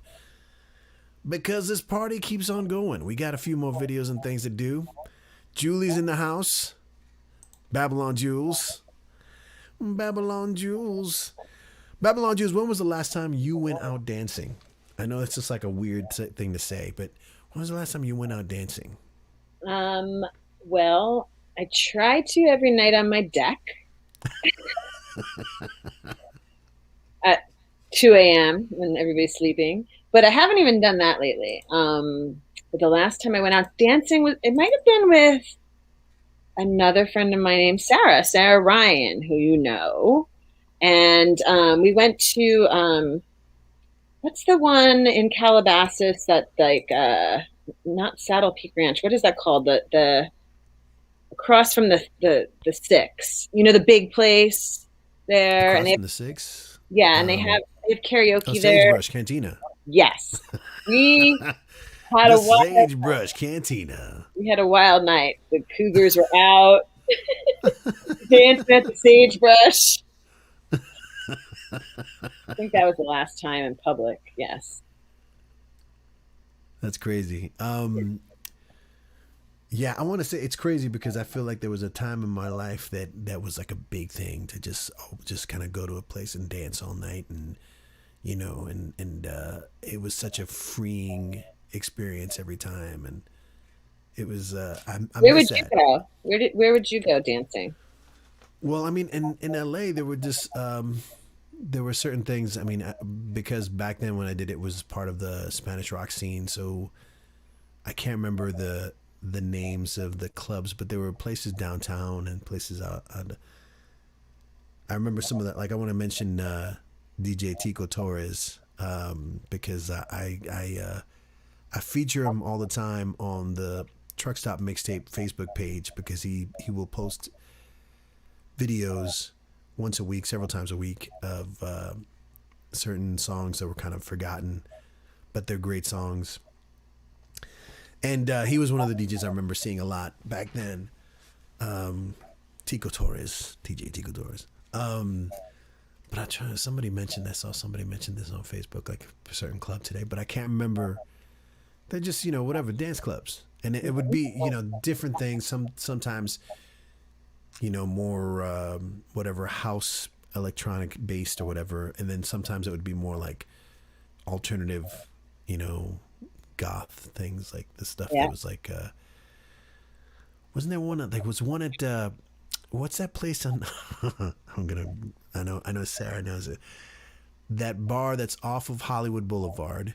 because this party keeps on going. We got a few more videos and things to do. Julie's in the house. Babylon Jules. Babylon Jules. Babylon Jules, when was the last time you went out dancing? I know it's just like a weird thing to say, but when was the last time you went out dancing? Well, I try to every night on my deck at 2 a.m. when everybody's sleeping, but I haven't even done that lately. But the last time I went out dancing, it might have been with another friend of mine named Sarah Ryan, who you know. And we went to, what's the one in Calabasas that not Saddle Peak Ranch. What is that called? The across from the Six, the big place there. Across from the Six? Yeah. And they have karaoke there. Sagebrush Cantina. Yes. We had the Sagebrush Cantina. We had a wild night. The cougars were out dancing at the Sagebrush. I think that was the last time in public. Yes. That's crazy. Yeah, I want to say it's crazy because I feel like there was a time in my life that was like a big thing to just kind of go to a place and dance all night, and it was such a freeing experience every time, and it was I Where miss would you that. go? Where would you go dancing? Well, I mean, in LA, there were just there were certain things. I mean, because back then when I did it was part of the Spanish rock scene, so I can't remember the names of the clubs, but there were places downtown and places out. I remember some of that. Like I want to mention DJ Tico Torres because I feature him all the time on the Truck Stop Mixtape Facebook page because he will post videos once a week, several times a week of certain songs that were kind of forgotten, but they're great songs. And he was one of the DJs I remember seeing a lot back then. Tico Torres, TJ Tico Torres. But I try. Somebody mentioned I saw somebody mention this on Facebook, like a certain club today, but I can't remember. They're just whatever dance clubs, and it would be different things. Sometimes more whatever house electronic based or whatever, and then sometimes it would be more like alternative, goth things, like the stuff that was like wasn't there one like was one at what's that place on I know Sarah knows it, that bar that's off of Hollywood Boulevard,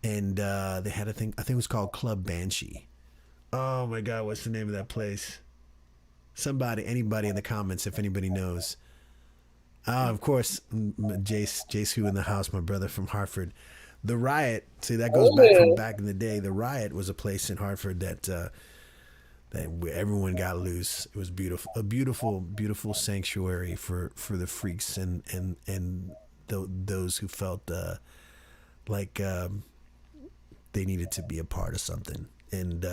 and they had I think it was called Club Banshee. Oh my god, what's the name of that place? Anybody in the comments if anybody knows. Of course, Jace who in the house, my brother from Hartford. The Riot, see that goes back from back in the day. The Riot was a place in Hartford that where everyone got loose. It was beautiful, a beautiful sanctuary for the freaks and those who felt like they needed to be a part of something. And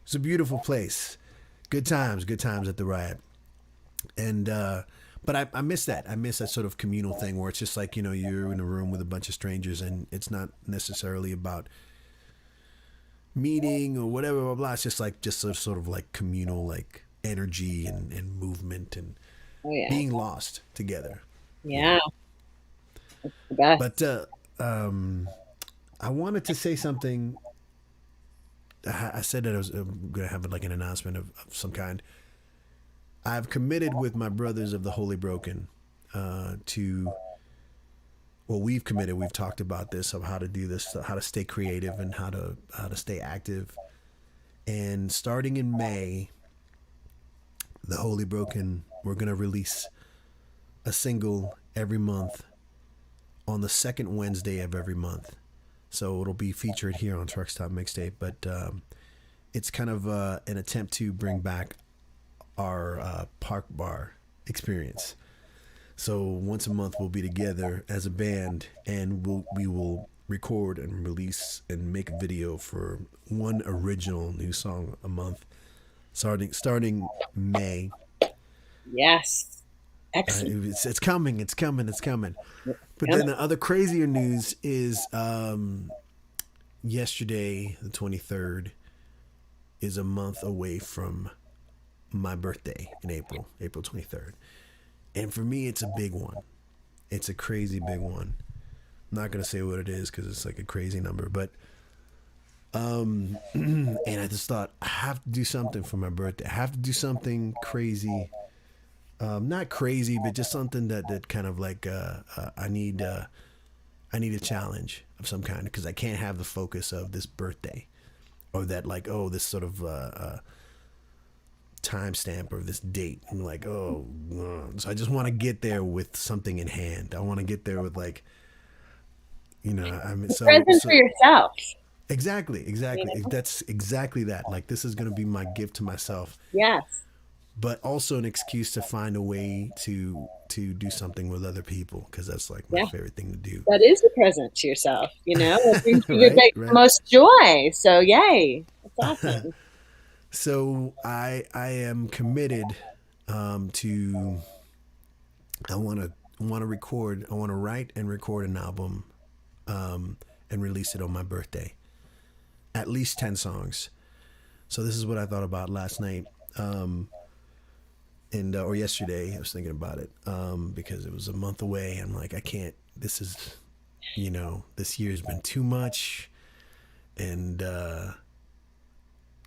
it's a beautiful place. Good times at the Riot. And but I miss that. I miss that sort of communal thing where it's just like, you're in a room with a bunch of strangers and it's not necessarily about meeting or whatever, blah, blah. It's just sort of like communal, like energy and movement and being lost together. Yeah. It's the best. But I wanted to say something. I said that I was going to have like an announcement of some kind. I've committed with my brothers of the Holy Broken we've committed. We've talked about this, of how to do this, how to stay creative and how to stay active. And starting in May, the Holy Broken, we're going to release a single every month on the second Wednesday of every month. So it'll be featured here on Truck Stop Mixtape, but it's kind of an attempt to bring back our park bar experience. So once a month we'll be together as a band, and we will record and release and make a video for one original new song a month, starting May. Yes, excellent. It's coming. But then the other crazier news is yesterday, the 23rd, is a month away from my birthday in April 23rd. And for me, it's a big one. It's a crazy big one. I'm not going to say what it is because it's like a crazy number. But, and I just thought, I have to do something for my birthday. I have to do something crazy. Not crazy, but just something that kind of like, I need a challenge of some kind, because I can't have the focus of this birthday or that like, this sort of, timestamp or this date. I'm like, so I just want to get there with something in hand. I want to get there with like, present for yourself. Exactly. That's exactly that. Like, this is going to be my gift to myself. Yes. But also an excuse to find a way to do something with other people, because that's like my favorite thing to do. That is a present to yourself. It brings you the most joy. So yay! That's awesome. So I am committed to. I want to record. I want to write and record an album, and release it on my birthday. At least 10 songs. So this is what I thought about last night, and or yesterday. I was thinking about it because it was a month away. I'm like, I can't. This is, this year's been too much, and I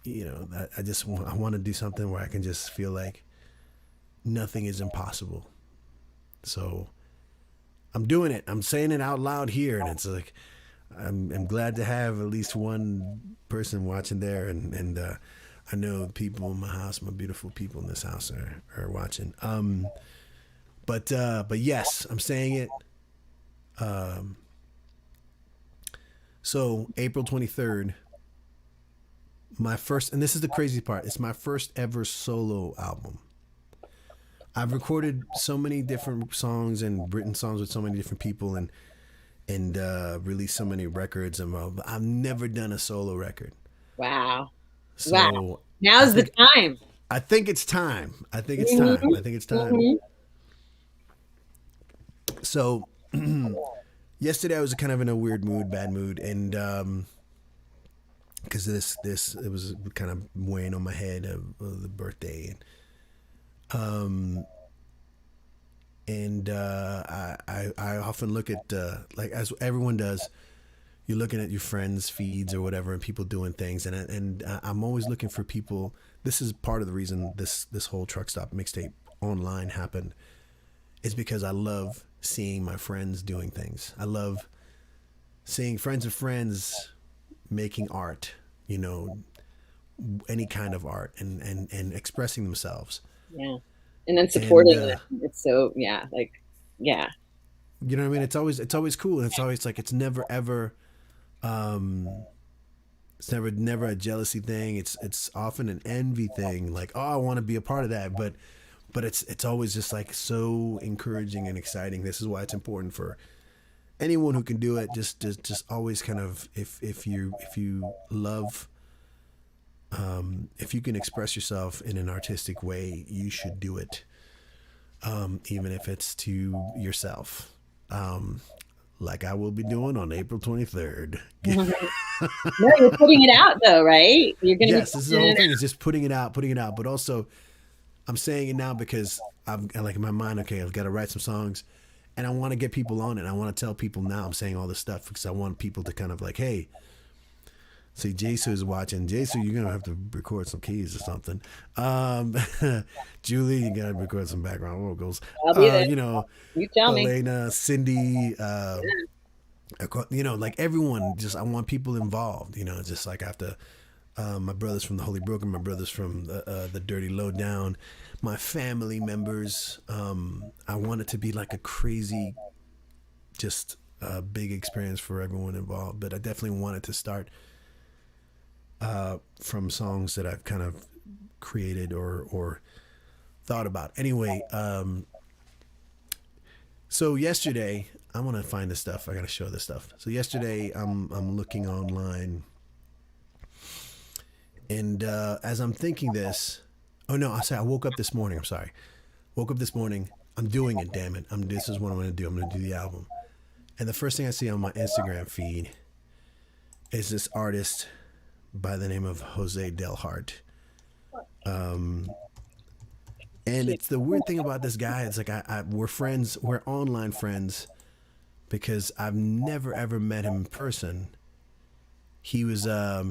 want to do something where I can just feel like nothing is impossible. So I'm doing it. I'm saying it out loud here, and it's like I'm glad to have at least one person watching there, and I know people in my house, my beautiful people in this house are watching. But yes, I'm saying it. So April 23rd, my first, and this is the crazy part, it's my first ever solo album. I've recorded so many different songs and written songs with so many different people and released so many records, but I've never done a solo record. Wow. So wow. Now's the time. I think it's time. I think it's time. Mm-hmm. So yesterday I was kind of in a weird mood, bad mood, and because it was kind of weighing on my head of the birthday, and I often look at like as everyone does, you're looking at your friends' feeds or whatever, and people doing things, and I'm always looking for people. This is part of the reason this whole Truck Stop Mixtape online happened, is because I love seeing my friends doing things. I love seeing friends of friends making art, any kind of art, and expressing themselves. Yeah. And then supporting it. It's so, yeah. You know what I mean? It's always cool. And it's always like, it's never ever, it's never a jealousy thing. It's often an envy thing. Like, oh, I want to be a part of that. But it's always just like so encouraging and exciting. This is why it's important for anyone who can do it. Just always kind of, if you love, if you can express yourself in an artistic way, you should do it, even if it's to yourself, like I will be doing on April 23rd. No, you're putting it out though, right? You're gonna. Yes, this is the whole thing. It's just putting it out. But also, I'm saying it now because I've like in my mind, okay, I've got to write some songs, and I want to get people on it. I want to tell people now I'm saying all this stuff because I want people to kind of like, hey. See, Jasu is watching. Jasu, you're gonna have to record some keys or something. Julie, you gotta record some background vocals. I'll be there. You tell Elena, me. Cindy, like everyone. Just I want people involved. Just like after my brothers from the Holy Broken, my brothers from the Dirty Lowdown, my family members. I want it to be like a crazy, just big experience for everyone involved. But I definitely want it to start. From songs that I've kind of created or thought about. Anyway, so yesterday, I want to find this stuff. I got to show this stuff. So yesterday, I'm looking online, and as I'm thinking this, I woke up this morning. I'm sorry, woke up this morning. I'm doing it. Damn it! This is what I'm going to do. I'm going to do the album, and the first thing I see on my Instagram feed is this artist by the name of Jose Delhart. And it's the weird thing about this guy. It's like we're friends. We're online friends because I've never ever met him in person. He was a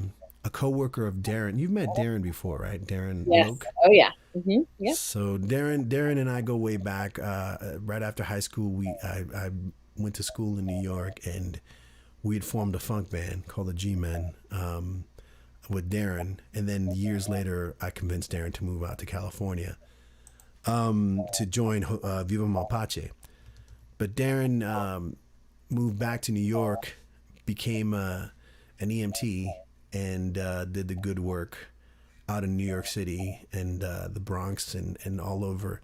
co-worker of Darren. You've met Darren before, right? Darren Yes. Loke? Oh yeah. Mm-hmm. Yeah. So Darren and I go way back. Right after high school, I went to school in New York, and we had formed a funk band called the G-Men. With Darren, and then years later I convinced Darren to move out to California to join Viva Malpache. But Darren moved back to New York, became an EMT, and did the good work out in New York City and the Bronx and all over.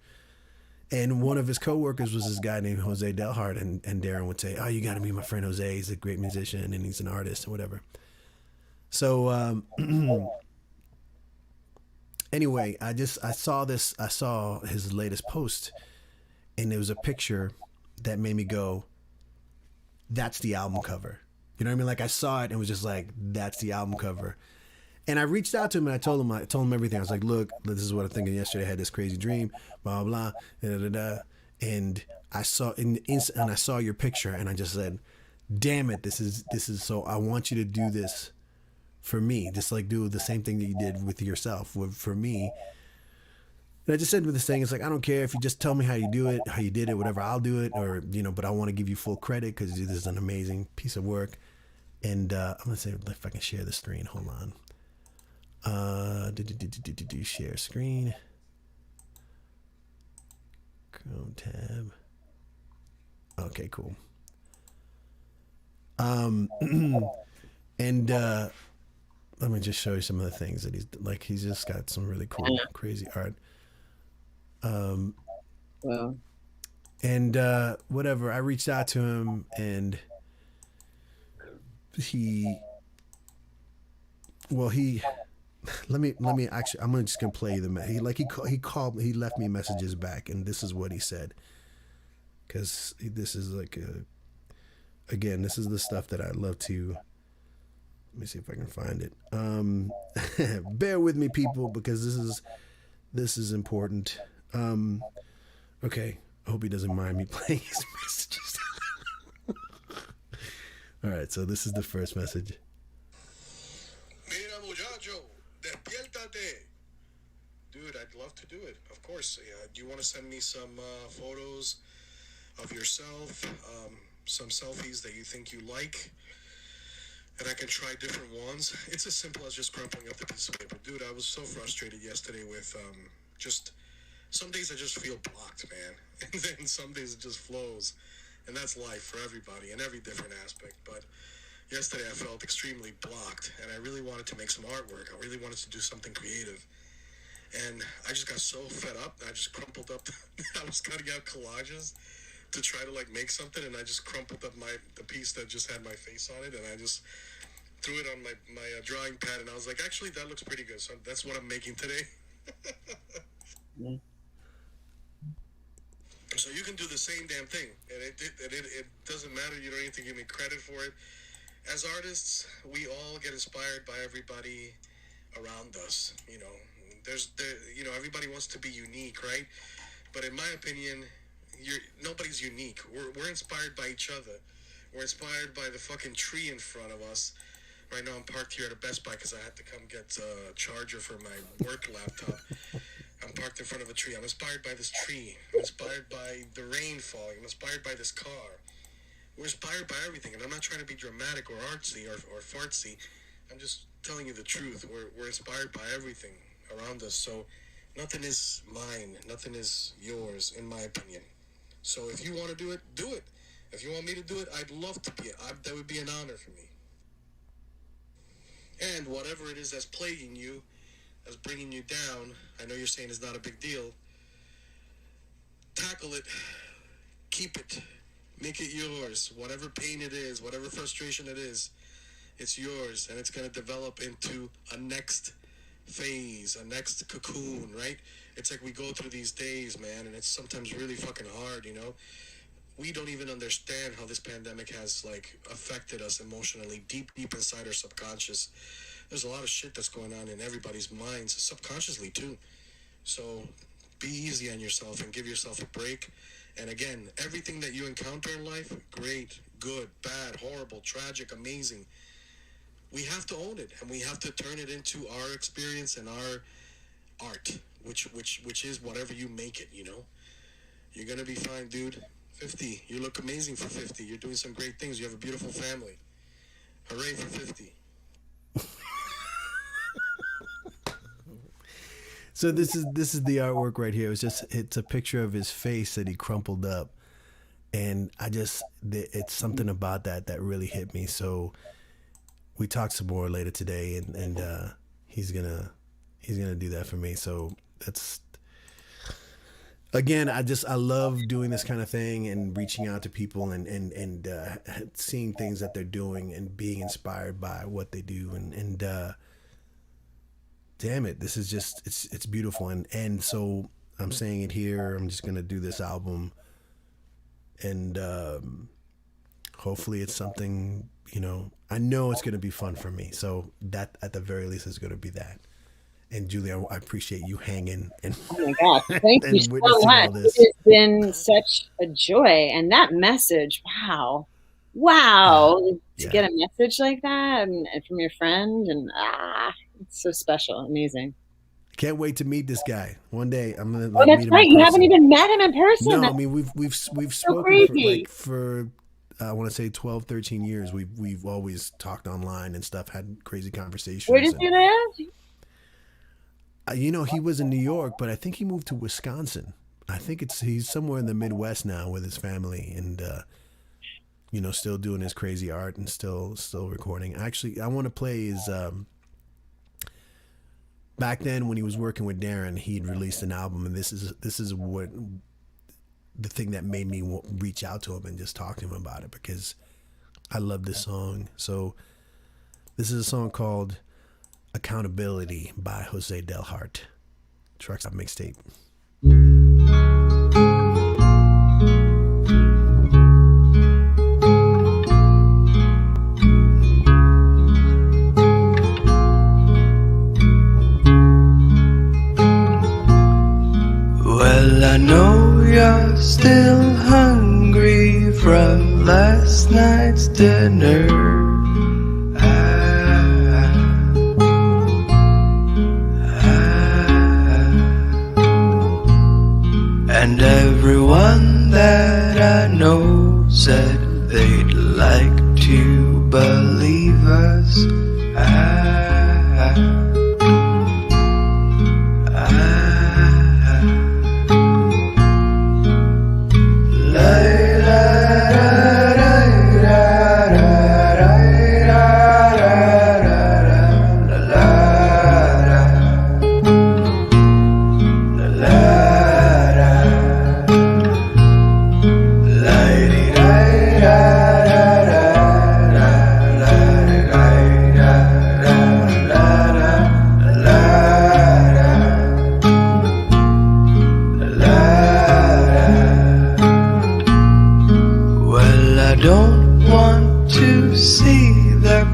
And one of his coworkers was this guy named Jose Delhart, and Darren would say, oh, you got to meet my friend Jose. He's a great musician and he's an artist and whatever. So anyway, I saw his latest post, and there was a picture that made me go, that's the album cover. You know what I mean? Like I saw it and was just like, that's the album cover. And I reached out to him and I told him everything. I was like, look, this is what I'm thinking. Yesterday I had this crazy dream, blah blah blah, da, da, da. And I saw and I saw your picture and I just said, damn it, this is so. I want you to do this for me, just like do the same thing that you did with yourself for me. And I just said with this thing, it's like, I don't care if you just tell me how you do it, how you did it, whatever, I'll do it, or but I want to give you full credit because this is an amazing piece of work. And I'm gonna say if I can share the screen. Hold on. Share screen. Chrome tab. Okay, cool. And let me just show you some of the things that he's just got some really cool, crazy art. Wow. And whatever, I reached out to him and he let me actually, I'm just gonna play he called me, he left me messages back, and this is what he said, because this is again, this is the stuff that I love to. Let me see if I can find it. Bear with me, people, because this is important. Okay, I hope he doesn't mind me playing his messages. All right, so this is the first message. Mira, muchacho, despiértate. Dude, I'd love to do it. Of course. Do you want to send me some photos of yourself, some selfies that you think you like, and I can try different ones? It's as simple as just crumpling up the piece of paper. Dude, I was so frustrated yesterday with just some days I just feel blocked, man. And then some days it just flows. And that's life for everybody in every different aspect. But yesterday I felt extremely blocked, and I really wanted to make some artwork. I really wanted to do something creative. And I just got so fed up, I just crumpled up. I was cutting out collages to try to make something, and I just crumpled up the piece that just had my face on it, and I just threw it on my drawing pad, and I was like, actually, that looks pretty good. So that's what I'm making today. Yeah. So you can do the same damn thing, and it doesn't matter. You don't even have to give me credit for it. As artists, we all get inspired by everybody around us. Everybody wants to be unique, right? But in my opinion, nobody's unique. We're inspired by each other. We're inspired by the fucking tree in front of us. Right now I'm parked here at a Best Buy because I had to come get a charger for my work laptop. I'm parked in front of a tree. I'm inspired by this tree. I'm inspired by the rain falling. I'm inspired by this car. We're inspired by everything, and I'm not trying to be dramatic or artsy or fartsy. I'm just telling you the truth. We're inspired by everything around us. So nothing is mine. Nothing is yours, in my opinion. So if you want to do it, do it. If you want me to do it, I'd love to be it. That would be an honor for me. And whatever it is that's plaguing you, that's bringing you down, I know you're saying it's not a big deal. Tackle it. Keep it. Make it yours. Whatever pain it is, whatever frustration it is, it's yours. And it's going to develop into a next phase, a next cocoon, right? It's like we go through these days, man, and it's sometimes really fucking hard, We don't even understand how this pandemic has, affected us emotionally, deep inside our subconscious. There's a lot of shit that's going on in everybody's minds, subconsciously too. So be easy on yourself and give yourself a break. And again, everything that you encounter in life, great, good, bad, horrible, tragic, amazing, we have to own it, and we have to turn it into our experience and our art, which is whatever you make it, You're gonna be fine, dude. 50. You look amazing for 50. You're doing some great things. You have a beautiful family. Hooray for 50. So this is the artwork right here. It's a picture of his face that he crumpled up, and it's something about that really hit me. So we talked some more later today, and he's gonna do that for me. So that's, again, I love doing this kind of thing and reaching out to people and seeing things that they're doing and being inspired by what they do, and damn it, this is just it's beautiful, and so I'm saying it here. I'm just gonna do this album, and hopefully it's something, you know, I know it's going to be fun for me. So that at the very least is going to be that. And Julie, I appreciate you hanging and oh my gosh, thank you so witnessing all much. this. It has been such a joy. And that message, wow, to get a message like that and from your friend, and it's so special, amazing. Can't wait to meet this guy one day. I'm gonna Oh, that's right. You haven't even met him in person. No, That's I mean we've so spoken for I want to say 12, 13 years. We've always talked online and stuff, had crazy conversations. Where does he live? You know, he was in New York, but I think he moved to Wisconsin. I think he's somewhere in the Midwest now with his family, and you know, still doing his crazy art and still recording. Actually, I want to play his. Back then, when he was working with Darren, he'd released an album, and this is what the thing that made me reach out to him and just talk to him about it, because I love this song. So this is a song called Accountability by Jose Del Hart. Trucks on Mixtape. Well, I know you're still hungry from last night's dinner. And everyone that I know said they'd like to believe us.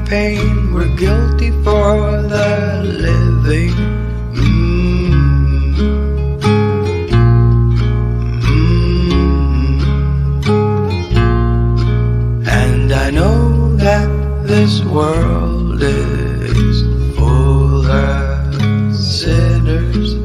Pain, we're guilty for the living. And I know that this world is full of sinners.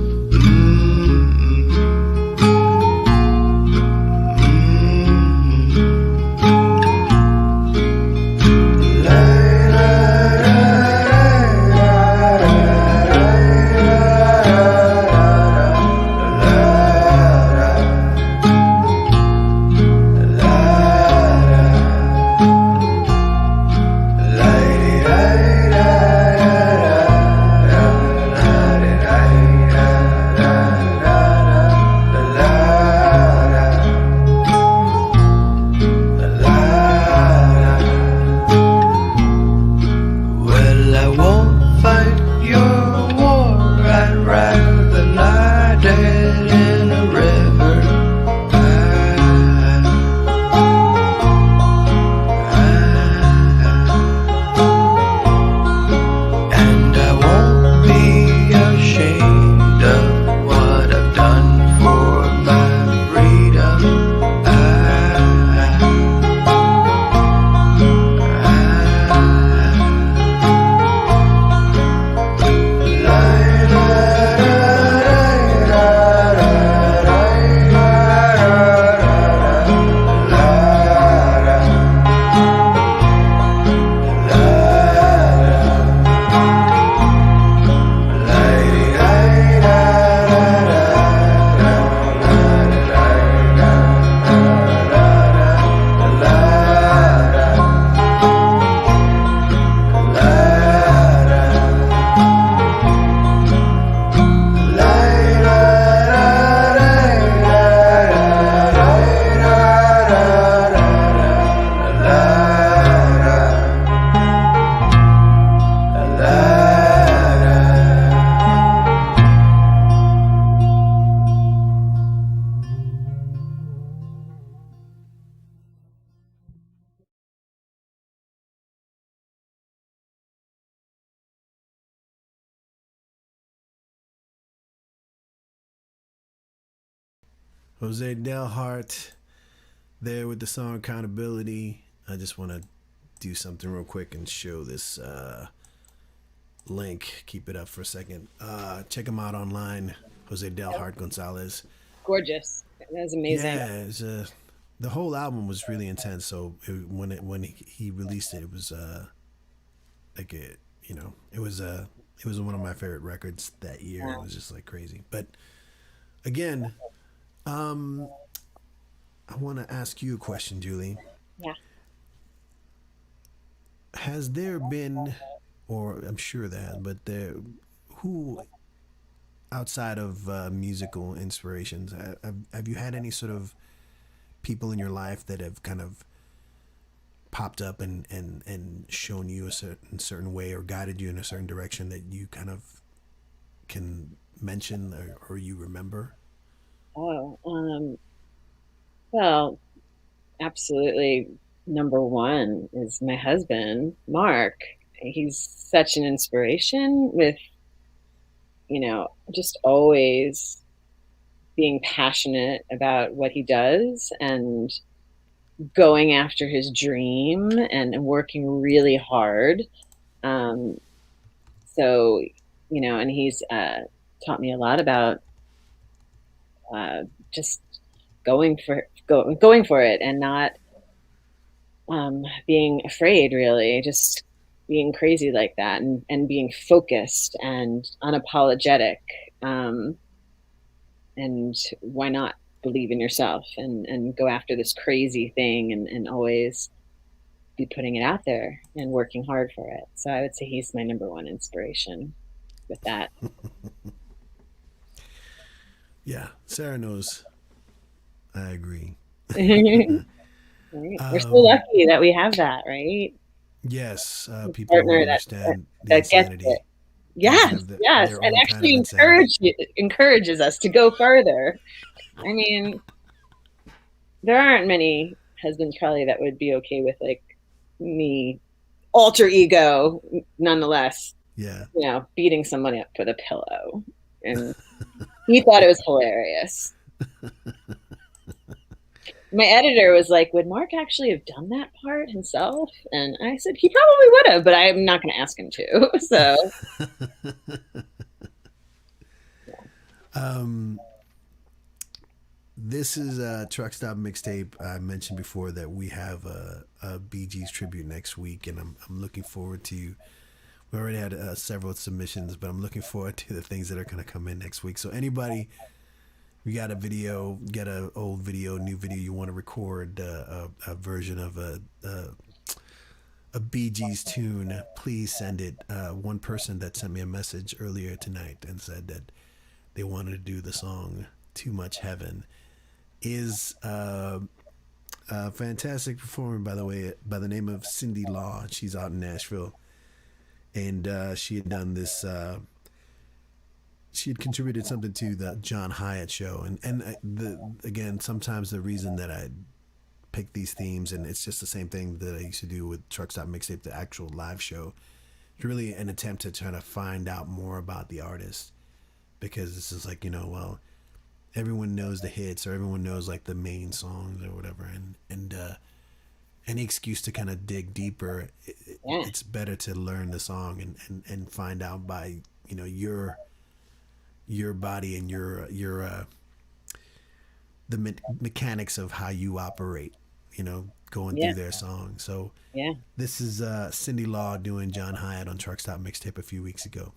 Jose Del Hart there with the song Accountability. I just want to do something real quick and show this link. Keep it up for a second. Check him out online. Jose Del Hart Gonzalez. Gorgeous. That was amazing. Yeah, it's, the whole album was really intense. So when he released it, it was like it, you know, it was one of my favorite records that year. It was just like crazy. But again, I want to ask you a question, Julie. Yeah. Has there been, or I'm sure that, but who outside of musical inspirations, have you had any sort of people in your life that have kind of popped up and shown you a certain way or guided you in a certain direction that you kind of can mention or you remember? Oh, well, absolutely. Number one is my husband, Mark. He's such an inspiration with, you know, just always being passionate about what he does and going after his dream and working really hard. So, you know, and he's taught me a lot about just going for it and not being afraid, really, just being crazy like that and being focused and unapologetic. And why not believe in yourself and go after this crazy thing and always be putting it out there and working hard for it. So I would say he's my number one inspiration with that. Yeah, Sarah knows. I agree. Right. We're so lucky that we have that, right? Yes, people who understand the insanity. Gets it. Yes, yes, and actually encourages us to go further. I mean, there aren't many husbands probably that would be okay with like me, alter ego, nonetheless. Yeah, you know, beating someone up with a pillow, and he thought it was hilarious. My editor was like, would Mark actually have done that part himself? And I said, he probably would have, but I'm not going to ask him to. So. This is a Truck Stop Mixtape. I mentioned before that we have a Bee Gees tribute next week, and I'm looking forward to. We already had several submissions, but I'm looking forward to the things that are going to come in next week. So anybody, you got a video, get an old video, new video, you want to record a version of a Bee Gees tune, please send it. One person that sent me a message earlier tonight and said that they wanted to do the song Too Much Heaven is a fantastic performer, by the way, by the name of Cindy Law. She's out in Nashville. And she had done this, she had contributed something to the John Hyatt show. And again, sometimes the reason that I pick these themes, and it's just the same thing that I used to do with Truck Stop Mixtape, the actual live show, it's really an attempt to try to find out more about the artist. Because this is like, you know, well, everyone knows the hits or everyone knows like the main songs or whatever. And any excuse to kind of dig deeper, it's better to learn the song and find out by, you know, your body and your the mechanics of how you operate, you know, going through their song. So this is Cindy Law doing John Hyatt on Truck Stop Mixtape a few weeks ago.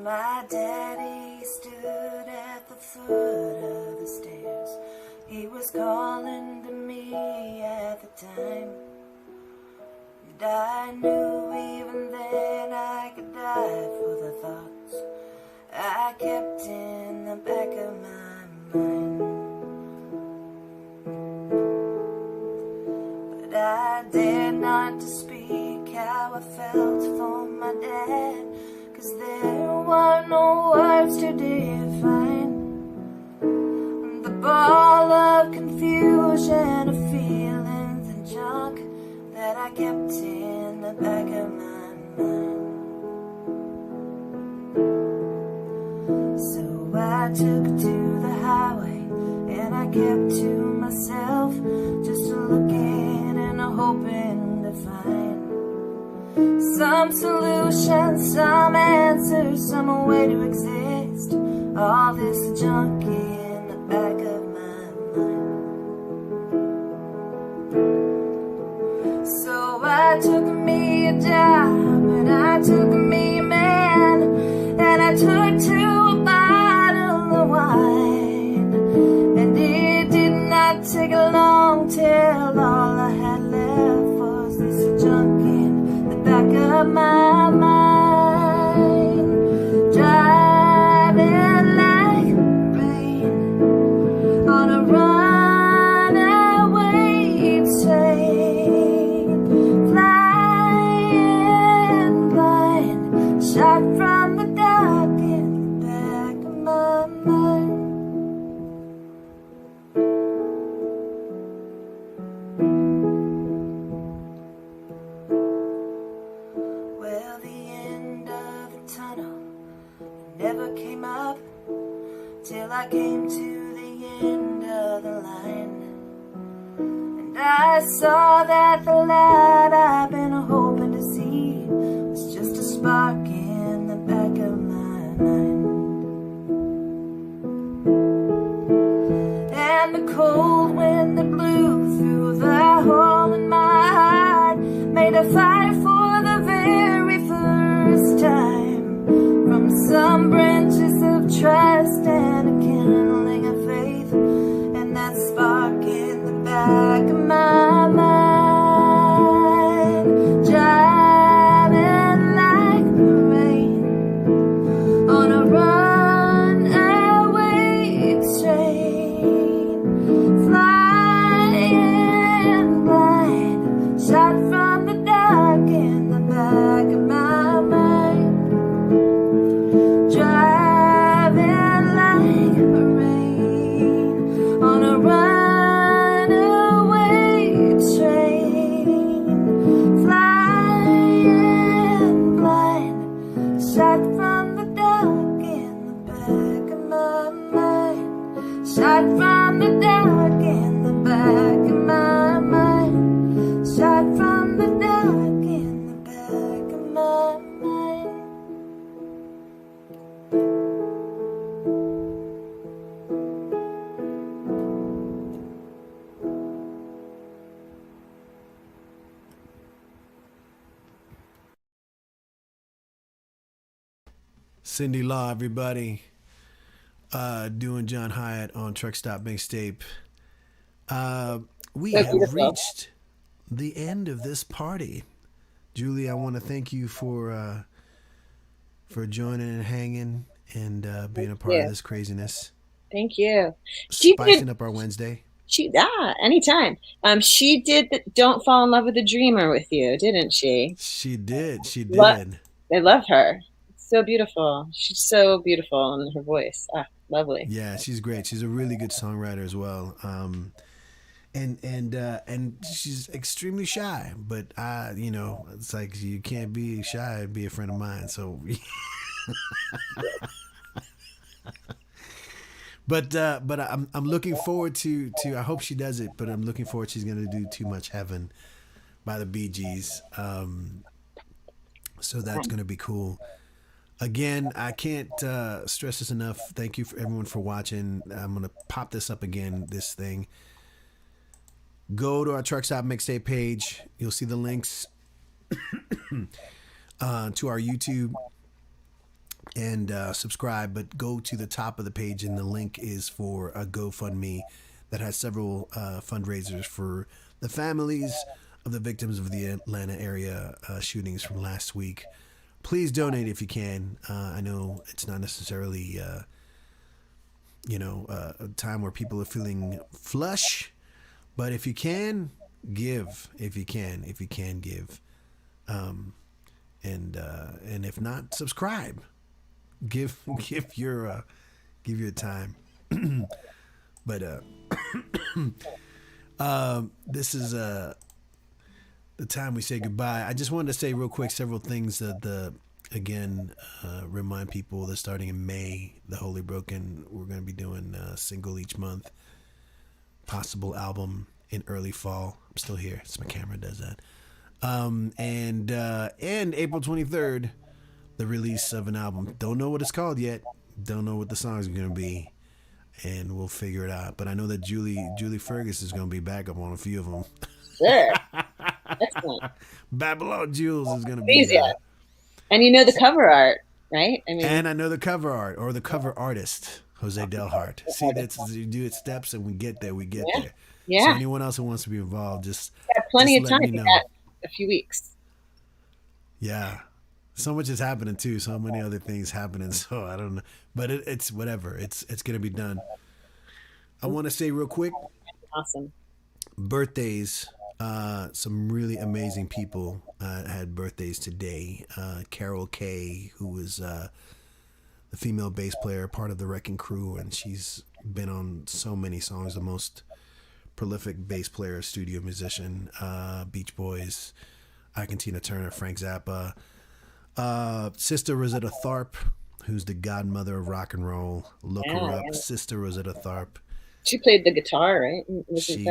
My daddy stood at the foot of the stairs. He was calling to me at the time. And I knew even then I could die for the thoughts I kept in the back of my mind. But I dared not to speak how I felt for my dad. 'Cause there were no words to define the ball of confusion of feelings and junk kept in the back of my mind. So I took to the highway and I kept to myself, just looking and hoping to find some solution, some answer, some way to exist. All this junk in the back of my mind. So I took me a job and I took me a man, and I took to a bottle of wine. And it did not take long till all I had left was this junk in the back of my mind. Driving like rain on a runaway train, flying blind, shot from the dark in the back of my mind. Well, the end of the tunnel never came up till I came to the end of the line. And I saw that the light I've been hoping to see was just a spark in the back of my mind. And the cold wind that blew through the hole in my heart made a fire for the very first time, from some branches of trust and a kindling of faith, and that spark in the back of my mind. Driving like the rain on a runaway train, flying blind, shot from the dark in the back of my mind. Driving like rain on a runaway train, flying blind, shot from the dark in the back of my mind. Shot from the dark in the back of my mind. Shot from the dark in the back of my mind. Cindy Law, everybody. Doing John Hyatt on Truck Stop Mixtape. We So have beautiful. reached the end of this party. Julie, I want to thank you for joining and hanging and being a part you. of this craziness. Thank you. She Spicing did. up our Wednesday. Anytime. She did the "Don't Fall in Love with a Dreamer" with you, didn't she? She did. She did. I love her. So beautiful. She's so beautiful in her voice. Lovely. Yeah, she's great. She's a really good songwriter as well. And she's extremely shy, but it's like you can't be shy and be a friend of mine. So, but I'm looking forward to I hope she does it, but I'm looking forward. She's gonna do "Too Much Heaven" by the Bee Gees. So that's gonna be cool. Again, I can't stress this enough. Thank you for everyone for watching. I'm gonna pop this up again. This thing. Go to our Truck Stop Mixtape page. You'll see the links to our YouTube and subscribe. But go to the top of the page, and the link is for a GoFundMe that has several fundraisers for the families of the victims of the Atlanta area shootings from last week. Please donate if you can. I know it's not necessarily, a time where people are feeling flush, but if you can, give. If you can give, and if not, subscribe. Give your time. But this is the time we say goodbye. I just wanted to say real quick several things remind people that starting in May, the Holy Broken, we're going to be doing a single each month, possible album in early fall. I'm still here. It's my camera does that. And April 23rd, the release of an album. Don't know what it's called yet. Don't know what the songs are going to be. And we'll figure it out. But I know that Julie Fergus is going to be back up on a few of them. Sure. Excellent. Babylon Jules is going to be there. And you know the cover art, right? And I know the cover art or the cover artist, Jose Delhart. See, that's you do it steps and we get there. There. Yeah. So anyone else who wants to be involved, just plenty just of time. let me know. A few weeks. Yeah. So much is happening too. So many other things happening. So I don't know, but it's whatever. It's gonna be done. I want to say real quick. Awesome. Birthdays. Some really amazing people had birthdays today. Carol Kay, who was the female bass player, part of the Wrecking Crew, and she's been on so many songs. The most prolific bass player, studio musician. Beach Boys, Ike Tina Turner, Frank Zappa. Sister Rosetta Tharpe, who's the godmother of rock and roll. Look her up, Sister Rosetta Tharpe. She played the guitar, right? She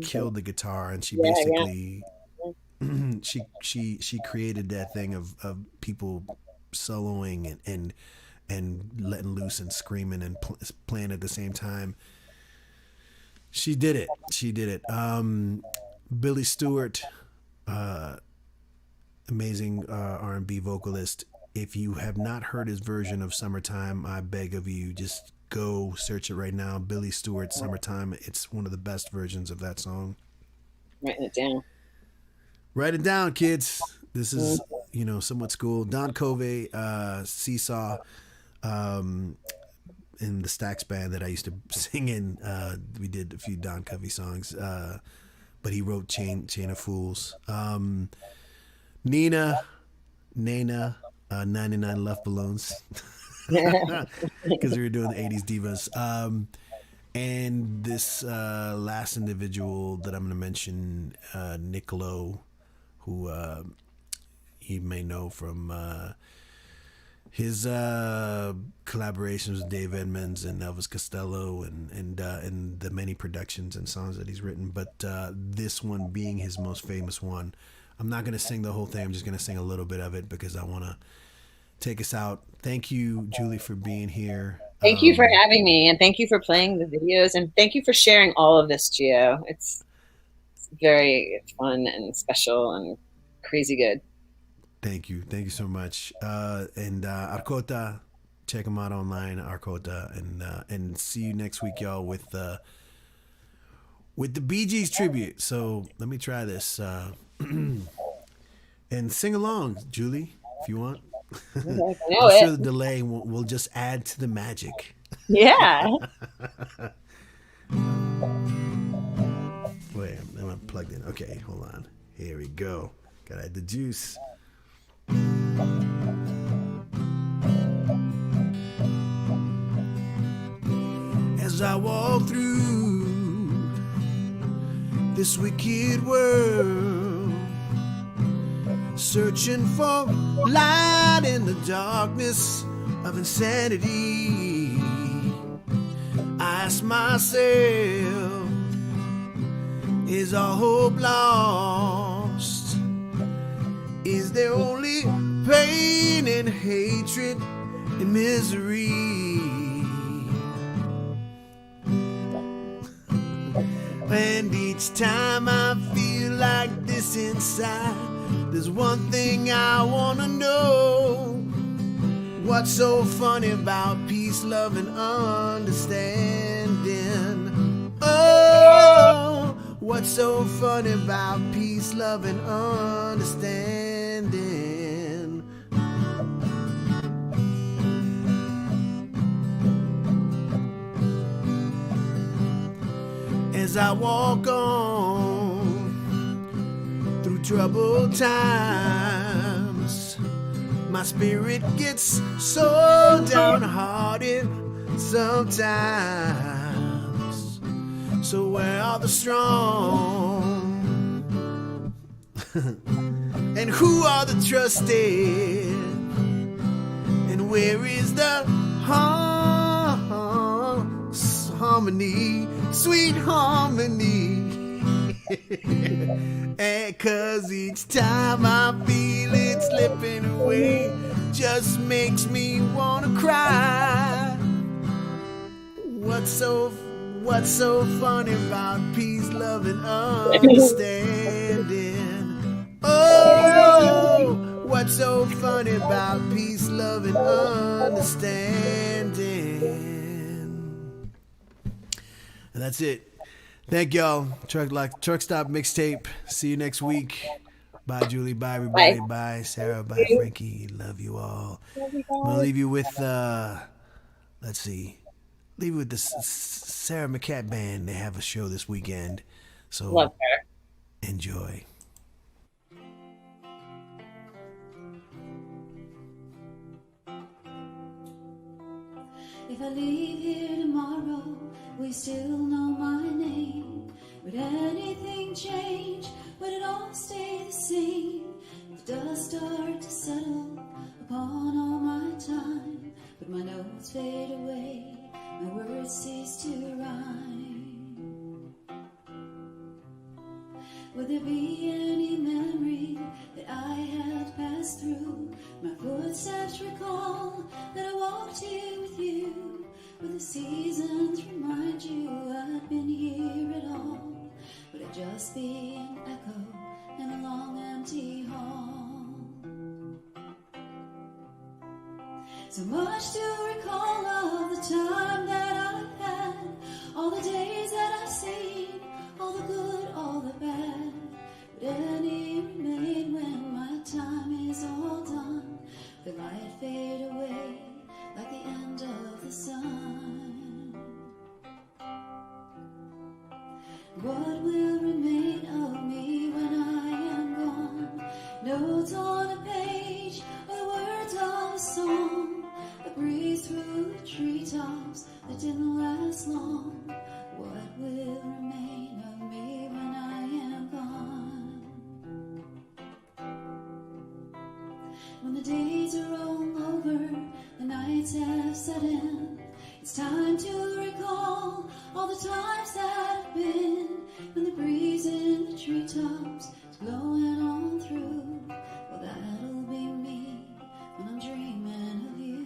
killed the guitar, and she basically she created that thing of people soloing and letting loose and screaming and playing at the same time. She did it. Billy Stewart, amazing R&B vocalist. If you have not heard his version of Summertime, I beg of you, just go search it right now. Billy Stewart, Summertime. It's one of the best versions of that song. Writing it down. Write it down, kids. This is, somewhat school. Don Covey, Seesaw, in the Stax band that I used to sing in. We did a few Don Covey songs, but he wrote Chain of Fools. Nina, 99 Left Balloons. Because we were doing the 80s divas. And this last individual that I'm going to mention, Nick Lowe, who you may know from his collaborations with Dave Edmunds and Elvis Costello and the many productions and songs that he's written. But this one being his most famous one. I'm not going to sing the whole thing. I'm just going to sing a little bit of it because I want to take us out. Thank you, Julie, for being here. Thank you for having me, and thank you for playing the videos, and thank you for sharing all of this, Gio. It's very fun and special and crazy good. Thank you so much. And Arcota, check them out online, Arcota, and see you next week, y'all, with the Bee Gees tribute. So let me try this and sing along, Julie, if you want. I'm sure the delay will just add to the magic. Yeah. Wait, I'm plugged in. Okay, hold on. Here we go. Gotta add the juice. As I walk through this wicked world, searching for light in the darkness of insanity, I ask myself, is all hope lost? Is there only pain and hatred and misery? And each time I feel like this inside, there's one thing I wanna know. What's so funny about peace, love, and understanding? Oh, what's so funny about peace, love, and understanding? As I walk on through troubled times, my spirit gets so downhearted sometimes. So where are the strong? And who are the trusted? And where is the harmony, sweet harmony? And 'cause each time I feel it slipping away, just makes me wanna cry. What's so funny about peace, love, and understanding? Oh, what's so funny about peace, love, and understanding? And that's it. Thank y'all. Truck Stop Mixtape. See you next week. Bye, Julie. Bye, everybody. Bye, Sarah. Bye, Frankie. Love you all. I'm gonna leave you with let's see. Leave you with the Sarah McCat Band. They have a show this weekend, so Love her. Enjoy. If I leave here tomorrow, we still know my name. Would anything change? Would it all stay the same? If dust start to settle upon all my time, would my notes fade away, my words cease to rhyme? Would there be any memory that I had passed through? My footsteps recall that I walked here with you. Would the seasons remind you I'd been here at all? Would it just be an echo in a long empty hall? So much to recall of the time that I've had, all the days that I've seen, all the good, all the bad. Would any remain when my time is all done? The light fade away like the end of the sun. What will remain of me when I am gone? Notes on a page, or the words of a song, a breeze through the treetops that didn't last long. What will remain of me when I am gone? When the days are all over, the nights have set in, it's time to recall all the times that have been, when the breeze in the treetops is blowing on through. Well, that'll be me when I'm dreaming of you.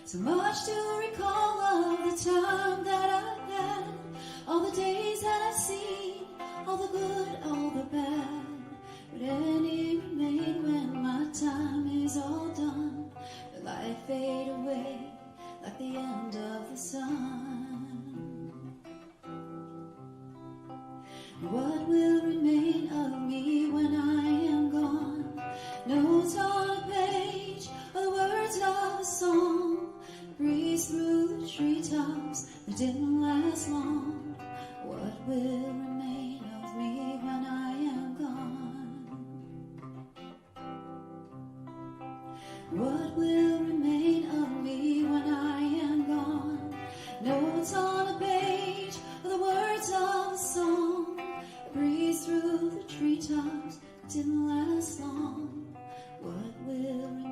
So much to recall of the time that I've had, all the days that I've seen, all the good, all the bad. Would any remain when my time is all done? The light fade away like the end of the sun. What will remain of me when I am gone? Notes on a page, or the words of a song, breeze through the treetops that didn't last long. What will remain of me when I am gone? What will remain of me when I am gone? Notes on a page, or the words of a song, a breeze through the treetops that didn't last long. What will remain?